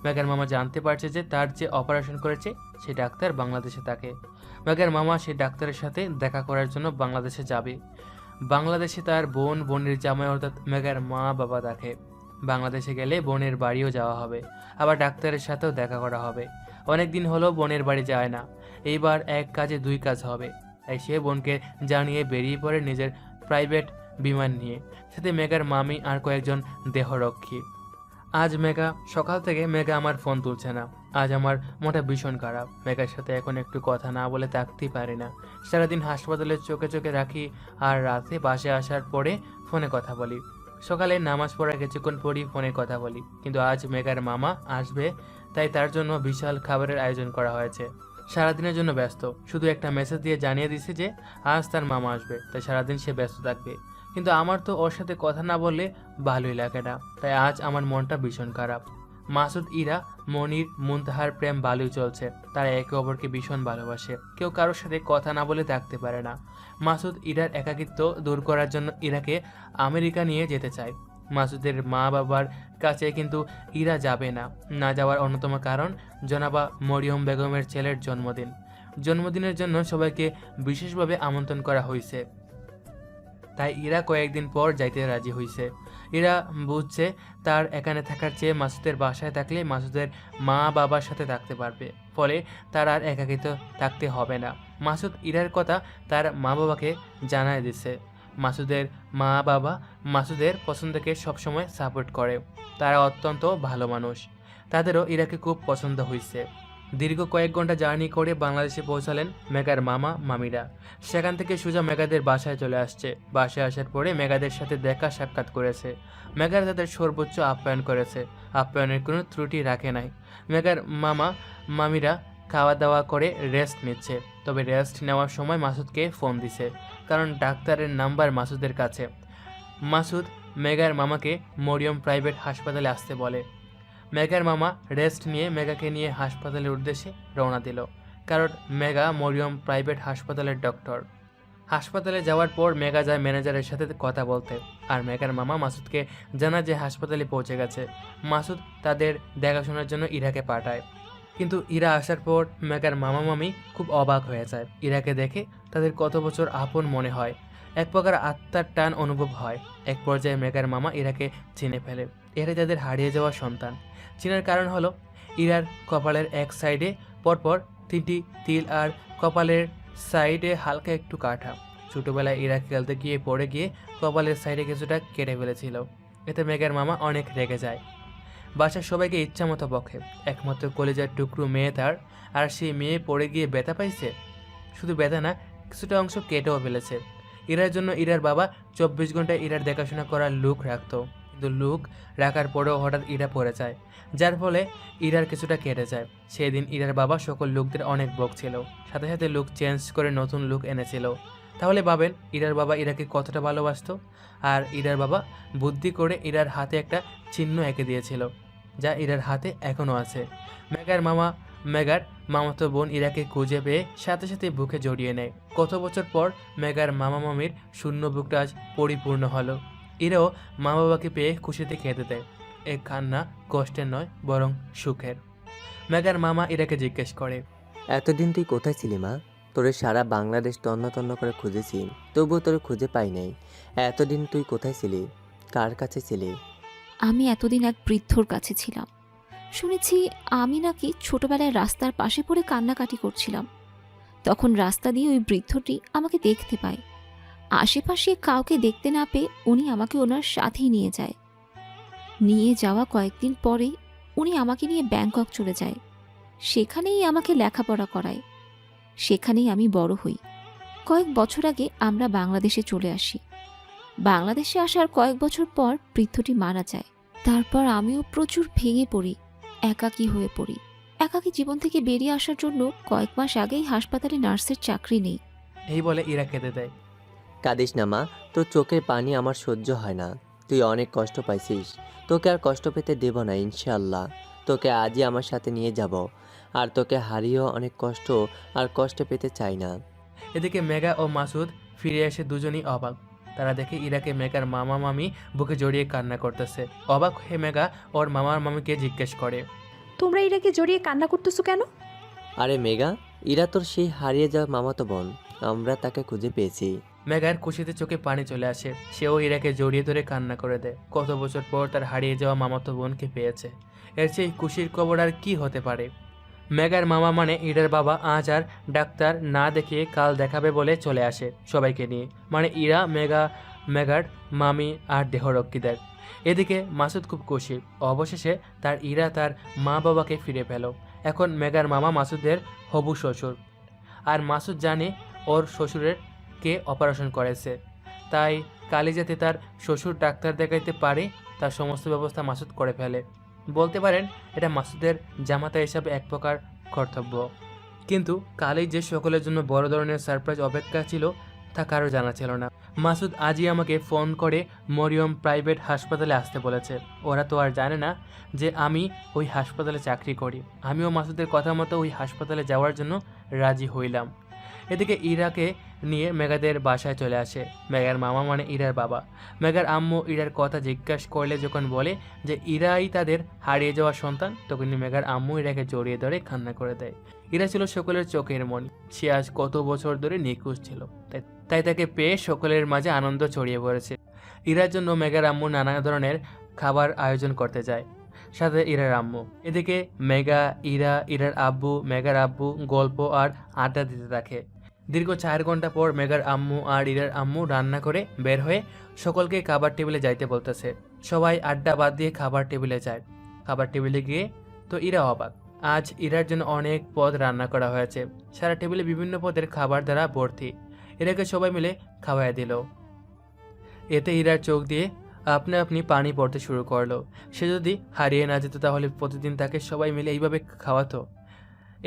মেঘার মামা জানতে পারছে যে তার যে অপারেশন করেছে সে ডাক্তার বাংলাদেশে থাকে। মেঘার মামা সেই ডাক্তারের সাথে দেখা করার জন্য বাংলাদেশে যাবে। বাংলাদেশে তার বোনের জামাই অর্থাৎ মেঘার মা বাবা দেখে। বাংলাদেশে গেলে বোনের বাড়িও যাওয়া হবে, আবার ডাক্তারের সাথেও দেখা করা হবে। অনেক দিন হলো বোনের বাড়ি যায় না। এইবার এক কাজে দুই কাজ হবে। তাই সে বোনকে জানিয়ে বেরিয়ে পড়ে নিজের প্রাইভেট বিমান নিয়ে, সাথে মেঘার মামি আর কয়েকজন দেহরক্ষী। আজ মেঘা সকাল থেকে মেঘা আমার ফোন তুলছে না। আজ আমার মনটা ভীষণ খারাপ। মেঘার সাথে এখন একটু কথা না বলে থাকতেই পারি না। সারাদিন হাসপাতালে চোখে চোখে রাখি, আর রাতে বাসে আসার পরে ফোনে কথা বলি। সকালে নামাজ পড়ার কিছুক্ষণ পরই ফোনে কথা বলি। কিন্তু আজ মেঘার মামা আসবে, তাই তার জন্য বিশাল খাবারের আয়োজন করা হয়েছে। সারাদিনের জন্য ব্যস্ত। শুধু একটা মেসেজ দিয়ে জানিয়ে দিছে যে আজ তার মামা আসবে, তাই সারাদিন সে ব্যস্ত থাকবে। কিন্তু আমার তো ওর সাথে কথা না বললে ভালোই লাগে না। তাই আজ আমার মনটা ভীষণ খারাপ। মাসুদ, ইরা, মনির, মুনতাহার প্রেম ভালোই চলছে। তারা একে অপরকে ভীষণ ভালোবাসে। কেউ কারোর সাথে কথা না বলে থাকতে পারে না। মাসুদ ইরার একাকিত্ব দূর করার জন্য ইরাকে আমেরিকা নিয়ে যেতে চায়। মাসুদের মা বাবার কাছে, কিন্তু ইরা যাবে না। না যাওয়ার অন্যতম কারণ জনাবা মরিয়ম বেগমের ছেলের জন্মদিন। জন্মদিনের জন্য সবাইকে বিশেষভাবে আমন্ত্রণ করা হয়েছে, তাই ইরা কয়েকদিন পর যাইতে রাজি হয়েছে। ইরা বুঝছে তার এখানে থাকার চেয়ে মাসুদের বাসায় থাকলে মাসুদের মা বাবার সাথে থাকতে পারবে, ফলে তার আর একাকিত্ব থাকতে হবে না। মাসুদ ইরার কথা তার মা বাবাকে জানায় দিছে। মাসুদের মা বাবা মাসুদের পছন্দকে সবসময় সাপোর্ট করে, তারা অত্যন্ত ভালো মানুষ, তাদেরও ইরাকে খুব পছন্দ হয়েছে। দীর্ঘ কয়েক ঘন্টা জার্নি করে বাংলাদেশে পৌঁছালেন মেগার মামা মামিরা। সেখান থেকে সোজা মেগাদের বাসায় চলে আসছে। বাসায় আসার পরে মেগাদের সাথে দেখা সাক্ষাৎ করেছে। মেগার তাদের সর্বোচ্চ আপ্যায়ন করেছে, আপ্যায়নের কোনো ত্রুটি রাখে নাই। মেগার মামা মামিরা খাওয়া দাওয়া করে রেস্ট নিচ্ছে। তবে রেস্ট নেওয়ার সময় মাসুদকে ফোন দিছে, কারণ ডাক্তারের নাম্বার মাসুদের কাছে। মাসুদ মেগার মামাকে মরিয়ম প্রাইভেট হাসপাতালে আসতে বলে। মেগার মামা রেস্ট নিয়ে মেগাকে নিয়ে হাসপাতালের উদ্দেশ্যে রওনা দিল, কারণ মেগা মরিয়ম প্রাইভেট হাসপাতালের ডক্টর। হাসপাতালে যাওয়ার পর মেগা যায় ম্যানেজারের সাথে কথা বলতে, আর মেগার মামা মাসুদকে জানায় যে হাসপাতালে পৌঁছে গেছে। মাসুদ তাদের দেখাশোনার জন্য ইরাকে পাঠায়, কিন্তু ইরা আসার পর মেগার মামা মামি খুব অবাক হয়ে যায়। ইরাকে দেখে তাদের কত বছর আপন মনে হয়, এক প্রকার আত্মার টান অনুভব হয়। এক পর্যায়ে মেগার মামা ইরাকে চিনে ফেলে, এরাই তাদের হারিয়ে যাওয়া সন্তান। চিনার কারণ হলো ইরার কপালের এক সাইডে পরপর 3টি তিল আর কপালের সাইডে হালকা একটু কাটা। ছোটোবেলায় ইরা খেলতে গিয়ে পড়ে গিয়ে কপালের সাইডে কিছুটা কেটে ফেলেছিল। এতে মেগার মামা অনেক রেগে যায়, বাসার সবাইকে ইচ্ছা মতো বকে। একমাত্র কলেজার টুকরো মেয়ে তার, আর সেই মেয়ে পড়ে গিয়ে ব্যথা পাইছে। শুধু ব্যথা না, কিছুটা অংশ কেটেও ফেলেছে। ইরার জন্য ইরার বাবা 24 ঘন্টা ইরার দেখাশোনা করার লোক রাখতো, কিন্তু লোক রাখার পরেও হঠাৎ ইরা পড়ে যায়, যার ফলে ইরার কিছুটা কেটে যায়। সেই দিন ইরার বাবা সকল লোকদের অনেক বকছিল, সাথে সাথে লোক চেঞ্জ করে নতুন লোক এনেছিল। তাহলে ভাবেন ইরার বাবা ইরাকে কতটা ভালোবাসতো। আর ইরার বাবা বুদ্ধি করে ইরার হাতে একটা চিহ্ন এঁকে দিয়েছিল, যা ইরার হাতে এখনও আছে। মেগার মামাতো বোন ইরাকে খুঁজে পেয়ে সাথে সাথে বুকে জড়িয়ে নেয়। কত বছর পর মেগার মামা মামির শূন্য বুকটা আজ পরিপূর্ণ হলো। ইরাও মা বাবাকে পেয়ে খুশিতে খেতে দেয়। এ কান্না কষ্টের নয়, বরং সুখের। মেগার মামা ইরাকে জিজ্ঞেস করে, এতদিন তুই কোথায় ছিলি মা? তোরে সারা বাংলাদেশ তন্ন তন্ন করে খুঁজেছি, তবুও তোরে খুঁজে পাই নাই। এতদিন তুই কোথায় ছিলি? কার কাছে ছিলি? আমি এতদিন এক বৃদ্ধর কাছে ছিলাম। শুনেছি আমি নাকি ছোটবেলায় রাস্তার পাশে পড়ে কান্নাকাটি করছিলাম। তখন রাস্তা দিয়ে ওই বৃদ্ধটি আমাকে দেখতে পায়। আশেপাশে কাউকে দেখতে না পেয়ে উনি আমাকে ওনার সাথেই নিয়ে যায়। নিয়ে যাওয়া কয়েকদিন পরেই উনি আমাকে নিয়ে ব্যাংকক চলে যায়। সেখানেই আমাকে লেখাপড়া করায়, সেখানেই আমি বড় হই। কয়েক বছর আগে আমরা বাংলাদেশে চলে আসি। বাংলাদেশে আসার কয়েক বছর পর বৃদ্ধটি মারা যায়। তারপর আমিও প্রচুর ভেঙে পড়ি, একাকী হয়ে পড়ি। একাকী জীবন থেকে বেরিয়ে আসার জন্য কয়েক মাস আগেই হাসপাতালে নার্সের চাকরি নেই। এই বলে ইরা কেঁদে দেয়। কাঁদিস না মা, তোর চোখের পানি আমার সহ্য হয় না। তুই অনেক কষ্ট পাইছিস, তোকে আর কষ্ট পেতে দেব না ইনশাআল্লাহ। তোকে আজই আমার সাথে নিয়ে যাব, আর তোকে হারিয়েও অনেক কষ্ট আর কষ্ট পেতে চাই না। এদিকে মেগা ও মাসুদ ফিরে এসে দুজনই অবাক। তারা দেখে ইরাকে মেগার মামা মামি বুকে জড়িয়ে কান্না করতেছে। অবাক হয়ে মেগা ওর মামার মামিকে জিজ্ঞেস করে, তোমরা ইরাকে জড়িয়ে কান্না করতেছো কেন? আরে মেগা, ইরা তোর সেই হারিয়ে যাওয়া মামাতো বোন, আমরা তাকে খুঁজে পেয়েছি। মেগার খুশিতে চোখে পানি চলে আসে। সেও ইরাকে জড়িয়ে ধরে কান্না করে দেয়। কত বছর পর তার হারিয়ে যাওয়া মামাতো বোনকে পেয়েছে, এর চেয়ে খুশির খবর আর কি হতে পারে। মেগার মামা মানে ইরার বাবা আজ আর ডাক্তার না দেখিয়ে কাল দেখাবে বলে চলে আসে সবাইকে নিয়ে, মানে ইরা মেগার মামি আর দেহরক্ষীদের। এদিকে মাসুদ খুব খুশি, অবশেষে তার ইরা তার মা বাবাকে ফিরে পেল। এখন মেগার মামা মাসুদের হবু শ্বশুর, আর মাসুদ জানে ওর শ্বশুরের কে অপারেশন করেছে, তাই কালি যাতে তার শ্বশুর ডাক্তার দেখাইতে পারে তার সমস্ত ব্যবস্থা মাসুদ করে ফেলে। বলতে পারেন এটা মাসুদের জামাতা হিসাবে এক প্রকার কর্তব্য। কিন্তু কালি যে সকলের জন্য বড় ধরনের সারপ্রাইজ অপেক্ষা ছিল তা কারো জানা ছিল না। মাসুদ আজই আমাকে ফোন করে মরিয়ম প্রাইভেট হাসপাতালে আসতে বলেছে। ওরা তো আর জানে না যে আমি ওই হাসপাতালে চাকরি করি। আমিও মাসুদের কথা মতো ওই হাসপাতালে যাওয়ার জন্য রাজি হইলাম। এদিকে ইরাকে নিয়ে মেঘাদের বাসায় চলে আসে। মেঘার মামা মানে ইরার বাবা। মেঘার আম্মু ইরার কথা জিজ্ঞাসা করলে যখন বলে যে ইরাই তাদের হারিয়ে যাওয়া সন্তান, তখনই মেঘার আম্মু ইরাকে জড়িয়ে ধরে কান্না করে দেয়। ইরা ছিল সকলের চোখের মণি। সে আজ কত বছর ধরে নিখোঁজ ছিল, তাই তাকে পেয়ে সকলের মাঝে আনন্দ ছড়িয়ে পড়েছে। ইরার জন্য মেঘার আম্মু নানা ধরনের খাবার আয়োজন করতে যায়, সাথে ইরার আম্মু। এদিকে মেঘা, ইরা, ইরার আব্বু, মেঘার আব্বু গল্প আর আড্ডা দিতে থাকে। দীর্ঘ 4 ঘন্টা পর মেঘার আম্মু আর ইরার আম্মু রান্না করে বের হয়ে সকলকে খাবার টেবিলে যাইতে বলতেছে। সবাই আড্ডা বাদ দিয়ে খাবার টেবিলে যায়। খাবার টেবিলে গিয়ে তো ইরা অবাক। আজ ইরার জন্য অনেক পদ রান্না করা হয়েছে। সারা টেবিলে বিভিন্ন পদের খাবার দ্বারা ভর্তি। ইরাকে সবাই মিলে খাওয়াই দিল। এতে ইরার চোখ দিয়ে আপনা আপনি পানি পড়তে শুরু করলো। সে যদি হারিয়ে না যেত তাহলে প্রতিদিন তাকে সবাই মিলে এইভাবে খাওয়াতো।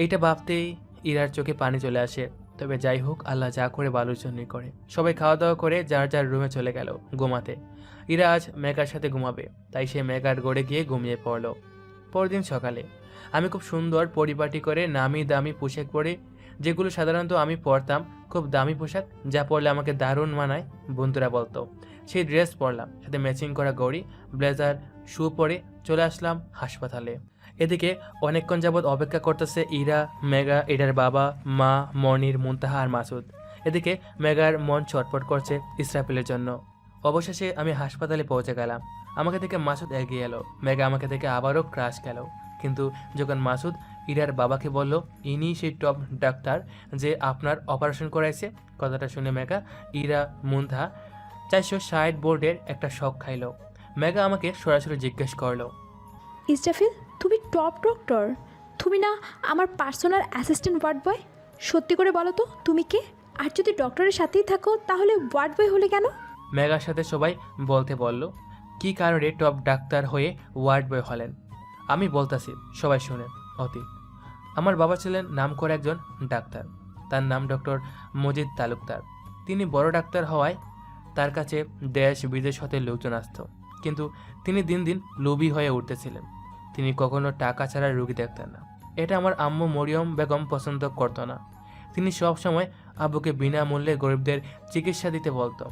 এইটা ভাবতেই ইরার চোখে পানি চলে আসে। তবে যাই হোক, আল্লাহ যা করে ভালোর জন্যই করে। সবাই খাওয়া দাওয়া করে যার যার রুমে চলে গেল ঘুমাতে। ইরা আজ মেঘার সাথে ঘুমাবে, তাই সে মেঘার গড়ে গিয়ে ঘুমিয়ে পড়ল। পরদিন সকালে আমি খুব সুন্দর পরিপাটি করে নামি দামি পোশাক পরে, যেগুলো সাধারণত আমি পরতাম, খুব দামি পোশাক যা পরলে আমাকে দারুণ মানায় বন্ধুরা বলতো, সেই ড্রেস পরলাম। সাথে ম্যাচিং করা ঘড়ি, ব্লেজার, শু পরে চলে আসলাম হাসপাতালে। এদিকে অনেকক্ষণ যাবৎ অপেক্ষা করতেছে ইরা, মেঘা, ইরার বাবা, মা, মনির, মুনতাহা আর মাসুদ। এদিকে মেঘার মন ছটফট করছে ইসরাফিলের জন্য। অবশেষে আমি হাসপাতালে পৌঁছে গেলাম। আমাকে দেখে মাসুদ এগিয়ে এলো। মেঘা আমাকে দেখে আবারও ক্রাশ গেল। কিন্তু যখন মাসুদ ইরার বাবাকে বলল ইনি সেই টপ ডাক্তার যে আপনার অপারেশন করাইছে, কথাটা শুনে মেঘা, ইরা, মুনতাহা 460 বোর্ডের একটা শক খাইল। মেঘা আমাকে সরাসরি জিজ্ঞেস করলো, ইসরাফিল, তুমি টপ ডক্টর? তুমি না আমার পার্সোনাল অ্যাসিস্ট্যান্ট ওয়ার্ড বয়? সত্যি করে বলো তো তুমি কে? আর যদি ডক্টরের সাথেই থাকো তাহলে ওয়ার্ড বয় হলে কেন? মেঘার সাথে সবাই বলতে বলল কি কারণে টপ ডাক্তার হয়ে ওয়ার্ড বয় হলেন। আমি বলতাছি, সবাই শুনেন। অতীত, আমার বাবা ছিলেন নামকরা একজন ডাক্তার। তার নাম ডক্টর মজিদ তালুকদার। তিনি বড় ডাক্তার হওয়ায় তার কাছে দেশ বিদেশ হতে লোকজন আসত। কিন্তু তিনি দিন দিন লোভী হয়ে উঠতেছিলেন। তিনি কখনো টাকা ছাড়া রুগী দেখতেন না। এটা আমার আম্মু মরিয়ম বেগম পছন্দ করতো না। তিনি সব সময় আব্বুকে বিনামূল্যে গরিবদের চিকিৎসা দিতে বলতো।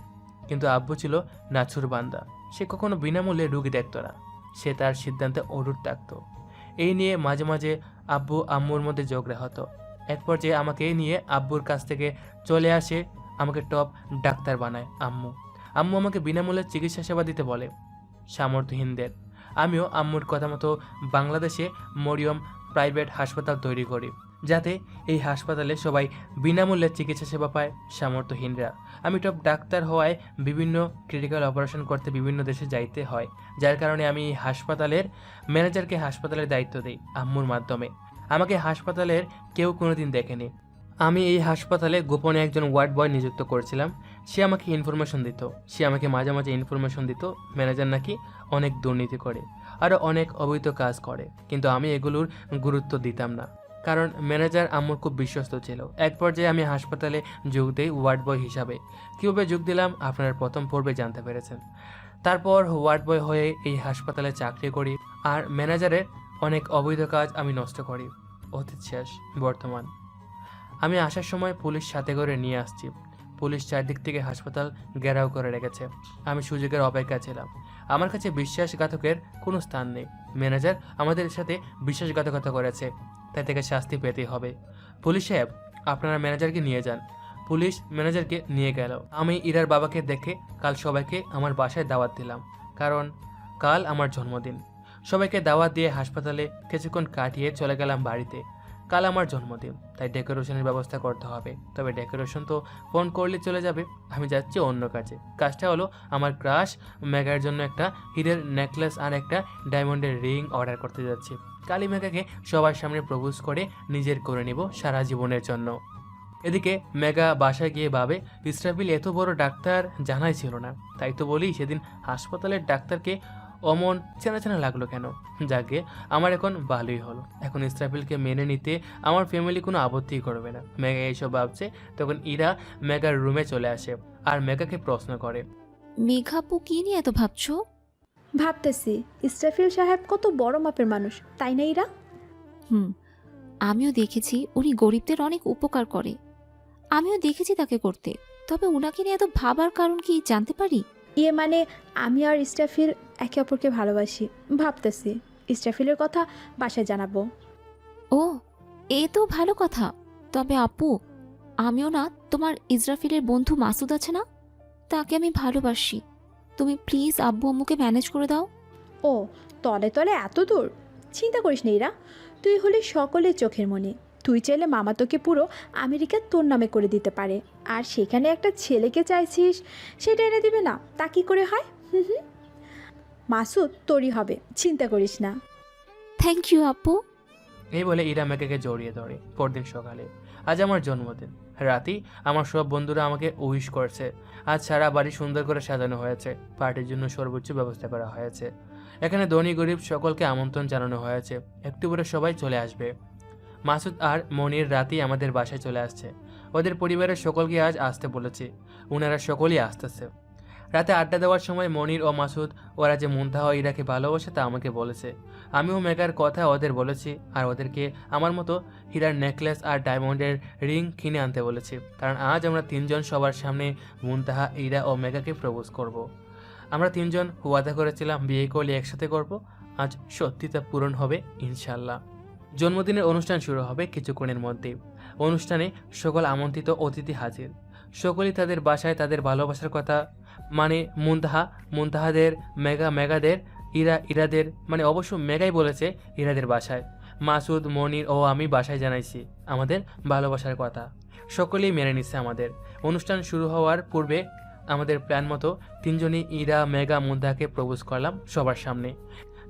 কিন্তু আব্বু ছিল নাছুর বান্দা। সে কখনো বিনামূল্যে রুগী দেখতো না। সে তার সিদ্ধান্তে অটুট থাকত। এই নিয়ে মাঝে মাঝে আব্বু আম্মুর মধ্যে ঝগড়া হতো। এক পর্যায়ে আমাকে নিয়ে আব্বুর কাছ থেকে চলে আসে, আমাকে টপ ডাক্তার বানায় আম্মু। আম্মু আমাকে বিনামূল্যে চিকিৎসা সেবা দিতে বলে সামর্থ্যহীনদের। আমিও আম্মুর কথা মতো বাংলাদেশে মরিয়ম প্রাইভেট হাসপাতাল তৈরি করি, যাতে এই হাসপাতালে সবাই বিনামূল্যে চিকিৎসা সেবা পায়, সামর্থ্যহীনরা। আমি টপ ডাক্তার হওয়ায় বিভিন্ন ক্রিটিক্যাল অপারেশন করতে বিভিন্ন দেশে যাইতে হয়, যার কারণে আমি এই হাসপাতালের ম্যানেজারকে হাসপাতালের দায়িত্ব দিই আম্মুর মাধ্যমে। আমাকে হাসপাতালের কেউ কোনোদিন দেখেনি। আমি এই হাসপাতালে গোপনে একজন ওয়ার্ড বয় নিযুক্ত করেছিলাম। সে আমাকে ইনফরমেশন দিত। সে আমাকে মাঝে মাঝে ইনফরমেশন দিত ম্যানেজার নাকি অনেক দুর্নীতি করে, আরও অনেক অবৈধ কাজ করে। কিন্তু আমি এগুলোর গুরুত্ব দিতাম না, কারণ ম্যানেজার আম্মুর খুব বিশ্বস্ত ছিল। এক পর্যায়ে আমি হাসপাতালে যোগ দিই ওয়ার্ড বয় হিসাবে। কীভাবে যোগ দিলাম আপনার প্রথম পর্বে জানতে পেরেছেন। তারপর ওয়ার্ড বয় হয়ে এই হাসপাতালে চাকরি করি, আর ম্যানেজারের অনেক অবৈধ কাজ আমি নষ্ট করি। অতীত শেষ, বর্তমান। আমি আসার সময় পুলিশ সাথে করে নিয়ে আসছি। পুলিশ চারদিক থেকে হাসপাতাল ঘেরাও করে রেখেছে। আমি সুযোগের অপেক্ষা ছিলাম। আমার কাছে বিশ্বাসঘাতকের কোনো স্থান নেই। ম্যানেজার আমাদের সাথে বিশ্বাসঘাতকতা করেছে, তাই থেকে শাস্তি পেতেই হবে। পুলিশ সাহেব, আপনারা ম্যানেজারকে নিয়ে যান। পুলিশ ম্যানেজারকে নিয়ে গেল। আমি ইরার বাবাকে দেখে কাল সবাইকে আমার বাসায় দাওয়াত দিলাম, কারণ কাল আমার জন্মদিন। সবাইকে দাওয়াত দিয়ে হাসপাতালে কিছুক্ষণ কাটিয়ে চলে গেলাম বাড়িতে। কাল আমার জন্মদিন, তাই ডেকোরেশনের ব্যবস্থা করতে হবে। তবে ডেকোরেশন তো ফোন করলে চলে যাবে। আমি যাচ্ছি অন্য কাজে। কাজটা হলো আমার ক্রাশ মেঘার জন্য একটা হীরের নেকলেস আর একটা ডায়মন্ডের রিং অর্ডার করতে যাচ্ছি। কালী মেঘাকে সবার সামনে প্রপোজ করে নিজের করে নিব সারা জীবনের জন্য। এদিকে মেঘা বাসায় গিয়ে ভাবে ইসরাফিল এত বড় ডাক্তার জানাই ছিল না। তাই তো বলি সেদিন হাসপাতালের ডাক্তারকে অমন চেনা চেনা লাগলো কেন। যাকে আমার এখন ভালোই হলো। এখন ইসরাফিলকে মেনে নিতে আমার ফ্যামিলি কোনো আপত্তি করবে না। মেঘা এইসব ভাবছে, তখন ইরা মেঘার রুমে চলে আসে আর মেঘাকে প্রশ্ন করে, মেঘাপু কি নিয়ে এত ভাবছো? ভাবতেছি ইসরাফিল সাহেব কত বড় মাপের মানুষ, তাই না ইরা? আমিও দেখেছি উনি গরিবদের অনেক উপকার করে। আমিও দেখেছি তাকে করতে, তবে ওনাকে নিয়ে এত ভাবার কারণ কি জানতে পারি? মানে আমি আর ইস্টাফিল একে অপরকে ভালোবাসি, ভাবতেছি ইস্টাফিলের কথা বাসায় জানাবো। ও, এ তো ভালো কথা। তবে আপু, আমিও না, তোমার ইসরাফিলের বন্ধু মাসুদ আছে না, তাকে আমি ভালোবাসি। তুমি প্লিজ আব্বু আম্মুকে ম্যানেজ করে দাও। ও, তলে তলে এত দূর? চিন্তা করিস না ইরা, তুই হলে সকলের চোখের মনি। তুই চাইলে মামা তোকে পুরো আমেরিকা তোর নামে করে দিতে পারে, আর সেখানে একটা ছেলেকে চাইছিস, সেটা এনে দিবে না? তা কী করে হয়? মাসুদ তোরই হবে, চিন্তা করিস না। থ্যাংক ইউ আপু। এই বলে ইরা মেঘাকে জড়িয়ে ধরে। পরদিন সকালে, আজ আমার জন্মদিন। রাতেই আমার সব বন্ধুরা আমাকে উইশ করছে। আজ সারা বাড়ি সুন্দর করে সাজানো হয়েছে, পার্টির জন্য সর্বোচ্চ ব্যবস্থা করা হয়েছে। এখানে ধনী গরিব সকলকে আমন্ত্রণ জানানো হয়েছে, একটু পরে সবাই চলে আসবে। মাসুদ আর মনির রাতেই আমাদের বাসায় চলে আসছে। ওদের পরিবারের সকলকে আজ আসতে বলেছি, ওনারা সকলেই আসতেছে। রাতে আড্ডা দেওয়ার সময় মনির ও মাসুদ ওরা যে মুনতাহা ও ইরাকে ভালোবাসে তা আমাকে বলেছে। আমিও মেঘার কথা ওদের বলেছি, আর ওদেরকে আমার মতো হীরার নেকলেস আর ডায়মন্ডের রিং কিনে আনতে বলেছি, কারণ আজ আমরা তিনজন সবার সামনে মুনতাহা, ইরা ও মেঘাকে প্রপোজ করব। আমরা তিনজন ওয়াদা করেছিলাম বিয়ে করলে একসাথে করব, আজ সত্যি তা পূরণ হবে ইনশাল্লাহ। জন্মদিনের অনুষ্ঠান শুরু হবে কিছুক্ষণের মধ্যেই। অনুষ্ঠানে সকল আমন্ত্রিত অতিথি হাজির। সকলেই তাদের বাসায় তাদের ভালোবাসার কথা, মানে মুনতাহাদের, মেঘাদের, ইরাদের, মানে অবশ্য মেঘাই বলেছে ইরাদের বাসায়। মাসুদ, মনির ও আমি বাসায় জানাইছি আমাদের ভালোবাসার কথা। সকলেই মেনে নিচ্ছে আমাদের। অনুষ্ঠান শুরু হওয়ার পূর্বে আমাদের প্ল্যান মতো তিনজনই ইরা, মেঘা, মুনতাহাকে প্রপোজ করলাম সবার সামনে।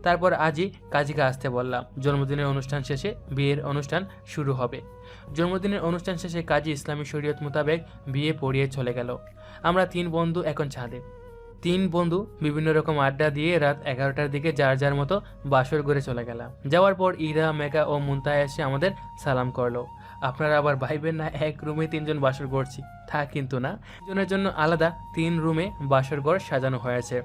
তারপর আজই কাজীকে আসতে বললাম। জন্মদিনের অনুষ্ঠান শেষে বিয়ের অনুষ্ঠান শুরু হবে। জন্মদিনের অনুষ্ঠান শেষে কাজী ইসলামী শরীয়ত মোতাবেক বিয়ে পড়িয়ে চলে গেল। আমরা তিন বন্ধু এখন ছাদে। তিন বন্ধু বিভিন্ন রকম আড্ডা দিয়ে রাত 11টার দিকে যার যার মতো বাসর ঘরে চলে গেলাম। যাওয়ার পর ইরা, মেঘা ও মুনতাহা এসে আমাদের সালাম করলো। আপনারা আবার ভাইবেন না এক রুমে তিনজন বাসর করছি, তা কিন্তু না। তিনজনের জন্য আলাদা 3 রুমে বাসর ঘর সাজানো হয়েছে।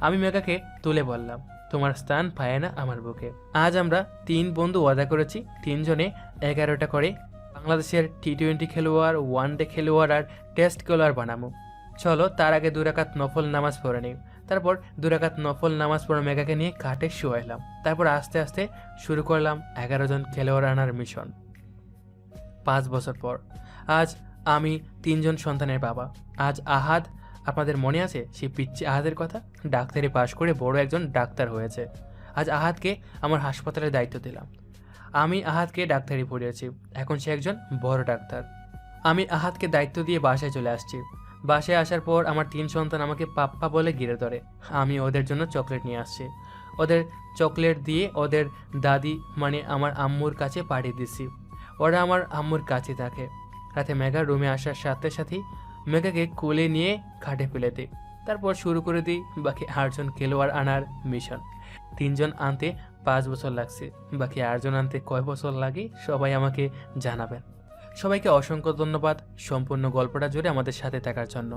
আমি মেঘাকে তুলে বললাম, তোমার স্থান পায় না আমার বুকে। আজ আমরা 3 বন্ধু ওয়াদা করেছি তিনজনে 11টা করে বাংলাদেশের T20 খেলোয়াড়, ওয়ানডে খেলোয়াড় আর টেস্ট খেলোয়াড় বানাবো। চলো তার আগে 2 রাকাত নফল নামাজ পড়ে নিই। তারপর 2 রাকাত নফল নামাজ পড়ে মেঘাকে নিয়ে কাটে শুয়াইলাম। তারপর আস্তে আস্তে শুরু করলাম 11 জন খেলোয়াড় আনার মিশন। 5 বছর পর আজ আমি 3 জন সন্তানের বাবা। আজ আহাদ, আপনাদের মনে আছে সেই পিচ্চি আহাদের কথা? ডাক্তারি পাশ করে বড় একজন ডাক্তার হয়েছে। আজ আহাদকে আমার হাসপাতালের দায়িত্ব দিলাম। আমি আহাদকে ডাক্তারি পড়িয়েছি, এখন সে একজন বড় ডাক্তার। আমি আহাদকে দায়িত্ব দিয়ে বাসায় চলে আসছি। বাসায় আসার পর আমার 3 সন্তান আমাকে পাপ্পা বলে ঘিরে ধরে। আমি ওদের জন্য চকলেট নিয়ে আসছি। ওদের চকলেট দিয়ে ওদের দাদি, মানে আমার আম্মুর কাছে পাঠিয়ে দিচ্ছি। ওরা আমার আম্মুর কাছে থাকে। রাতে মেঘার রুমে আসার সাথে সাথেই মেঘাকে কোলে নিয়ে খাটে ফেলে দিই। তারপর শুরু করে দিই বাকি 8 জন খেলোয়াড় আনার মিশন। 3 জন আনতে 5 বছর লাগছে, বাকি 8 জন আনতে কয় বছর লাগে সবাই আমাকে জানাবেন। সবাইকে অসংখ্য ধন্যবাদ সম্পূর্ণ গল্পটা জুড়ে আমাদের সাথে থাকার জন্য।